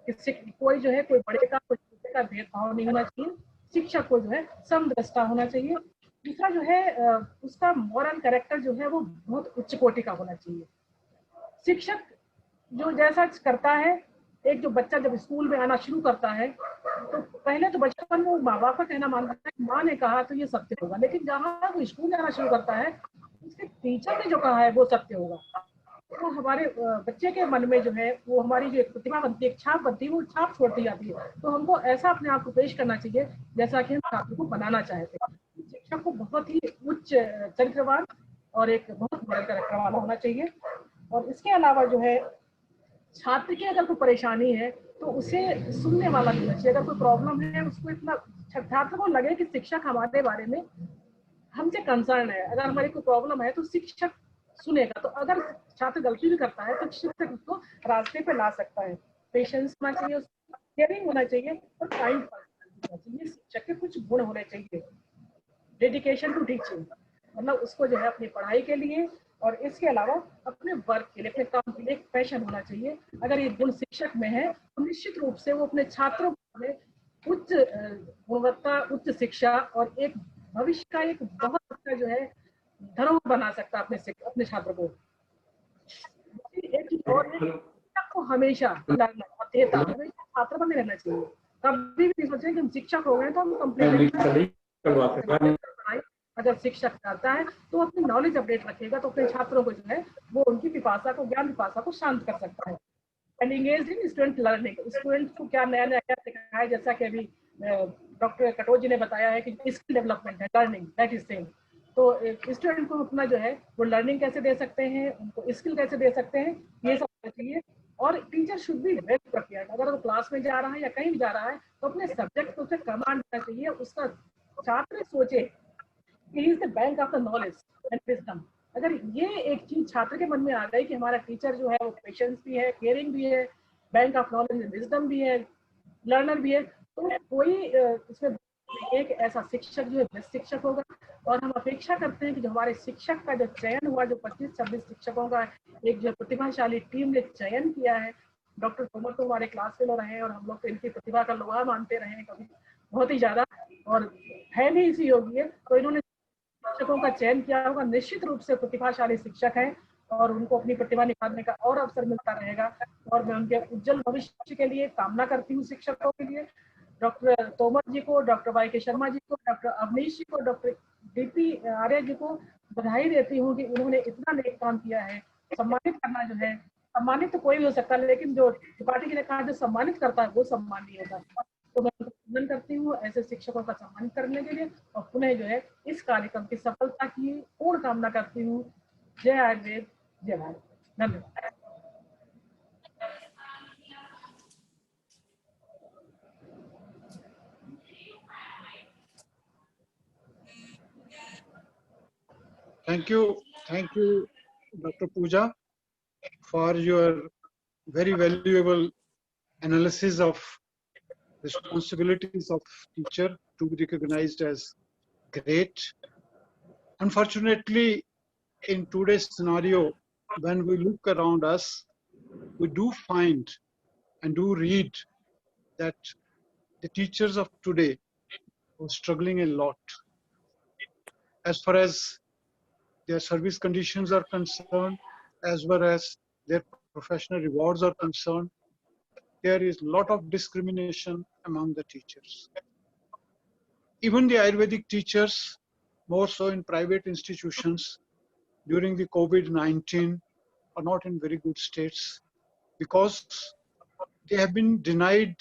[SPEAKER 8] इससे कोई जो है, कोई बड़े का कोई छोटे का भेदभाव नहीं होना चाहिए। शिक्षक को जो है समदृष्टा होना चाहिए। दूसरा जो है उसका मॉरल कैरेक्टर जो है वो बहुत उच्च कोटि का होना चाहिए। शिक्षक जो जैसा करता है, एक जो बच्चा जब स्कूल में आना शुरू करता है तो पहले तो बचपन में माँ बाप का कहना मानता है, माँ ने कहा तो ये सत्य होगा, लेकिन जहाँ वो स्कूल जाना शुरू करता है उसके टीचर ने जो कहा है वो सत्य होगा। तो हमारे बच्चे के मन में जो है वो हमारी जो एक प्रतिभा बनती है, एक छाप बनती है, वो छाप छोड़ती जाती है। तो हमको ऐसा अपने आप को पेश करना चाहिए जैसा कि हम छात्र को बनाना चाहते हैं। शिक्षक को बहुत ही उच्च चरित्रवान और एक बहुत बड़ा कैरेक्टर वाला होना चाहिए। और इसके अलावा जो है छात्र की अगर कोई परेशानी है तो उसे सुनने वाला होना चाहिए। अगर कोई प्रॉब्लम है उसको इतना, छात्र को लगे कि शिक्षक हमारे बारे में हमसे कंसर्न है, अगर हमारी कोई प्रॉब्लम है तो शिक्षक सुनेगा। तो अगर छात्र गलती भी करता है तो शिक्षक उसको रास्ते पे ला सकता है। पेशेंस होना चाहिए, केयरिंग होना चाहिए और काइंड होना चाहिए। शिक्षक के कुछ गुण होने चाहिए। डेडिकेशन टू टीचिंग, मतलब उसको जो है अपनी पढ़ाई के लिए और इसके अलावा अपने वर्क के लिए, अपने काम के लिए एक पैशन होना चाहिए। अगर ये गुण शिक्षक में है तो निश्चित रूप से वो अपने छात्रों में उच्च गुणवत्ता, उच्च शिक्षा और एक भविष्य का एक बहुत अच्छा जो है धरोहर बना सकता है अपने छात्र को। और शिक्षक को हमेशा हमेशा छात्र बने रहना चाहिए। कभी भी नहीं सोचें कि हम शिक्षक हो गए तो हम कंप्लीट। अगर शिक्षक करता है तो अपनी नॉलेज अपडेट रखेगा तो अपने छात्रों को जो है वो उनकी पिपासा को, ज्ञान पिपासा को शांत कर सकता है। And engage in student learning, student को क्या नया नया क्या सिखाया है, जैसा कि अभी डॉक्टर कटोच जी ने बताया है कि स्किल डेवलपमेंट है, लर्निंग दैट इज थिंग। तो स्टूडेंट को अपना जो है वो लर्निंग कैसे दे सकते हैं, उनको स्किल कैसे दे सकते हैं, ये सब चाहिए। और teacher should be well prepared. अगर वो क्लास में जा रहा है या कहीं भी जा रहा है तो अपने सब्जेक्ट को उसे कमांड करना चाहिए। उसका छात्र सोचे he is the bank of the knowledge and wisdom। अगर ये एक चीज छात्र के मन में आ गई कि हमारा टीचर जो है वो पेशेंस भी है, केयरिंग भी है, bank of knowledge and wisdom भी है, लर्नर भी है, तो कोई इसमें एक ऐसा शिक्षक जो है बेस्ट शिक्षक होगा। और हम अपेक्षा करते हैं कि जो हमारे शिक्षक का जो चयन हुआ, जो 25-26 शिक्षकों का एक जो प्रतिभाशाली टीम ने चयन किया है, डॉक्टर तोमर तो हमारे क्लास फेलो रहे हैं और हम लोग तो इनकी प्रतिभा का लोहा मानते रहे हैं कभी बहुत ही ज्यादा, और है भी इसी योग्य। तो इन्होंने शिक्षकों का चयन किया होगा, निश्चित रूप से प्रतिभाशाली शिक्षक हैं और उनको अपनी प्रतिभा निखारने का और अवसर मिलता रहेगा। और मैं उनके उज्जवल भविष्य के लिए कामना करती हूँ शिक्षकों के लिए। डॉक्टर तोमर जी को, डॉक्टर वाई के शर्मा जी को, डॉक्टर अवनीश जी को, डॉक्टर डीपी आर्य जी को बधाई देती हूँ कि उन्होंने इतना नेक काम किया है। सम्मानित करना जो है, सम्मानित तो कोई भी हो सकता है, लेकिन जो त्रिपाठी जी ने कहा जो सम्मानित करता है वो सम्मानीय होता है। तो मैं अभिनंदन करती हूँ ऐसे शिक्षकों का सम्मान करने के लिए और पुनः जो है इस कार्यक्रम की सफलता की पूर्ण कामना करती हूँ। जय आयुर्वेद, जय भारत। धन्यवाद।
[SPEAKER 1] Thank you, Dr. Pooja, for your very valuable analysis of responsibilities of teacher to be recognized as great. Unfortunately, in today's scenario, when we look around us, we do find and do read that the teachers of today are struggling a lot as far as their service conditions are concerned, as well as their professional rewards are concerned. There is a lot of discrimination among the teachers. Even the Ayurvedic teachers, more so in private institutions, during the COVID-19 are not in very good states because they have been denied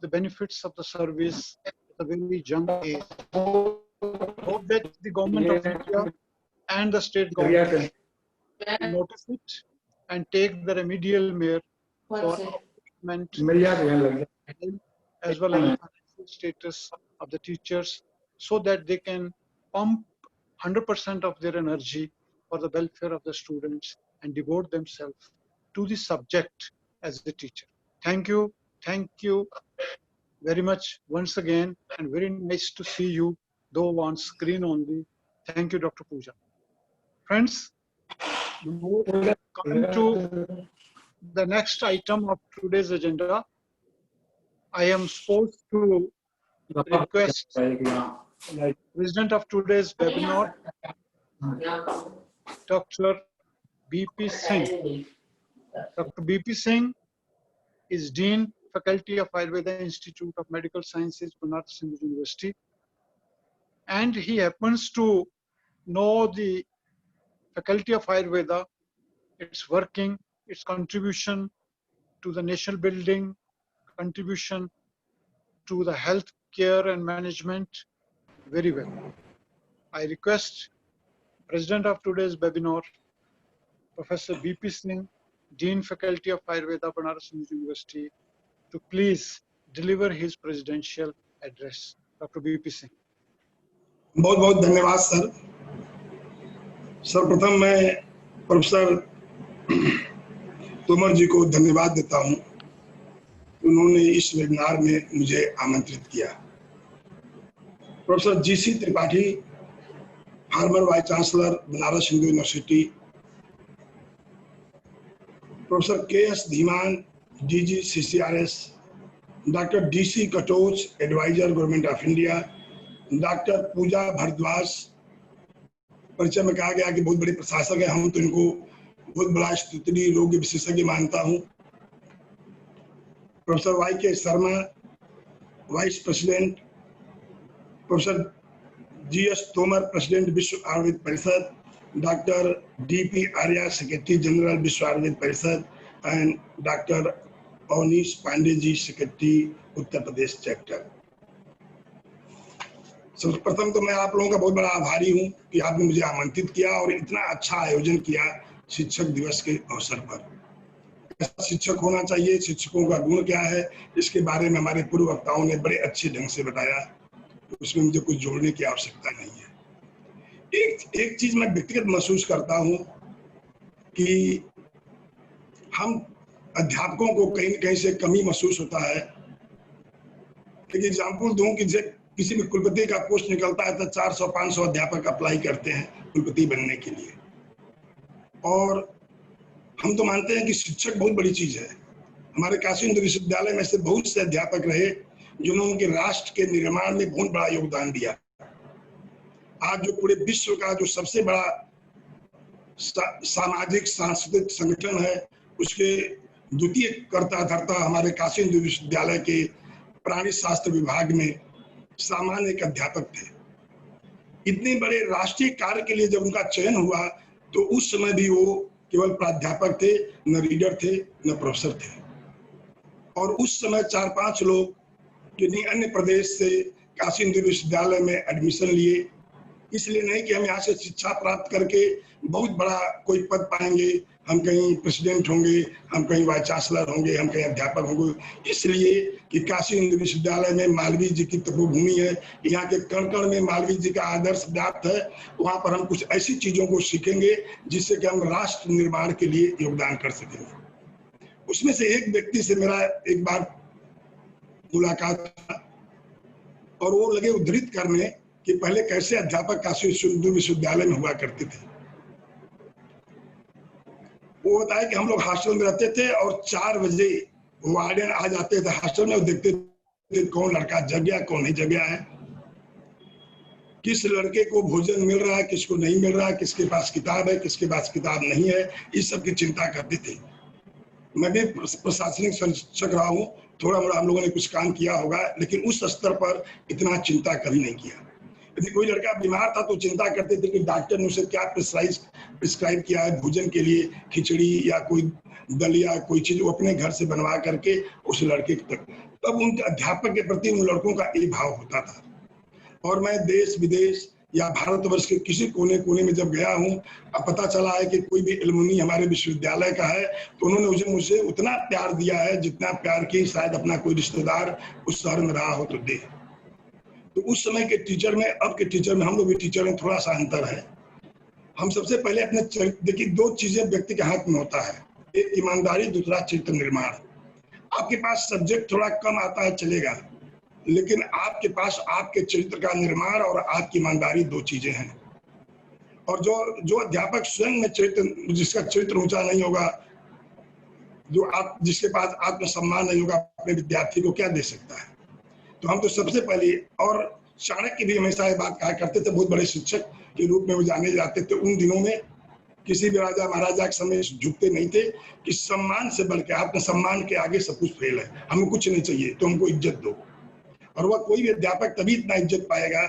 [SPEAKER 1] the benefits of the service at a very young age. Hope that the government of India and the state government notice it and take the remedial measure for upliftment as well as the financial status of the teachers, so that they can pump 100% of their energy for the welfare of the students and devote themselves to the subject as a teacher. Thank you very much once again, and very nice to see you, though on screen only. Thank you, Dr. Pooja. Friends, coming to the next item of today's agenda, I am supposed to request President of today's webinar, Dr. B.P. Singh. Dr. B.P. Singh is Dean, Faculty of Ayurveda, Institute of Medical Sciences, Banaras Hindu University. And he happens to know the Faculty of Ayurveda, its working, its contribution to the national building, contribution to the health care and management very well. I request President of today's webinar, Professor B.P. Singh, Dean Faculty of Ayurveda, Banaras Hindu University, to please deliver his presidential address. Dr. B.P. Singh.
[SPEAKER 9] बहुत बहुत धन्यवाद sir. सर्वप्रथम मैं professor Tomar जी को धन्यवाद देता हूं, उन्होंने इस वेबिनार में मुझे आमंत्रित किया। Professor G C Tripathi, former vice chancellor Banaras Hindu university, professor K S. Dhiman, D G CCRS, doctor D.C. Katoch, advisor government of India, doctor Puja Bhardwaj, परिचय में कहा गया कि बहुत बड़े प्रशासक है, हम तो इनको बहुत बड़ा स्तुति रोग विशेषज्ञ मानता हूँ। Professor Y K Sharma, vice president, professor GS Tomar, president Vishwa Ayurveda Parishad, doctor DP Arya, secretary general Vishwa Ayurveda Parishad, and doctor Avnish Pandey ji, secretary Uttar Pradesh chapter. सर्वप्रथम तो मैं आप लोगों का बहुत बड़ा आभारी हूं कि आपने मुझे आमंत्रित किया और इतना अच्छा आयोजन किया शिक्षक दिवस के अवसर पर। कैसा शिक्षक होना चाहिए, शिक्षकों का गुण क्या है, इसके बारे में हमारे पूर्व वक्ताओं ने बड़े अच्छे ढंग से बताया, तो उसमें मुझे कुछ जोड़ने की आवश्यकता नहीं है। एक चीज मैं व्यक्तिगत महसूस करता हूं कि हम अध्यापकों को कहीं न कहीं से कमी महसूस होता है। एक एग्जाम्पल दूं कि जब किसी भी कुलपति का पोस्ट निकलता है तो 400-500 अध्यापक अप्लाई करते हैं कुलपति बनने के लिए, और हम तो मानते हैं कि शिक्षक बहुत बड़ी चीज है। हमारे काशी हिंदू विश्वविद्यालय में से बहुत से अध्यापक रहे जिन्होंने उनके राष्ट्र के निर्माण में बहुत बड़ा योगदान दिया। आज जो पूरे विश्व का जो सबसे बड़ा सामाजिक सांस्कृतिक संगठन है, उसके द्वितीय कर्ता धर्ता हमारे काशी हिंदू विश्वविद्यालय के प्राणी शास्त्र विभाग में सामान्य एक अध्यापक थे। इतने बड़े राष्ट्रीय कार्य के लिए जब उनका चयन हुआ तो उस समय भी वो केवल प्राध्यापक थे, न रीडर थे, न प्रोफेसर थे। और उस समय 4-5 लोग किन्हीं अन्य प्रदेश से काशी हिंदू विश्वविद्यालय में एडमिशन लिए, इसलिए नहीं कि हम यहाँ से शिक्षा प्राप्त करके बहुत बड़ा कोई पद पाएंगे, हम कहीं प्रेसिडेंट होंगे, हम कहीं वाइस चांसलर होंगे, हम कहीं अध्यापक होंगे, इसलिए कि काशी हिंदू विश्वविद्यालय में मालवीय जी की तपोभूमि है, यहाँ के कण कण में मालवीय जी का आदर्श व्याप्त है। वहां पर हम कुछ ऐसी चीजों को सीखेंगे जिससे कि हम राष्ट्र निर्माण के लिए योगदान कर सकेंगे। उसमें से एक व्यक्ति से मेरा एक बार मुलाकात था और वो लगे उद्धृत करने कि पहले कैसे अध्यापक काशी हिंदू विश्वविद्यालय में हुआ करते थे। वो बताया कि हम लोग हॉस्टल में रहते थे और 4 बजे वार्डन आ जाते थे हॉस्टल में और देखते थे कौन लड़का जग गया, कौन नहीं जग गया है, किस लड़के को भोजन मिल रहा है, किसको नहीं मिल रहा है, किसके पास किताब है, किसके पास किताब नहीं है, इस सब की चिंता करते थे। मैं भी प्रशासनिक शिक्षक रहा हूँ, थोड़ा मोड़ा हम लोगों ने कुछ काम किया होगा, लेकिन उस स्तर पर इतना चिंता कभी नहीं किया। यदि कोई लड़का बीमार था तो चिंता करते थे कि डॉक्टर ने उसे क्या प्रिस्क्राइब किया है भोजन के लिए, खिचड़ी या कोई दलिया, कोई चीज वो अपने घर से बनवा करके उस लड़के तक। तब उन अध्यापक के प्रति उन लड़कों का एक भाव होता था। और मैं देश विदेश या भारतवर्ष के किसी कोने कोने में जब गया हूँ, अब पता चला है कि कोई भी एलुमनी हमारे विश्वविद्यालय का है तो उन्होंने मुझे उतना प्यार दिया है जितना प्यार की शायद अपना कोई रिश्तेदार उस शहर में रहा हो तो दे। तो उस समय के टीचर में अब के टीचर में, हम लोग भी टीचर में थोड़ा सा अंतर है। हम सबसे पहले अपने देखिए 2 चीजें व्यक्ति के हाथ में होता है, एक ईमानदारी, दूसरा चरित्र निर्माण। आपके पास सब्जेक्ट थोड़ा कम आता है चलेगा, लेकिन आपके पास आपके चरित्र का निर्माण और आपकी ईमानदारी 2 चीजें हैं। और जो अध्यापक स्वयं में चरित्र, जिसका चरित्र ऊंचा नहीं होगा, जिसके पास आत्मसम्मान नहीं होगा, अपने विद्यार्थी को क्या दे सकता है। तो हम तो सबसे पहले, और चाणक्य भी हमेशा ये बात कहा करते थे, बहुत बड़े शिक्षक के रूप में वो जाने जाते थे। उन दिनों में किसी भी राजा महाराजा के समय झुकते नहीं थे कि सम्मान से बढ़ के आत्मसम्मान के आगे सब कुछ फेल है, हमें कुछ नहीं चाहिए तो हमको इज्जत दो। और वह कोई भी अध्यापक तभी इतना इज्जत पाएगा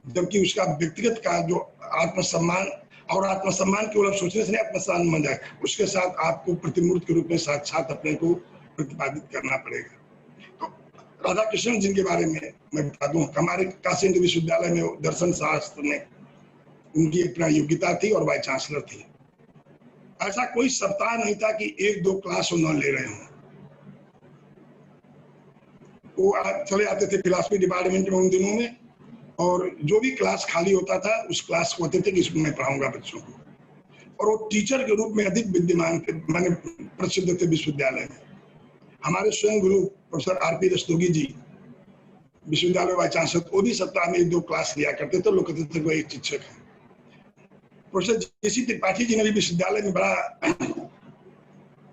[SPEAKER 9] जबकि उसका व्यक्तिगत का जो आत्मसम्मान, और आत्मसम्मान केवल सोचने से नहीं आत्मसम्मान बन जाए, उसके साथ आपको प्रतिमूर्ति के रूप में साक्षात अपने को प्रतिपादित करना पड़ेगा। राधा कृष्णन जिनके बारे में मैं बता दूं, हमारे काशी हिंदू विश्वविद्यालय में दर्शन शास्त्र में उनकी एक योग्यता थी और वाइस चांसलर थी। ऐसा कोई सप्ताह नहीं था कि 1-2 क्लास वो न ले रहे हों। वो चले आते थे फिलॉसफी डिपार्टमेंट में उन दिनों में, और जो भी क्लास खाली होता था उस क्लास को होते थे कि इसमें मैं पढ़ाऊंगा बच्चों को। और वो टीचर के रूप में अधिक विद्यमान थे, माने प्रसिद्ध थे विश्वविद्यालय में। हमारे स्वयं गुरु प्रोफेसर RP रस्तोगी जी, विश्वविद्यालय वाइस चांसलर, वो भी सप्ताह में 1-2 क्लास लिया करते थे। लोग कहते थे वो एक शिक्षक है। प्रोफेसर GC त्रिपाठी जी ने भी विश्वविद्यालय में बड़ा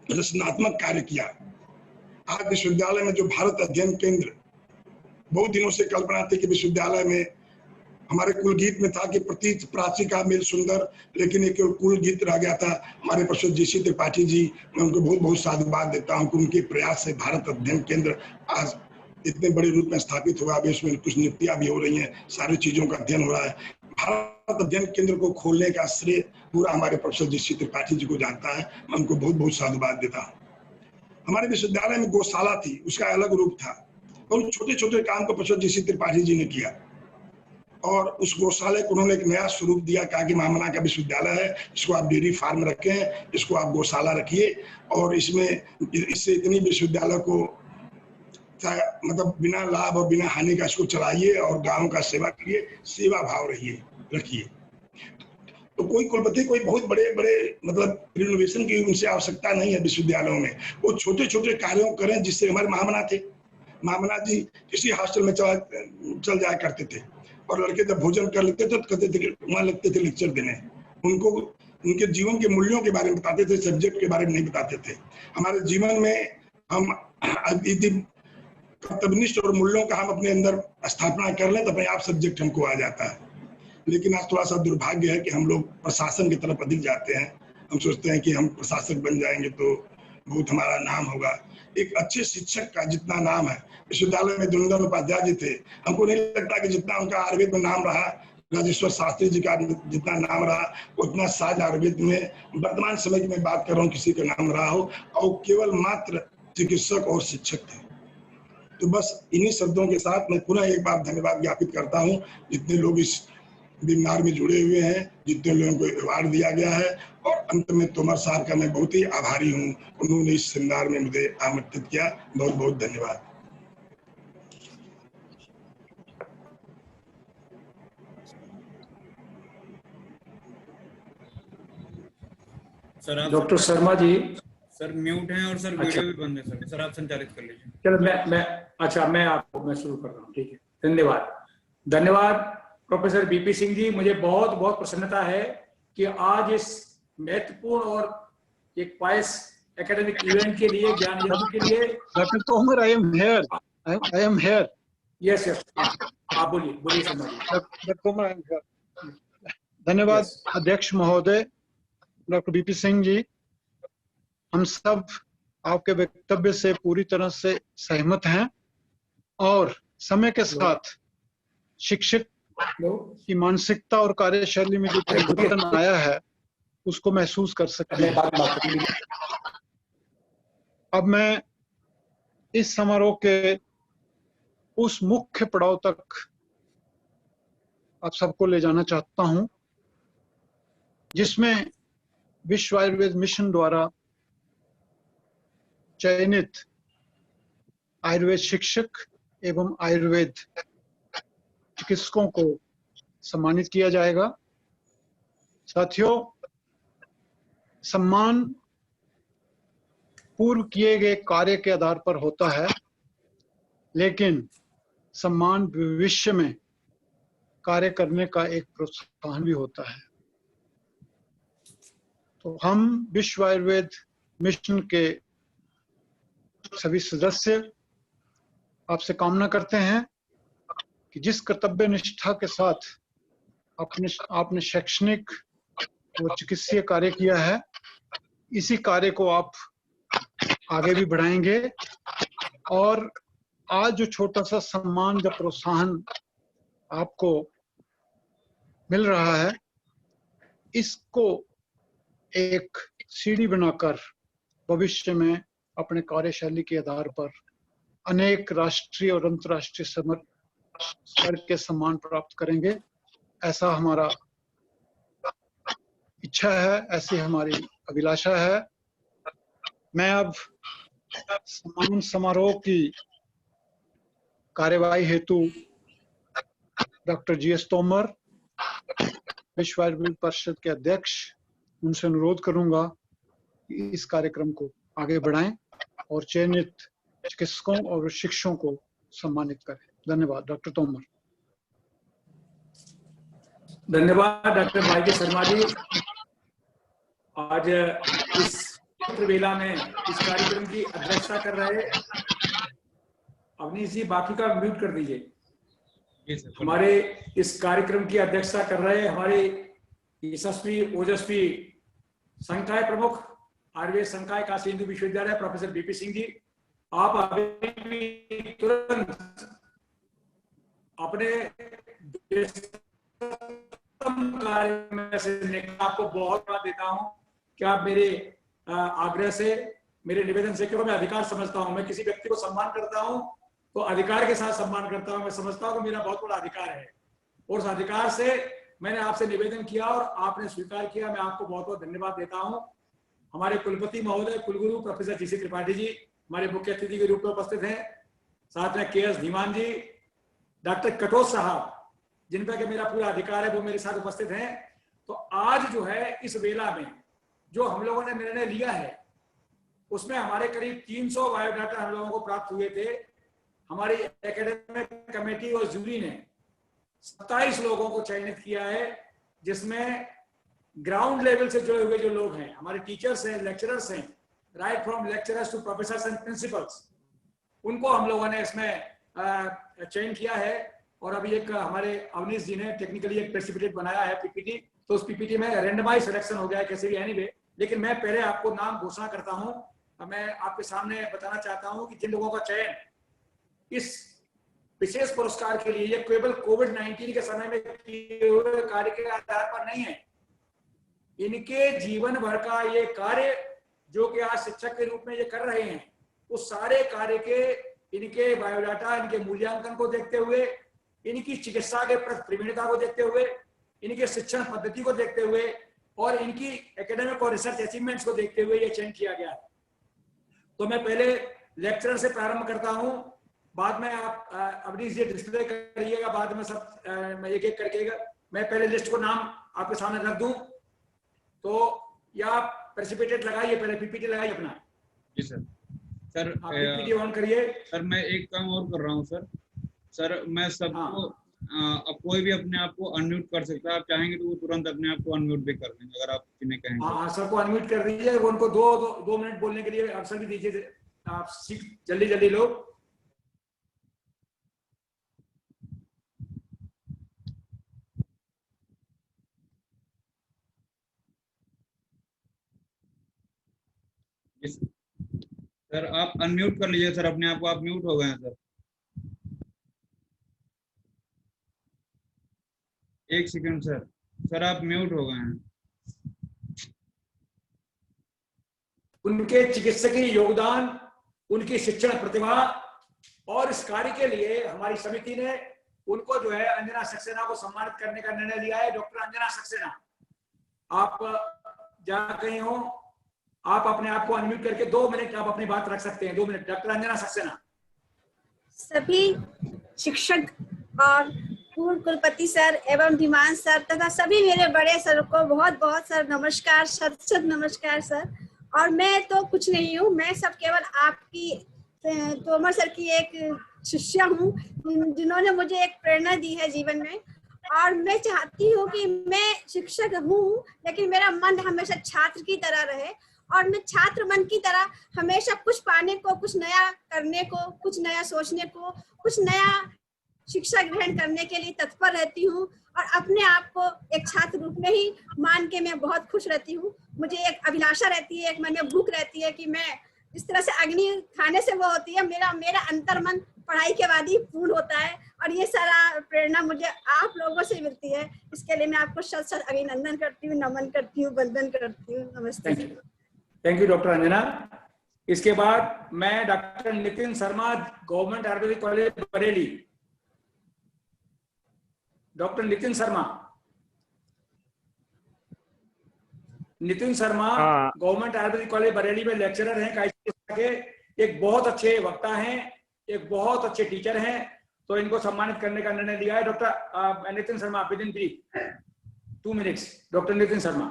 [SPEAKER 9] रचनात्मक कार्य किया। आज विश्वविद्यालय में जो भारत अध्ययन केंद्र, बहुत दिनों से कल्पना थी कि विश्वविद्यालय में हमारे कुल गीत में था कि प्रतीत प्राची का मेल सुंदर, लेकिन एक कुल गीत रह गया था। हमारे प्रोफेसर जीसी त्रिपाठी जी, मैं उनको बहुत बहुत साधुवाद देता हूँ कि उनके प्रयास से भारत अध्ययन केंद्र आज इतने बड़े रूप में स्थापित हुआ। अभी उसमें कुछ नियुक्तियां भी हो रही हैं, सारी चीजों का अध्ययन हो रहा है। भारत अध्ययन केंद्र को खोलने का श्रेय पूरा हमारे प्रोफेसर जीसी त्रिपाठी जी को जाता है। मैं उनको बहुत बहुत साधुवाद देता हूँ। हमारे विश्वविद्यालय में गौशाला थी, उसका अलग रूप था। बहुत छोटे छोटे काम को प्रोफेसर जीसी त्रिपाठी जी ने किया और उस गौशाले को उन्होंने एक नया स्वरूप दिया। कहा कि महामना का विश्वविद्यालय है, इसको आप डेयरी फार्म रखें, इसको आप गौशाला रखिए और इससे इतनी विश्वविद्यालय को मतलब बिना लाभ और बिना हानि का इसको चलाइए और गांव का सेवा करिए, सेवा भाव रखिए। तो कोई कुलपति कोई बहुत बड़े बड़े मतलब रिनोवेशन की उनसे आवश्यकता नहीं है विश्वविद्यालयों में। वो छोटे छोटे कार्यों करें जिससे हमारे महामना थे। महामना जी किसी हॉस्टल में चल जाया करते थे और लड़के जब भोजन कर लेते थे तो कहते थे वहां लगते थे लेक्चर देने। उनको उनके जीवन के मूल्यों के बारे में बताते थे, सब्जेक्ट के बारे में नहीं बताते थे। हमारे जीवन में हम कर्तव्यनिष्ठ और मूल्यों का हम अपने अंदर स्थापना कर लें तो अपने आप सब्जेक्ट हमको आ जाता है। लेकिन आज थोड़ा सा दुर्भाग्य है कि हम लोग प्रशासन की तरफ अधिक जाते हैं। हम सोचते हैं कि हम प्रशासक बन जाएंगे तो बहुत हमारा नाम होगा। एक अच्छे शिक्षक का जितना नाम है, विश्वविद्यालय में दुर्योधन उपाध्याय जी थे, हमको नहीं लगता कि जितना उनका आयुर्वेद में नाम रहा, राजेश्वर शास्त्री जी का जितना नाम रहा, उतना शायद आयुर्वेद में वर्तमान समय की मैं बात कर रहा हूँ किसी का नाम रहा हो। और केवल मात्र चिकित्सक और शिक्षक थे। तो बस इन्हीं शब्दों के साथ मैं पुनः एक बार धन्यवाद ज्ञापित करता हूँ जितने लोग इस वेबिनार में जुड़े हुए हैं, जितने लोगों को अवार्ड दिया गया है। और अंत में तोमर साहब का मैं बहुत ही आभारी हूँ, उन्होंने इस सेमिनार में मुझे आमंत्रित किया। बहुत बहुत धन्यवाद।
[SPEAKER 6] सर आप
[SPEAKER 2] doctor Sharma ji
[SPEAKER 6] sir mute हैं और सर वीडियो भी बंद है। सर आप संचालित कर लीजिए।
[SPEAKER 2] चलो मैं शुरू कर रहा हूँ। ठीक है, धन्यवाद प्रोफेसर बीपी सिंह जी। मुझे बहुत बहुत प्रसन्नता है कि आज इस महत्वपूर्ण और एक पायस एकेडमिक इवेंट के लिए, ज्ञान यज्ञ के लिए
[SPEAKER 1] doctor Tomar, I am here.
[SPEAKER 2] Yes आप बोलिए Sharma ji.
[SPEAKER 1] Doctor Tomar, I am here. धन्यवाद अध्यक्ष महोदय डॉक्टर बीपी सिंह जी। हम सब आपके वक्तव्य से पूरी तरह से सहमत हैं और समय के साथ शिक्षक की मानसिकता और कार्यशैली में जो परिवर्तन आया है उसको महसूस कर सकते हैं। अब मैं इस समारोह के उस मुख्य पड़ाव तक आप सबको ले जाना चाहता हूं जिसमें विश्व आयुर्वेद मिशन द्वारा चयनित आयुर्वेद शिक्षक एवं आयुर्वेद चिकित्सकों को सम्मानित किया जाएगा। साथियों, सम्मान पूर्व किए गए कार्य के आधार पर होता है, लेकिन सम्मान भविष्य में कार्य करने का एक प्रोत्साहन भी होता है। तो हम विश्व आयुर्वेद मिशन के सभी सदस्य आपसे कामना करते हैं कि जिस कर्तव्य निष्ठा के साथ आपने शैक्षणिक और चिकित्सीय कार्य किया है, इसी कार्य को आप आगे भी बढ़ाएंगे और आज जो छोटा सा सम्मान या प्रोत्साहन आपको मिल रहा है, इसको एक सीढ़ी बनाकर भविष्य में अपने कार्यशैली के आधार पर अनेक राष्ट्रीय और अंतर्राष्ट्रीय स्तर के सम्मान प्राप्त करेंगे। ऐसा हमारा इच्छा है, ऐसी हमारी अभिलाषा है। मैं अब सम्मान समारोह की कार्यवाही हेतु डॉक्टर जीएस तोमर, विश्व आयुर्वेद परिषद के अध्यक्ष, उनसे अनुरोध करूंगा कि इस कार्यक्रम को आगे बढ़ाएं और चयनित चिकित्सकों और शिक्षकों को सम्मानित करें। धन्यवाद। डॉक्टर तोमर।
[SPEAKER 2] धन्यवाद डॉक्टर वाई के शर्मा जी। आज इस वेला में इस कार्यक्रम की अध्यक्षता कर रहे अवनीश जी, बाकी का म्यूट कर दीजिए। हमारे इस कार्यक्रम की अध्यक्षता कर रहे हमारे यशस्वी ओजस्वी संकाय प्रमुख आयुर्वेद संकाय काशी हिंदू विश्वविद्यालय प्रोफेसर बीपी सिंह जी, आप अभी भी तुरंत अपने कार्य में से आपको बहुत बात देता हूं कि आप मेरे आग्रह से, मेरे निवेदन से, क्योंकि मैं अधिकार समझता हूं, मैं किसी व्यक्ति को सम्मान करता हूं तो अधिकार के साथ सम्मान करता हूं। मैं समझता हूं कि मेरा बहुत बड़ा अधिकार है और उस अधिकार से मैंने आपसे निवेदन किया और आपने स्वीकार किया। मैं आपको बहुत बहुत धन्यवाद देता हूं। हमारे कुलपति महोदय कुलगुरु प्रोफेसर जीसी त्रिपाठी जी हमारे मुख्य अतिथि के रूप में उपस्थित हैं, साथ में केएस धीमान जी, डॉक्टर कटोच साहब जिन पर मेरा पूरा अधिकार है वो मेरे साथ उपस्थित हैं। तो आज जो है इस वेला में जो हम लोगों ने निर्णय लिया है उसमें हमारे करीब 300 बायोडाटा हम लोगों को प्राप्त हुए थे। हमारी एकेडमिक कमेटी और जूरी ने 27 लोगों को चयनित किया है, जिसमें ग्राउंड लेवल से जुड़े हुए जो लोग हैं, हमारे टीचर्स हैं, लेक्चरर्स हैं, right from lecturers to professors and principals, उनको हम लोगों ने इसमें चयन किया है। और अभी एक हमारे अवनीश जी ने टेक्निकली एक प्रेसिपिटेट बनाया है पीपीटी, तो उस पीपीटी में रैंडमाइज सिलेक्शन हो गया है कैसे भी एनीवे। लेकिन मैं पहले आपको नाम घोषणा करता हूं। मैं आपके सामने बताना चाहता हूं कि जिन लोगों का चयन इस विशेष पुरस्कार के लिए, ये केवल कोविड-19 के समय में किए हुए कार्य के आधार पर नहीं है, इनके जीवन भर का ये कार्य जो कि आज शिक्षक के रूप में ये कर रहे हैं, उस सारे कार्य के इनके बायोडाटा, इनके मूल्यांकन को देखते हुए, इनकी चिकित्सा के प्रति प्रवीणता को देखते हुए, इनके शिक्षण पद्धति को देखते हुए और इनकी एकेडमिक और रिसर्च अचीवमेंट्स को देखते हुए ये चयन किया गया। तो मैं पहले लेक्चरर से प्रारंभ करता हूं, बाद में आप अवनीश जी डिस्प्ले करिएगा, बाद में सब मैं एक एक करके मैं पहले लिस्ट को नाम आपके सामने रख दूं। तो या आप प्रेसिपिटेट लगाइए, पहले पीपीटी लगाइए अपना।
[SPEAKER 6] जी सर। सर
[SPEAKER 2] पीपीटी ऑन करिए।
[SPEAKER 6] सर मैं एक काम और कर रहा हूँ सर। सर मैं सबको अब कोई भी अपने आप को अनम्यूट कर सकता है, आप चाहेंगे तो वो तुरंत अपने आप को अनम्यूट भी कर देंगे अगर आप जिन्हें कहेंगे।
[SPEAKER 2] हाँ, सबको अनम्यूट कर दीजिए, उनको दो मिनट बोलने के लिए अवसर भी दीजिए। आप जल्दी जल्दी लोग।
[SPEAKER 6] सर आप अनम्यूट कर लीजिए सर अपने आप को, आप म्यूट हो गए हैं सर। एक सेकंड सर, सर आप म्यूट हो गए हैं।
[SPEAKER 2] उनके चिकित्सकीय योगदान, उनकी शिक्षण प्रतिभा और इस कार्य के लिए हमारी समिति ने उनको जो है अंजना सक्सेना को सम्मानित करने का निर्णय लिया है। डॉक्टर अंजना सक्सेना, आप जहां कहीं हो आप अपने आप को अनम्यूट करके 2 मिनट आप अपनी बात रख सकते हैं। 2 मिनट। डॉक्टर अंजना सक्सेना।
[SPEAKER 10] सभी शिक्षक और पूर्व कुलपति सर एवं धीमान सर तथा सभी मेरे बड़े सर को बहुत बहुत सर नमस्कार, सत नमस्कार सर। और मैं तो कुछ नहीं हूँ, मैं सब केवल आपकी तोमर सर की एक शिष्या हूँ जिन्होंने मुझे एक प्रेरणा दी है जीवन में। और मैं चाहती हूँ कि मैं शिक्षक हूँ लेकिन मेरा मन हमेशा छात्र की तरह रहे और मैं छात्र मन की तरह हमेशा कुछ पाने को, कुछ नया करने को, कुछ नया सोचने को, कुछ नया शिक्षा ग्रहण करने के लिए तत्पर रहती हूँ। और अपने आप को एक छात्र रूप में ही मान के मैं बहुत खुश रहती हूँ। मुझे एक अभिलाषा रहती है, एक मन में भूख रहती है कि मैं इस तरह से अग्नि खाने से वो होती है, मेरा अंतर मन पढ़ाई के बाद ही पूर्ण होता है। और ये सारा प्रेरणा मुझे आप लोगों से मिलती है। इसके लिए मैं आपको सत अभिनंदन करती हूँ, नमन करती हूँ, वंदन करती हूँ। नमस्ते।
[SPEAKER 2] Thank you doctor Anjana. इसके बाद मैं doctor Nitin Sharma, government Ayurvedic college Bareilly. Doctor Nitin Sharma. Nitin Sharma government Ayurvedic college Bareilly में लेक्चरर हैं, कायस्थ के, एक बहुत अच्छे वक्ता हैं, एक बहुत अच्छे टीचर हैं। तो इनको सम्मानित करने का निर्णय लिया है। Doctor Nitin Sharma, with in brief 2 minutes. Doctor Nitin Sharma.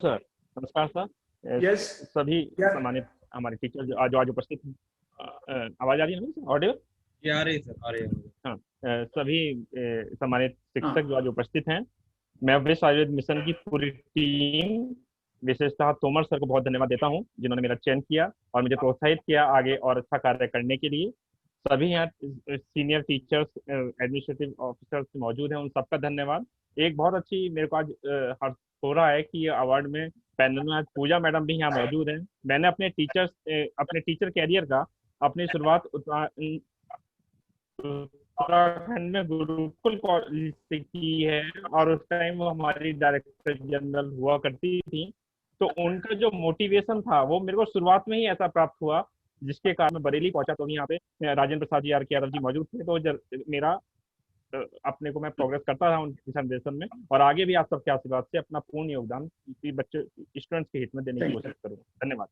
[SPEAKER 11] Sir नमस्कार सर।
[SPEAKER 2] यस
[SPEAKER 11] सभी सम्मानित हमारे टीचर जो आज उपस्थित हैं। आवाज आ रही है ना? ऑडियो
[SPEAKER 6] आ रही है सर, आ रही है।
[SPEAKER 11] हाँ, सभी सम्मानित शिक्षक जो आज उपस्थित हैं। मैं विश्व आयुर्वेद मिशन की पूरी टीम, विशेषतः तोमर सर को बहुत धन्यवाद देता हूं जिन्होंने मेरा चयन किया और मुझे प्रोत्साहित किया आगे और अच्छा कार्य करने के लिए। सभी यहाँ सीनियर टीचर्स, एडमिनिस्ट्रेटिव ऑफिसर्स मौजूद हैं, उन सबका धन्यवाद। एक बहुत अच्छी मेरे को आज हर्ष हो रहा है कि ये अवार्ड में पैनल में आज पूजा मैडम भी यहाँ मौजूद हैं। मैंने अपने टीचर कैरियर का अपनी शुरुआत उत्तराखंड में गुरुकुल कॉलेज से की है, और उस टाइम वो हमारी डायरेक्टर जनरल हुआ करती थी। तो उनका जो मोटिवेशन था वो मेरे को शुरुआत में ही ऐसा प्राप्त हुआ, जिसके कारण मैं बरेली पहुंचा। तो यहाँ पे राजेंद्र प्रसाद जी, RK यादव जी मौजूद थे। तो मेरा अपने को मैं प्रोग्रेस करता रहा उनके निर्देशन में, और आगे भी आप सबके आशीर्वाद से अपना पूर्ण योगदान बच्चे स्टूडेंट्स के हित में देने की कोशिश करूंगा। धन्यवाद।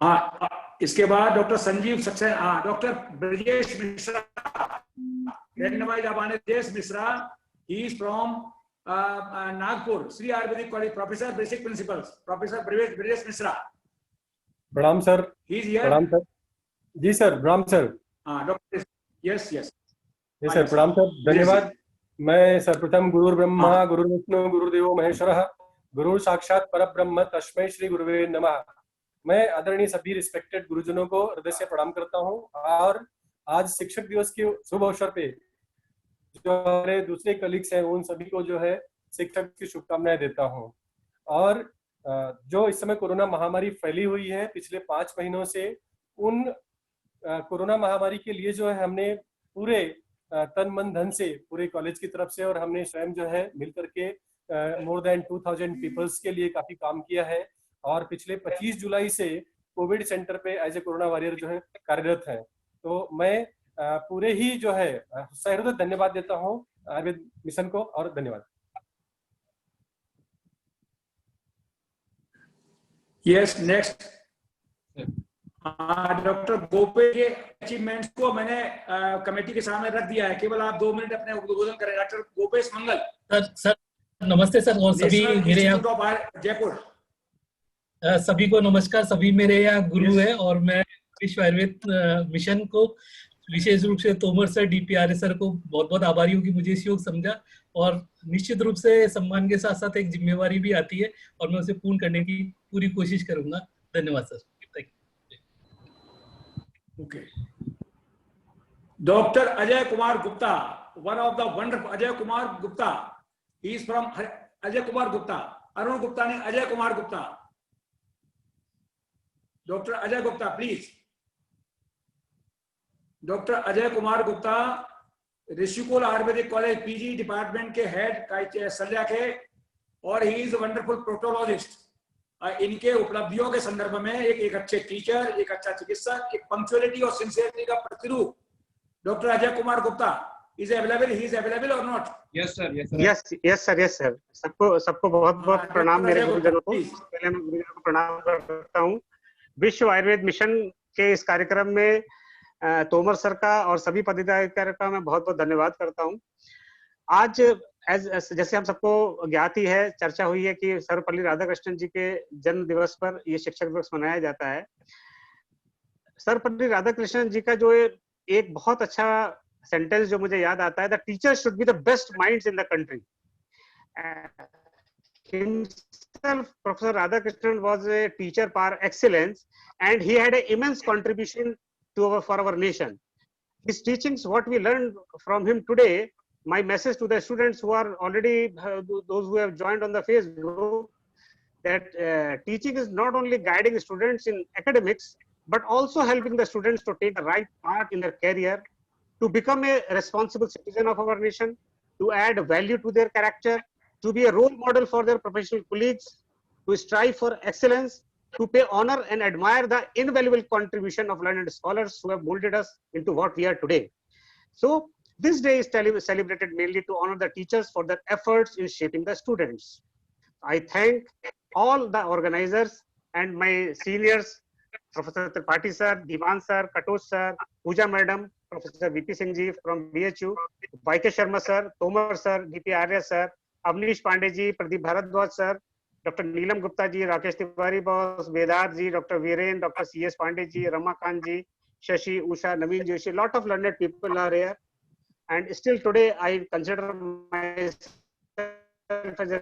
[SPEAKER 2] हाँ, इसके बाद doctor Sanjeev Saxena, doctor Brajesh Mishra, Brajesh Mishra, he is from Nagpur, Shri Ayurvedic college, professor basic principles, professor Brajesh Mishra.
[SPEAKER 12] प्रणाम सर। प्रणाम सर। जी सर, प्रणाम सर।
[SPEAKER 2] हाँ डॉक्टर, यस यस
[SPEAKER 12] सर, प्रणाम सर, धन्यवाद। मैं सर्वप्रथम गुरुर् ब्रह्मा गुरुर्विष्णु गुरुदेवो महेश्वरः गुरु साक्षात परब्रह्म तस्मै श्री गुरुवे नमः। मैं आदरणीय सभी रिस्पेक्टेड गुरुजनों को हृदय से प्रणाम करता हूं, और आज शिक्षक दिवस के शुभ अवसर पे जो हमारे दूसरे कलीग्स हैं उन सभी को जो है शिक्षक की शुभकामनाएं देता हूं। और जो इस समय कोरोना महामारी फैली हुई है पिछले 5 महीनों से, उन कोरोना महामारी के लिए जो है हमने पूरे तन मन धन से पूरे कॉलेज की तरफ से, और हमने स्वयं जो है मिलकर के मोर देन 2000 पीपल्स के लिए काफी काम किया है। और पिछले 25 जुलाई से कोविड सेंटर पे एज ए कोरोना वॉरियर जो है कार्यरत है। तो मैं पूरे ही जो है सहृदय धन्यवाद देता हूँ आयुर्वेद मिशन को, और धन्यवाद।
[SPEAKER 2] यस, नेक्स्ट डॉक्टर गोपे के अचीवमेंट्स को मैंने कमेटी के सामने रख दिया है, केवल आप 2 मिनट अपने उद्बोधन करें। डॉक्टर गोपेश मंगल।
[SPEAKER 13] सर नमस्ते सर, और सभी मेरे यहाँ
[SPEAKER 2] जयपुर,
[SPEAKER 13] सभी को नमस्कार। सभी मेरे यहाँ गुरु है, और मैं विश्व आयुर्वेद मिशन को, विशेष रूप से तोमर सर, DPRA सर को बहुत बहुत आभारी हूँ कि मुझे इस योग समझा। और निश्चित रूप से सम्मान के साथ साथ एक जिम्मेवारी भी आती है, और मैं उसे पूर्ण करने की पूरी कोशिश करूंगा। धन्यवाद sir.
[SPEAKER 2] Okay, doctor Ajay Kumar Gupta, one of the wonderful Ajay Kumar Gupta, he is from Ajay Kumar Gupta, Arun Gupta ने Ajay Kumar Gupta. Doctor Ajay Gupta please. Doctor Ajay Kumar Gupta Rishikul Ayurvedic college PG department के हेड सल्या के, और ही इज वंडरफुल प्रोक्टोलॉजिस्ट। इनके उपलब्धियों के संदर्भ में एक अच्छे टीचर, एक अच्छा चिकित्सक, एक पंक्चुअलिटी और सिंसियरिटी का प्रतिरूप doctor Ajay Kumar Gupta is available, he is available or not?
[SPEAKER 14] Yes sir, yes sir. सबको बहुत बहुत प्रणाम मेरे गुरुजनों को। पहले मैं गुरुजनों को प्रणाम करता हूँ। विश्व आयुर्वेद मिशन के इस कार्यक्रम में तोमर सर का और सभी पदाधिकारियों का मैं बहुत बहुत धन्यवाद करता हूँ। आज जैसे हम सबको ज्ञात ही है, चर्चा हुई है कि सर्वपल्ली राधाकृष्णन जी के जन्म दिवस पर ये शिक्षक दिवस मनाया जाता है। सर्वपल्ली राधाकृष्णन जी का जो एक बहुत अच्छा सेंटेंस जो मुझे याद आता है, the teacher should be the best minds in the country. Himself, Professor Radhakrishnan was a teacher par excellence, and he had an immense contribution for our nation. His teachings, what we learned from him today, my message to the students who are already, those who have joined on the Facebook, that teaching is not only guiding students in academics, but also helping the students to take the right path in their career, to become a responsible citizen of our nation, to add value to their character, to be a role model for their professional colleagues, to strive for excellence, to pay honor and admire the invaluable contribution of learned scholars who have molded us into what we are today. So this day is celebrated mainly to honor the teachers for their efforts in shaping the students. I thank all the organizers and my seniors, Professor Tripathi sir, Dhiman sir, Katoch sir, Pooja madam, Professor VP Singh ji from BHU, YK Sharma sir, Tomar sir, DPRA sir, Avnish Pandey ji, Pradeep Bharadwaj sir, Dr. Neelam Gupta ji, Rakesh Tiwari boss, Vedar ji, Dr. Viren, Dr. CS Pandey ji, Ramakant ji, Shashi, Usha, Naveen Joshi, lot of learned people are here. And still today I consider myself as a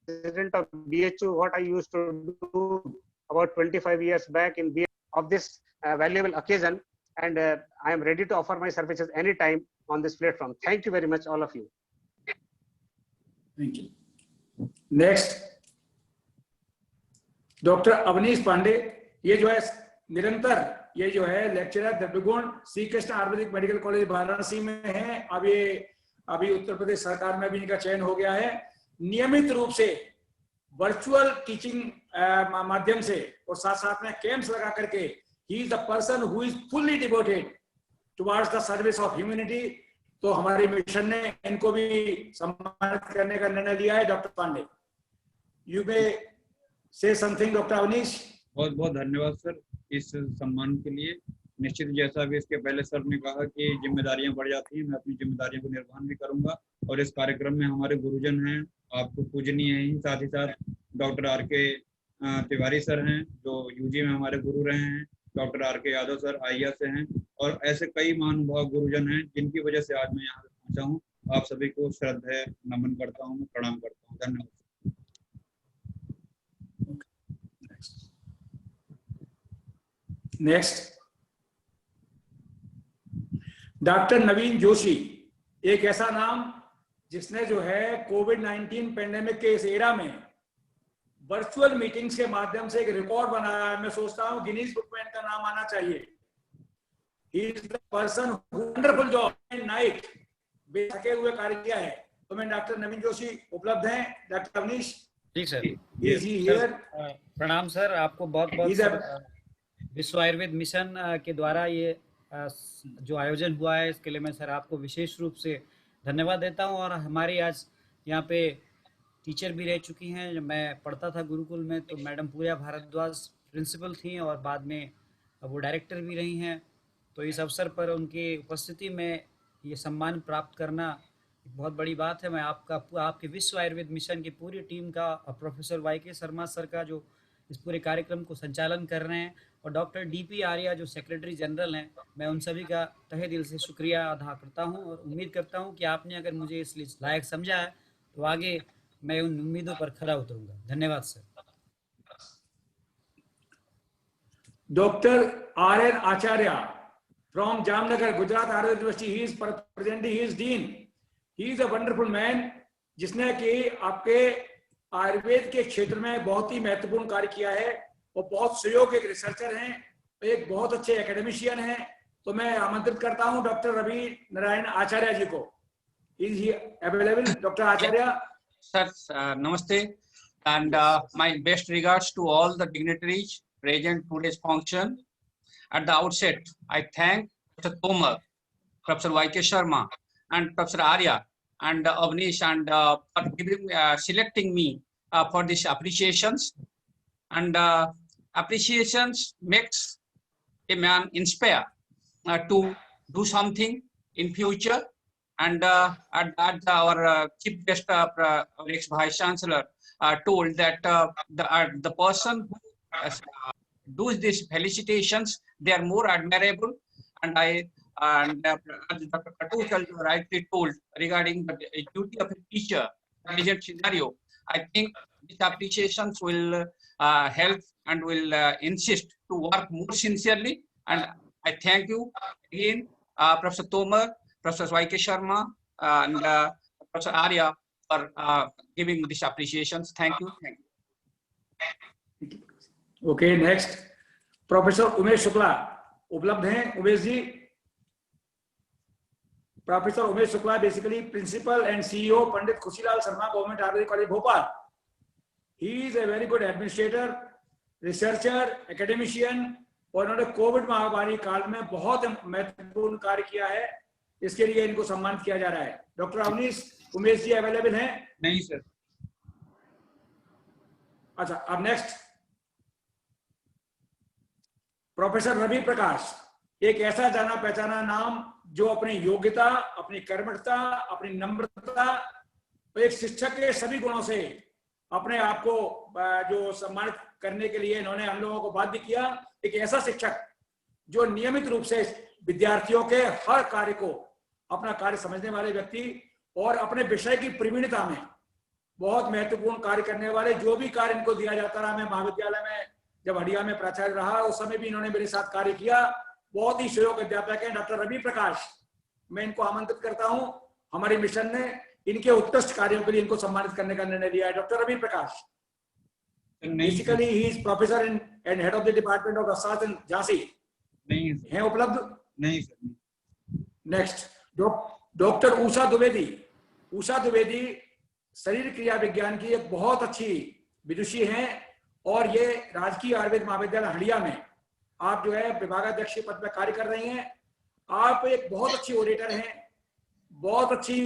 [SPEAKER 14] resident of BHU, what I used to do about 25 years back in BHU of this valuable occasion. and I am ready to offer my services anytime on this platform. Thank you very much, all of you.
[SPEAKER 2] Thank you. Next, doctor Avnish Pandey, ये जो है निरंतर ये जो है lecturer द्रविड़गुण Shri Krishna Ayurvedic medical college Varanasi में है। अब ये अभी उत्तर प्रदेश सरकार में भी इनका चयन हो गया है। नियमित रूप से वर्चुअल टीचिंग माध्यम से और साथ साथ में कैंप्स लगा करके ही is the person who is fully devoted towards the service of humanity. तो हमारे मिशन ने इनको भी सम्मानित करने का निर्णय लिया है। डॉक्टर पांडे, यू मे से समथिंग। डॉक्टर अवनीश,
[SPEAKER 6] बहुत बहुत धन्यवाद सर इस सम्मान के लिए। निश्चित जैसा भी इसके पहले सर ने कहा कि जिम्मेदारियां बढ़ जाती हैं, मैं अपनी जिम्मेदारियों को निर्वहन भी करूंगा। और इस कार्यक्रम में हमारे गुरुजन हैं, आपको पूजनीय है, साथ ही साथ डॉक्टर आर.के. तिवारी सर हैं जो यूजी में हमारे गुरु रहे हैं, doctor R K. Yadav sir IAS से हैं, और ऐसे कई महानुभाव गुरुजन हैं जिनकी वजह से आज मैं यहाँ पहुंचा हूँ। आप सभी को श्रद्धा नमन करता हूँ, मैं प्रणाम करता हूँ। धन्यवाद।
[SPEAKER 2] नेक्स्ट, डॉक्टर नवीन जोशी, एक ऐसा नाम जिसने जो है कोविड-19 पेंडेमिक के इस एरा में वर्चुअल मीटिंग्स के माध्यम से एक रिकॉर्ड बनाया है। मैं सोचता हूं गिनीज बुक में इनका नाम आना चाहिए। He is the person who wonderful job in night बेथके हुए कार्य किया है। तो मैं डॉक्टर नवीन जोशी उपलब्ध हैं। Doctor Avnish
[SPEAKER 15] ji sir,
[SPEAKER 2] is he here?
[SPEAKER 15] प्रणाम सर, आपको बहुत बहुत विश्व आयुर्वेद मिशन के द्वारा ये जो आयोजन हुआ है इसके लिए मैं सर आपको विशेष रूप से धन्यवाद देता हूं। और हमारी आज यहाँ पे टीचर भी रह चुकी हैं। जब मैं पढ़ता था गुरुकुल में तो मैडम पूजा भारद्वाज प्रिंसिपल थी और बाद में वो डायरेक्टर भी रही हैं। तो इस अवसर पर उनकी उपस्थिति में ये सम्मान प्राप्त करना एक बहुत बड़ी बात है। मैं आपके विश्व आयुर्वेद मिशन की पूरी टीम का और प्रोफेसर वाई.के. शर्मा सर का जो इस पूरे कार्यक्रम को संचालन कर रहे हैं, और डॉक्टर डी.पी. आर्या जो सेक्रेटरी जनरल हैं, मैं उन सभी का तहे दिल से शुक्रिया अदा करता हूं और उम्मीद करता हूं कि आपने अगर मुझे इस लायक समझा है तो आगे मैं उन उम्मीदों पर खरा उतरूंगा। धन्यवाद sir.
[SPEAKER 2] Doctor RN. Acharya from Jamnagar, Gujarat Ayurveda university, he is presently he is dean. He is a wonderful man जिसने कि आपके आयुर्वेद के क्षेत्र में बहुत ही महत्वपूर्ण कार्य किया है और बहुत सहयोग, एक रिसर्चर हैं, एक बहुत अच्छे एकेडमिशियन हैं। तो मैं आमंत्रित करता हूं डॉक्टर रवि नारायण आचार्य जी को। Is he available? Doctor Acharya
[SPEAKER 16] sir, नमस्ते and my best regards to all the dignitaries present today's function. At the outset, I thank Dr. Tomar, Professor Y.K. Sharma, and Professor Arya and Avnish and for giving, selecting me for these appreciations. And appreciations makes a man inspire to do something in future. And at our chief guest, our ex-vice chancellor, told that the person who does these felicitations, they are more admirable. And Dr. Katul rightly told regarding the duty of a teacher, present scenario. I think these appreciations will help and will insist to work more sincerely. And I thank you again, Professor Tomar, Professor Y.K. Sharma, and Professor Arya for giving these appreciations. Thank you. Thank you.
[SPEAKER 2] Okay, next, Professor Umesh Shukla उपलब्ध हैं। Umesh ji, professor Umesh Shukla basically principal and CEO Pandit Khushilal Sharma government Ayurvedic college Bhopal. He is a very good administrator, researcher, academician, और उन्होंने Covid महामारी काल में बहुत महत्वपूर्ण कार्य किया है। इसके लिए इनको सम्मानित किया जा रहा है। डॉक्टर अवनीश, उमेश जी अवेलेबल हैं?
[SPEAKER 6] नहीं सर।
[SPEAKER 2] अच्छा, अब नेक्स्ट प्रोफेसर रवि प्रकाश, एक ऐसा जाना पहचाना नाम जो अपनी योग्यता, अपनी कर्मठता, अपनी नम्रता, एक शिक्षक के सभी गुणों से अपने आप को जो सम्मानित करने के लिए इन्होंने हम लोगों को बाध्य किया। एक ऐसा शिक्षक जो नियमित रूप से विद्यार्थियों के हर कार्य को अपना कार्य समझने वाले व्यक्ति और अपने विषय की प्रवीणता में बहुत महत्वपूर्ण कार्य करने वाले, जो भी कार्य इनको दिया जाता रहा। मैं महाविद्यालय में जब हडिया में प्राचार्य रहा उस समय भी इन्होंने मेरे साथ कार्य किया। बहुत ही सहयोग अध्यापक हैं, डॉक्टर रवि प्रकाश। मैं इनको आमंत्रित करता हूं। हमारे मिशन ने इनके उत्कृष्ट कार्यों के लिए इनको सम्मानित करने का निर्णय लिया है। Doctor Ravi Prakash, basically he is professor and head of the department of अर्थशास्त्र इन झांसी।
[SPEAKER 6] नहीं
[SPEAKER 2] हैं उपलब्ध?
[SPEAKER 6] नहीं sir.
[SPEAKER 2] Next, doctor Usha Dwivedi. Usha Dwivedi शरीर क्रिया विज्ञान की एक बहुत अच्छी विदुषी हैं और ये राजकीय आयुर्वेद महाविद्यालय हंडिया में आप जो है विभागाध्यक्ष के पद पर कार्य कर रही हैं। आप एक बहुत अच्छी ऑडिटर हैं, बहुत अच्छी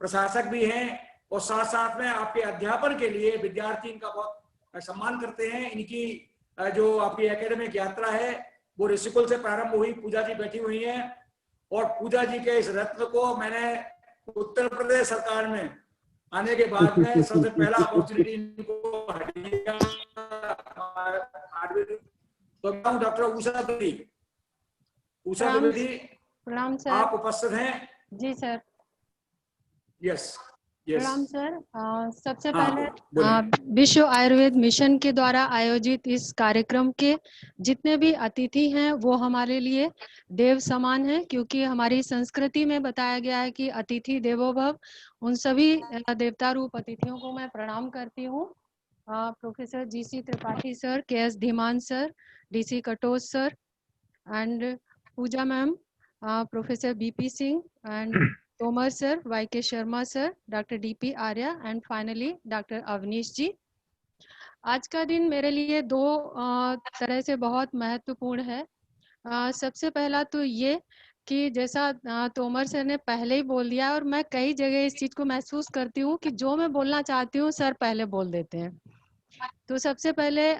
[SPEAKER 2] प्रशासक भी हैं और साथ साथ में आपके अध्यापन के लिए विद्यार्थी इनका बहुत सम्मान करते हैं। इनकी जो आपकी एकेडमिक यात्रा है वो ऋषिकुल से प्रारंभ हुई। पूजा जी बैठी हुई हैं और पूजा जी के इस रत्न को मैंने उत्तर प्रदेश सरकार में आने के बाद में सबसे पहला अपॉर्चुनिटी इनको डॉक्टर उषा द्विवेदी। उषा द्विवेदी,
[SPEAKER 17] प्रणाम सर।
[SPEAKER 2] आप उपस्थित हैं?
[SPEAKER 17] जी सर।
[SPEAKER 2] यस
[SPEAKER 17] प्रणाम सर। सबसे
[SPEAKER 2] हाँ,
[SPEAKER 17] पहले विश्व आयुर्वेद मिशन के द्वारा आयोजित इस कार्यक्रम के जितने भी अतिथि हैं वो हमारे लिए देव समान हैं, क्योंकि हमारी संस्कृति में बताया गया है कि अतिथि देवो भव। उन सभी देवता रूप अतिथियों को मैं प्रणाम करती हूँ। Professor G C Tripathi sir, K S Dhiman sir, D C Katoch sir and Puja ma'am, professor B P Singh and Tomar sir, Y K Sharma sir, doctor D P Arya and finally doctor Avnish ji. आज का दिन मेरे लिए दो तरह से बहुत महत्वपूर्ण है। सबसे पहला तो ये कि जैसा तोमर सर ने पहले ही बोल दिया और मैं कई जगह इस चीज को महसूस करती हूँ कि जो मैं बोलना चाहती हूँ सर पहले बोल देते हैं। तो सबसे पहले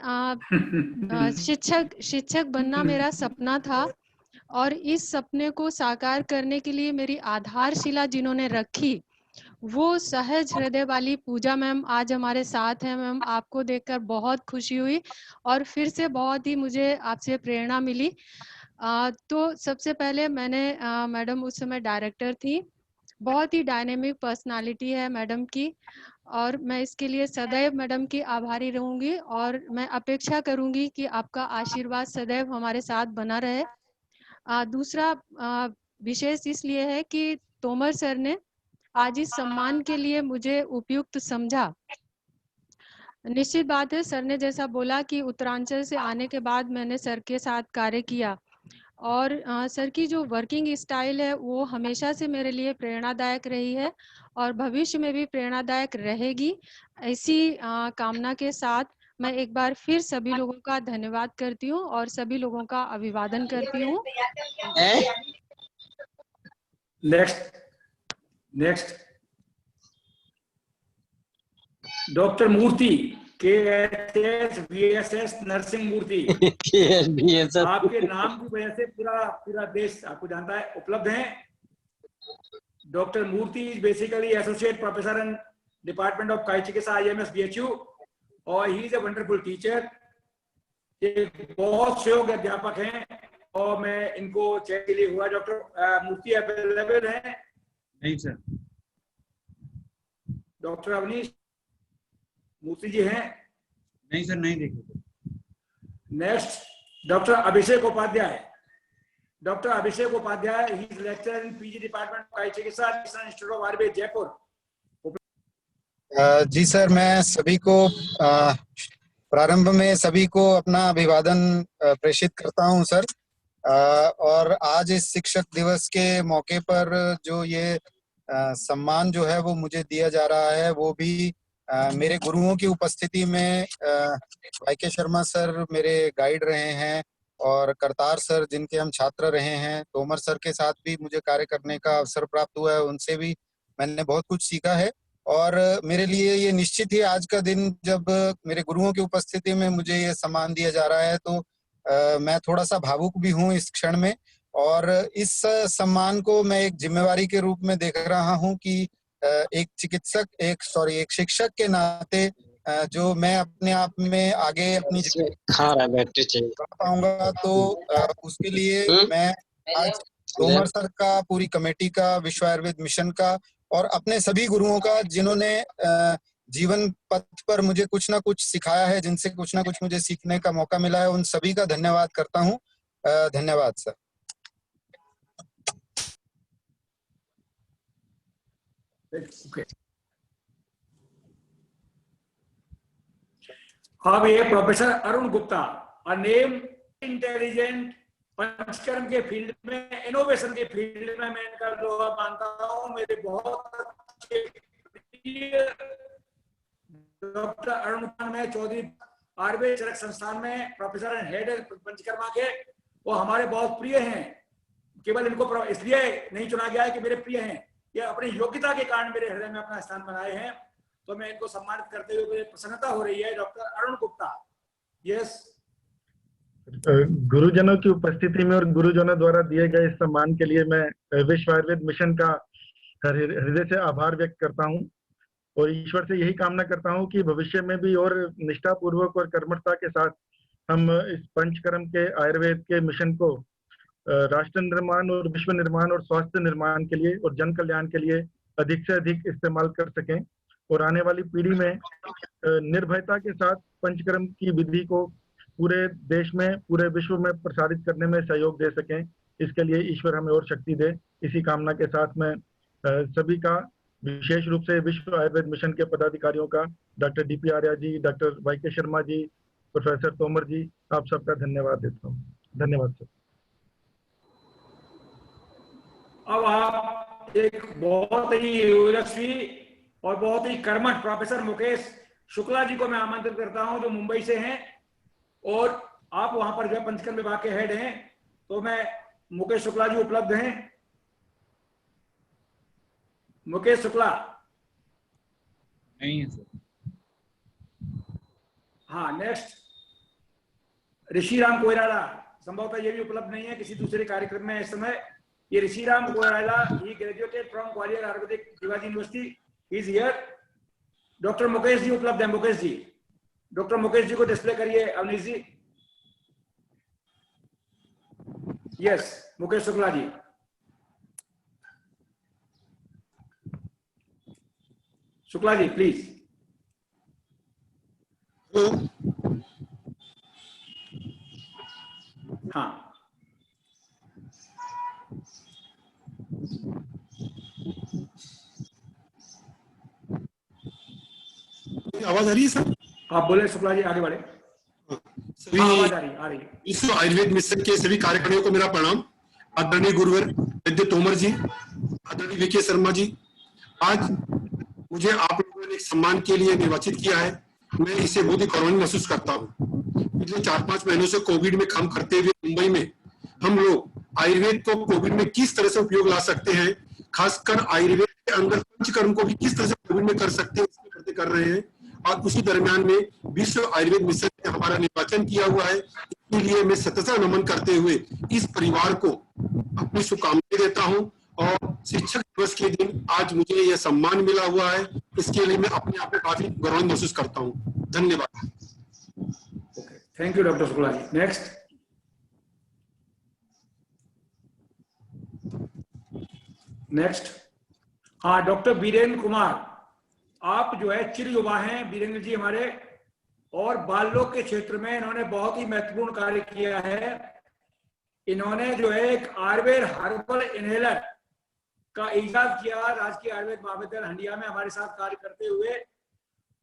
[SPEAKER 17] शिक्षक बनना मेरा सपना था और इस सपने को साकार करने के लिए मेरी आधारशिला जिन्होंने रखी वो सहज हृदय वाली पूजा मैम आज हमारे साथ हैं। मैम, आपको देखकर बहुत खुशी हुई और फिर से बहुत ही मुझे आपसे प्रेरणा मिली। तो सबसे पहले मैंने मैडम उस समय डायरेक्टर थी, बहुत ही डायनेमिक पर्सनालिटी है मैडम की और मैं इसके लिए सदैव मैडम की आभारी रहूंगी और मैं अपेक्षा करूंगी कि आपका आशीर्वाद सदैव हमारे साथ बना रहे। दूसरा विशेष इसलिए है कि तोमर सर ने आज इस सम्मान के लिए मुझे उपयुक्त समझा। निश्चित बात है, सर ने जैसा बोला कि उत्तरांचल से आने के बाद मैंने सर के साथ कार्य किया और सर की जो वर्किंग स्टाइल है वो हमेशा से मेरे लिए प्रेरणादायक रही है और भविष्य में भी प्रेरणादायक रहेगी। ऐसी कामना के साथ मैं एक बार फिर सभी लोगों का धन्यवाद करती हूँ और सभी लोगों का अभिवादन करती हूँ।
[SPEAKER 2] नेक्स्ट डॉक्टर मूर्ति, KHS नरसिंह मूर्ति। आपके नाम की वजह से पूरा देश आपको जानता है। उपलब्ध हैं doctor Murthy is basically associate professor in department of काई चिकित्सा IMS BHU और he is a wonderful teacher. एक बहुत सहयोग अध्यापक हैं और मैं इनको चेक के लिए हुआ। डॉक्टर मूर्ति अवेलेबल है?
[SPEAKER 6] नहीं सर।
[SPEAKER 2] डॉक्टर अवनीश मूर्ति जी हैं?
[SPEAKER 6] नहीं सर, नहीं देखे।
[SPEAKER 2] Next doctor Abhishek Upadhyay. Doctor Abhishek Upadhyay he is lecturer in PG department काई चिकित्सा इंस्टीट्यूट ऑफ आयुर्वेद जयपुर।
[SPEAKER 18] जी सर, मैं सभी को प्रारंभ में सभी को अपना अभिवादन प्रेषित करता हूं सर। और आज इस शिक्षक दिवस के मौके पर जो ये सम्मान जो है वो मुझे दिया जा रहा है वो भी मेरे गुरुओं की उपस्थिति में वाईके शर्मा सर मेरे गाइड रहे हैं और करतार सर जिनके हम छात्र रहे हैं, तोमर सर के साथ भी मुझे कार्य करने का अवसर प्राप्त हुआ है, उनसे भी मैंने बहुत कुछ सीखा है। और मेरे लिए ये निश्चित ही आज का दिन जब मेरे गुरुओं की उपस्थिति में मुझे ये सम्मान दिया जा रहा है तो मैं थोड़ा सा भावुक भी हूँ इस क्षण में। और इस सम्मान को मैं एक जिम्मेवारी के रूप में देख रहा हूँ कि एक शिक्षक के नाते जो मैं अपने आप में आगे अपनी कर पाऊंगा तो उसके लिए मैं आज तोमर सर का, पूरी कमेटी का, विश्व आयुर्वेद मिशन का और अपने सभी गुरुओं का जिन्होंने जीवन पथ पर मुझे कुछ ना कुछ सिखाया है, जिनसे कुछ ना कुछ मुझे सीखने का मौका मिला है, उन सभी का धन्यवाद करता हूँ। धन्यवाद सर।
[SPEAKER 2] Okay. अब ये professor Arun Gupta, a name intelligent, panchakarma के फील्ड में, इनोवेशन के फील्ड में मैं इनका लोहा मानता हूँ। मेरे बहुत अच्छे डॉक्टर अरुण गुप्ता में चौधरी आयुर्वेद चरक संस्थान में प्रोफेसर एंड हेड पंचकर्मा के, वो हमारे बहुत प्रिय हैं। केवल इनको इसलिए नहीं चुना गया है कि मेरे प्रिय हैं, ये अपनी योग्यता के कारण मेरे हृदय में अपना स्थान बनाए हैं। तो मैं इनको सम्मानित करते हुए मुझे प्रसन्नता हो रही है। डॉक्टर अरुण गुप्ता। यस।
[SPEAKER 19] गुरुजनों की उपस्थिति में और गुरुजनों द्वारा दिए गए इस सम्मान के लिए मैं विश्व आयुर्वेद मिशन का हृदय से आभार व्यक्त करता हूं और ईश्वर से यही कामना करता हूं कि भविष्य में भी और निष्ठापूर्वक और कर्मठता के साथ हम इस पंचकर्म के आयुर्वेद के मिशन को राष्ट्र निर्माण और विश्व निर्माण और स्वास्थ्य निर्माण के लिए और जन कल्याण के लिए अधिक से अधिक इस्तेमाल कर सकें और आने वाली पीढ़ी में निर्भयता के साथ पंचकर्म की विधि को पूरे देश में, पूरे विश्व में प्रसारित करने में सहयोग दे सकें। इसके लिए ईश्वर हमें और शक्ति दे। इसी कामना के साथ मैं सभी का, विशेष रूप से विश्व आयुर्वेद मिशन के पदाधिकारियों का, doctor D P Arya ji, doctor वाई.के. Sharma ji, professor Tomar जी, आप सबका धन्यवाद देता हूँ। धन्यवाद सर।
[SPEAKER 2] अब आप एक बहुत ही यशस्वी और बहुत ही कर्मठ प्रोफेसर मुकेश शुक्ला जी को मैं आमंत्रित करता हूं, जो मुंबई से हैं और आप वहां पर जो है पंचकर्म विभाग के हेड हैं। तो मैं मुकेश शुक्ला जी उपलब्ध हैं। मुकेश शुक्ला
[SPEAKER 6] नहीं है सर।
[SPEAKER 2] हाँ, नेक्स्ट ऋषिराम कोइराला, संभवतः ये भी उपलब्ध नहीं है किसी दूसरे कार्यक्रम में इस समय। ये Rishiram Koirala, he graduated from Gwalior Ayurvedic Shivaji university, is here. Doctor Mukesh ji उपलब्ध है। मुकेश जी, डॉक्टर मुकेश जी को डिस्प्ले करिए अवनीश जी। यस, मुकेश शुक्ला जी। शुक्ला जी प्लीज। हाँ,
[SPEAKER 20] आवाज आ रही है सर?
[SPEAKER 2] आप बोले शुक्ला जी, आगे बढ़े।
[SPEAKER 20] सभी
[SPEAKER 2] आवाज आ रही है।
[SPEAKER 20] विश्व आयुर्वेद मिशन के सभी कार्यकर्ताओं को मेरा प्रणाम। आदरणीय गुरुवर वैद्य तोमर जी, आदरणीय वी.के. शर्मा जी, आज मुझे आप लोगों ने एक सम्मान के लिए निर्वाचित किया है। मैं इसे बहुत ही गौरवान्वित महसूस करता हूँ। पिछले 4-5 महीनों से कोविड में काम करते हुए मुंबई में हम लोग आयुर्वेद को कोविड में किस तरह से उपयोग ला सकते हैं, खासकर आयुर्वेद के अंदर पंचकर्म को भी किस तरह से कोविड में कर सकते हैं, इसके प्रति कर रहे हैं। और उसी दरमियान में विश्व आयुर्वेद मिशन ने हमारा निर्वाचन किया हुआ है। इसके लिए मैं सतत नमन करते हुए इस परिवार को अपनी शुभकामनाएं देता हूं और शिक्षक दिवस के दिन आज मुझे यह सम्मान मिला हुआ है, इसके लिए मैं अपने आप को काफी गौरव महसूस करता हूं। धन्यवाद।
[SPEAKER 2] Thank you doctor Shukla ji. Next हाँ, डॉक्टर वीरेंद्र कुमार, आप जो है चिर युवा हैं वीरेंद्र जी हमारे, और बाल रोग के क्षेत्र में इन्होंने बहुत ही महत्वपूर्ण कार्य किया है। इन्होंने जो है एक आयुर्वेद हर्बल इनहेलर का इजाद किया राजकीय आयुर्वेद महाविद्यालय हंडिया में हमारे साथ कार्य करते हुए,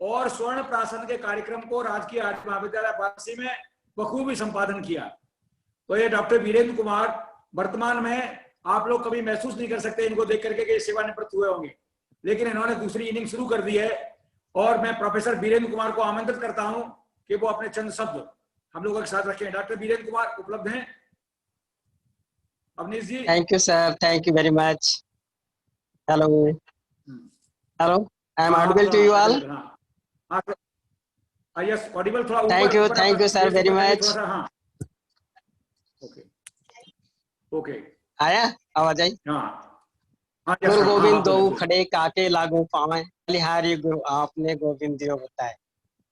[SPEAKER 2] और स्वर्ण प्राशन के कार्यक्रम को राजकीय आयुर्वेद महाविद्यालय वाराणसी में बखूबी संपादन किया। तो ये डॉक्टर वीरेंद्र कुमार वर्तमान में आप लोग कभी महसूस नहीं कर सकते इनको देख करके कि सेवानिवृत्त हुए होंगे, लेकिन इन्होंने दूसरी इनिंग शुरू कर दी है। और मैं प्रोफेसर वीरेंद्र कुमार को आमंत्रित करता हूं कि वो अपने चंद शब्द हम लोगों के साथ रखें। डॉक्टर वीरेंद्र कुमार उपलब्ध हैं? Avnish ji.
[SPEAKER 21] Thank you sir, thank you very much. Hello hello, I am audible to you all?
[SPEAKER 2] Yes, audible. थोड़ा
[SPEAKER 21] thank you sir very much.
[SPEAKER 2] Okay okay,
[SPEAKER 21] आया आवाज आई?
[SPEAKER 2] हाँ।
[SPEAKER 21] गुरु गोविंद दो खड़े काके लागू पावे, बलिहारी गुरु आपने गोविंद दियो बताए।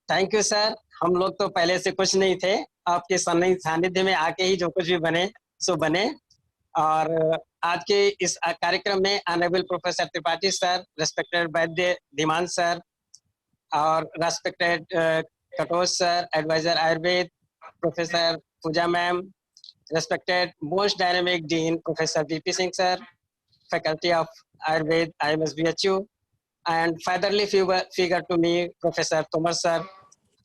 [SPEAKER 21] Thank you sir. हम लोग तो पहले से कुछ नहीं थे, आपके सानिध्य में आके ही जो कुछ भी बने सो बने। और आज के इस कार्यक्रम में honourable professor Tripathi sir, respected Vaidya Dhiman sir, और respected Katoch sir, adviser Ayurveda professor Puja ma'am, respected most dynamic dean Professor VP Singh sir, faculty of Ayurved IMSBHU, and fatherly figure to me, Professor Tomar sir,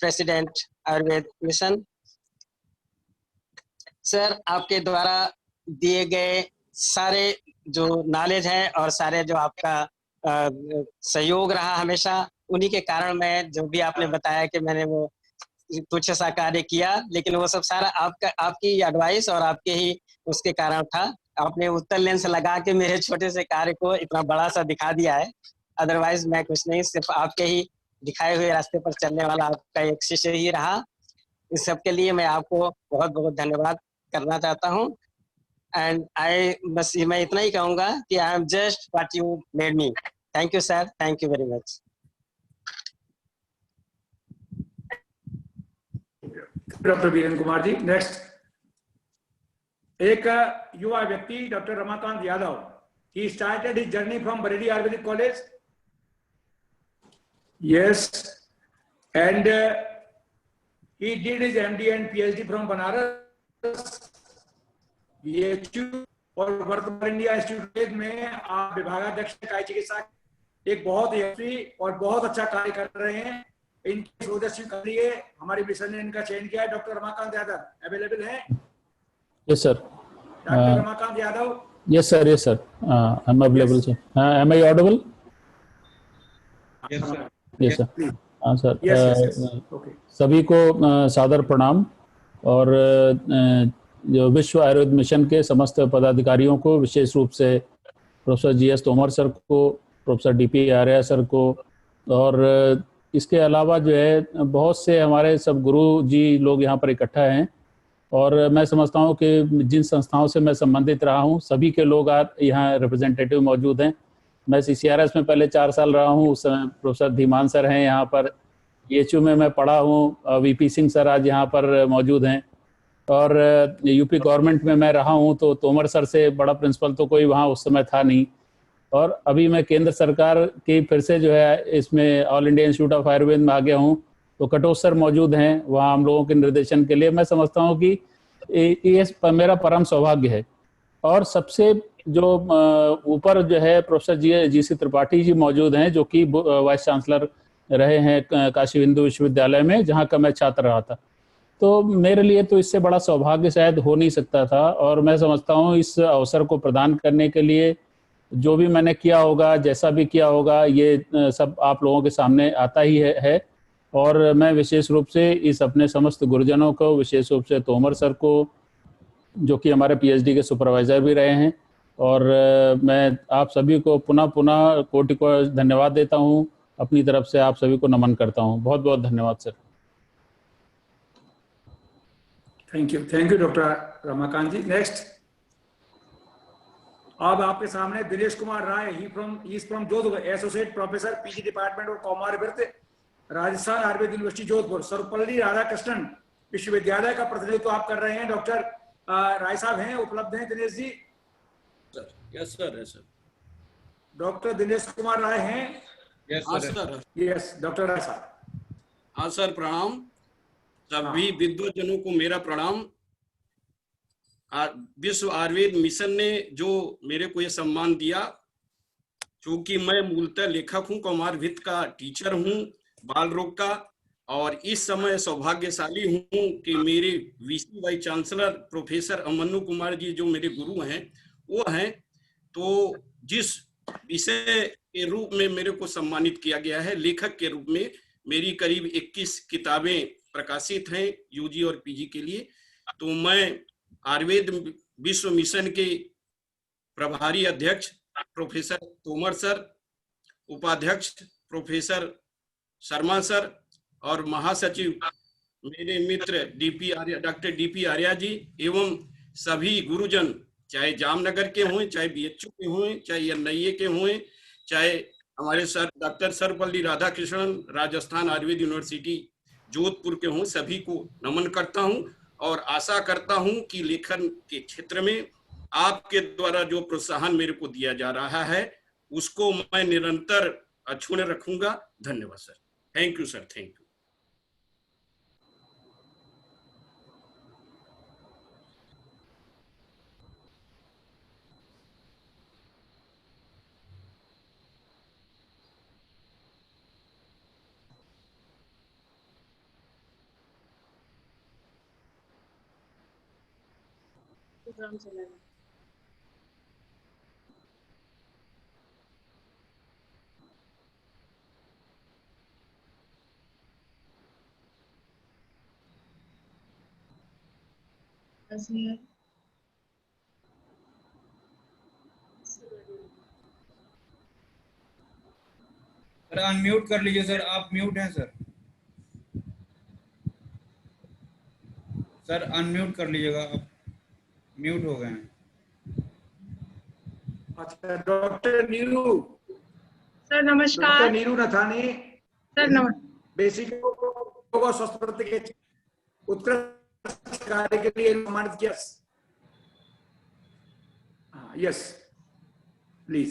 [SPEAKER 21] President Ayurved Mission. Sir, आपके द्वारा दिए गए सारे जो knowledge है और सारे जो आपका सहयोग रहा हमेशा, उन्हीं के कारण मैं जो भी आपने बताया कि मैंने वो कुछ सा कार्य किया, लेकिन वो सब सारा आपकी एडवाइस और आपके ही उसके कारण था। आपने उत्तर लेंस लगा के मेरे छोटे से कार्य को इतना बड़ा सा दिखा दिया है। अदरवाइज मैं कुछ नहीं, सिर्फ आपके ही दिखाए हुए रास्ते पर चलने वाला आपका एक शिष्य ही रहा। इस सब के लिए मैं आपको बहुत बहुत धन्यवाद करना चाहता हूँ। एंड बस मैं इतना ही कहूँगा कि I am just what you made me. Thank you sir, thank you very much.
[SPEAKER 2] Doctor Virendra Kumar ji. Next एक युवा व्यक्ति doctor Ramakant Yadav. He started his journey from Bareilly Ayurvedic college. Yes, and he did his MD and PhD from Banaras BHU और वर्तमान India institute में आप विभागाध्यक्ष काय चिकित्सा, एक बहुत यशस्वी और बहुत अच्छा कार्य कर रहे हैं। इनके प्रदर्शन के लिए हमारी मिशन ने इनका चयन किया है। डॉक्टर रमाकांत यादव अवेलेबल है?
[SPEAKER 3] Yes sir.
[SPEAKER 2] Doctor Ramakant Yadav.
[SPEAKER 3] Yes sir, yes sir, I am available sir. Am I audible?
[SPEAKER 2] Yes sir.
[SPEAKER 3] Yes sir. हाँ सर,
[SPEAKER 2] ओके।
[SPEAKER 3] सभी को सादर प्रणाम और जो विश्व आयुर्वेद मिशन के समस्त पदाधिकारियों को, विशेष रूप से प्रोफेसर GS तोमर सर को, प्रोफेसर DP आर्या सर को, और इसके अलावा जो है बहुत से हमारे सब गुरु जी लोग यहाँ पर इकट्ठा हैं। और मैं समझता हूँ कि जिन संस्थाओं से मैं संबंधित रहा हूँ सभी के लोग आज यहाँ रिप्रेजेंटेटिव मौजूद हैं। मैं CCRS में पहले 4 साल रहा हूँ, उस समय प्रोफेसर धीमान सर हैं यहाँ पर। BHU में मैं पढ़ा हूँ, VP सिंह सर आज यहाँ पर मौजूद हैं। और UP गवर्नमेंट में मैं रहा हूँ, तो तोमर सर से बड़ा प्रिंसिपल तो कोई वहाँ उस समय था नहीं। और अभी मैं केंद्र सरकार की फिर से जो है इसमें all India institute of Ayurveda में आ गया हूँ, तो कटोच सर मौजूद हैं वहाँ हम लोगों के निर्देशन के लिए। मैं समझता हूँ कि ये मेरा परम सौभाग्य है। और सबसे जो ऊपर जो है प्रोफेसर GC त्रिपाठी जी मौजूद हैं, जो कि वाइस चांसलर रहे हैं काशी हिंदू विश्वविद्यालय में, जहाँ का मैं छात्र रहा था। तो मेरे लिए तो इससे बड़ा सौभाग्य शायद हो नहीं सकता था। और मैं समझता हूँ इस अवसर को प्रदान करने के लिए जो भी मैंने किया होगा, जैसा भी किया होगा, ये सब आप लोगों के सामने आता ही है। और मैं विशेष रूप से इस अपने समस्त गुरुजनों को, विशेष रूप से तोमर सर को, जो कि हमारे PhD के सुपरवाइजर भी रहे हैं, और मैं आप सभी को पुनः कोटि को धन्यवाद देता हूं। अपनी तरफ से आप सभी को नमन करता हूं। बहुत बहुत धन्यवाद sir.
[SPEAKER 2] Thank you doctor Ramakant ji. Next अब आपके सामने Dinesh Kumar Rai. He is from Jodhpur, associate professor PG department of commerce, Rajasthan Ayurveda university Jodhpur. Sarvepalli Radhakrishnan विश्वविद्यालय का प्रतिनिधित्व आप कर रहे हैं। डॉक्टर राय साहब हैं, उपलब्ध हैं Dinesh ji?
[SPEAKER 22] Yes sir.
[SPEAKER 2] Doctor Dinesh Kumar Rai हैं? यस डॉक्टर राय साहब।
[SPEAKER 22] हाँ सर, प्रणाम। सभी विद्वजनों को मेरा प्रणाम। विश्व आयुर्वेद मिशन ने जो मेरे को ये सम्मान दिया, क्योंकि मैं मूलतः लेखक हूँ, कौमारभित का टीचर हूँ, बाल रोग का, और इस समय सौभाग्यशाली हूँ कि मेरे VC वाइस चांसलर प्रोफेसर अमन्नु कुमार जी जो मेरे गुरु हैं वो हैं। तो जिस विषय के रूप में मेरे को सम्मानित किया गया है, लेखक के रूप में, मेरी करीब 21 किताबें प्रकाशित हैं UG और PG के लिए। तो मैं आयुर्वेद विश्व मिशन के प्रभारी अध्यक्ष प्रोफेसर तोमर सर, उपाध्यक्ष प्रोफेसर शर्मा सर, और महासचिव मेरे मित्र डॉक्टर DP आर्या जी, एवं सभी गुरुजन, चाहे जामनगर के हों, चाहे BHU के हों, चाहे NIA के हों, चाहे हमारे sir doctor Sarvepalli Radhakrishnan Rajasthan Ayurveda university Jodhpur के हों, सभी को नमन करता हूं। और आशा करता हूं कि लेखन के क्षेत्र में आपके द्वारा जो प्रोत्साहन मेरे को दिया जा रहा है उसको मैं निरंतर अक्षुण्ण रखूंगा। धन्यवाद sir. Thank you sir. Thank you.
[SPEAKER 4] Programme चलाना।
[SPEAKER 6] सर अनम्यूट कर लीजिए सर, आप म्यूट हैं सर। सर अनम्यूट कर लीजिएगा, आप म्यूट हो गए हैं।
[SPEAKER 2] अच्छा, डॉक्टर नीरू।
[SPEAKER 4] सर नमस्कार।
[SPEAKER 2] डॉक्टर नीरू नथानी।
[SPEAKER 4] सर नमस्कार।
[SPEAKER 2] बेसिक योग और स्वास्थ्य प्रति के उत्कृष्ट कार्य के लिए सम्मानित किया। Yes please.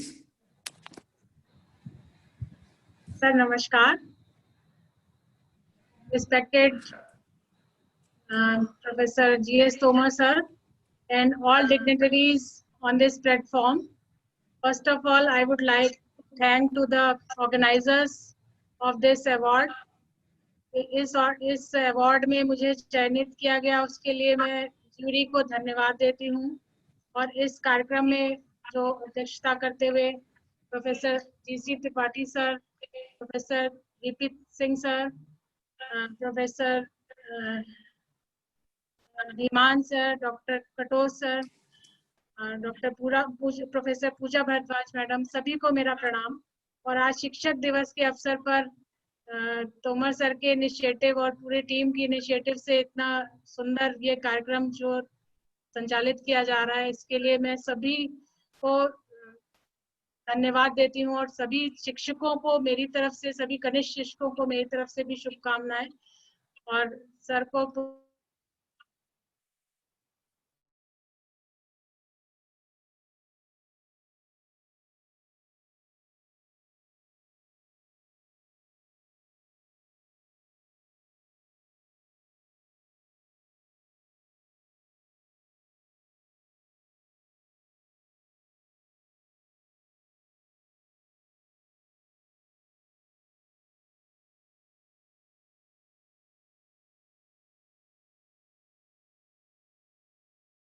[SPEAKER 4] सर नमस्कार। Respected Professor G.S. Tomar sir and all dignitaries on this platform. First of all, I would like to thank to the organizers of this award. इस अवार्ड में मुझे चयनित किया गया, उसके लिए मैं जूरी को धन्यवाद देती हूँ। और इस कार्यक्रम में जो अध्यक्षता करते हुए professor G C. Tripathi sir, professor Deepit Singh sir, professor Dhiman sir, doctor Katoch sir, professor Puja Bhardwaj madam, सभी को मेरा प्रणाम। और आज शिक्षक दिवस के अवसर पर तोमर सर के इनिशिएटिव और पूरी टीम की इनिशिएटिव से इतना सुंदर ये कार्यक्रम जो संचालित किया जा रहा है, इसके लिए मैं सभी को धन्यवाद देती हूँ। और सभी शिक्षकों को मेरी तरफ से, सभी कनिष्ठ शिक्षकों को मेरी तरफ से भी शुभकामनाएं। और सर को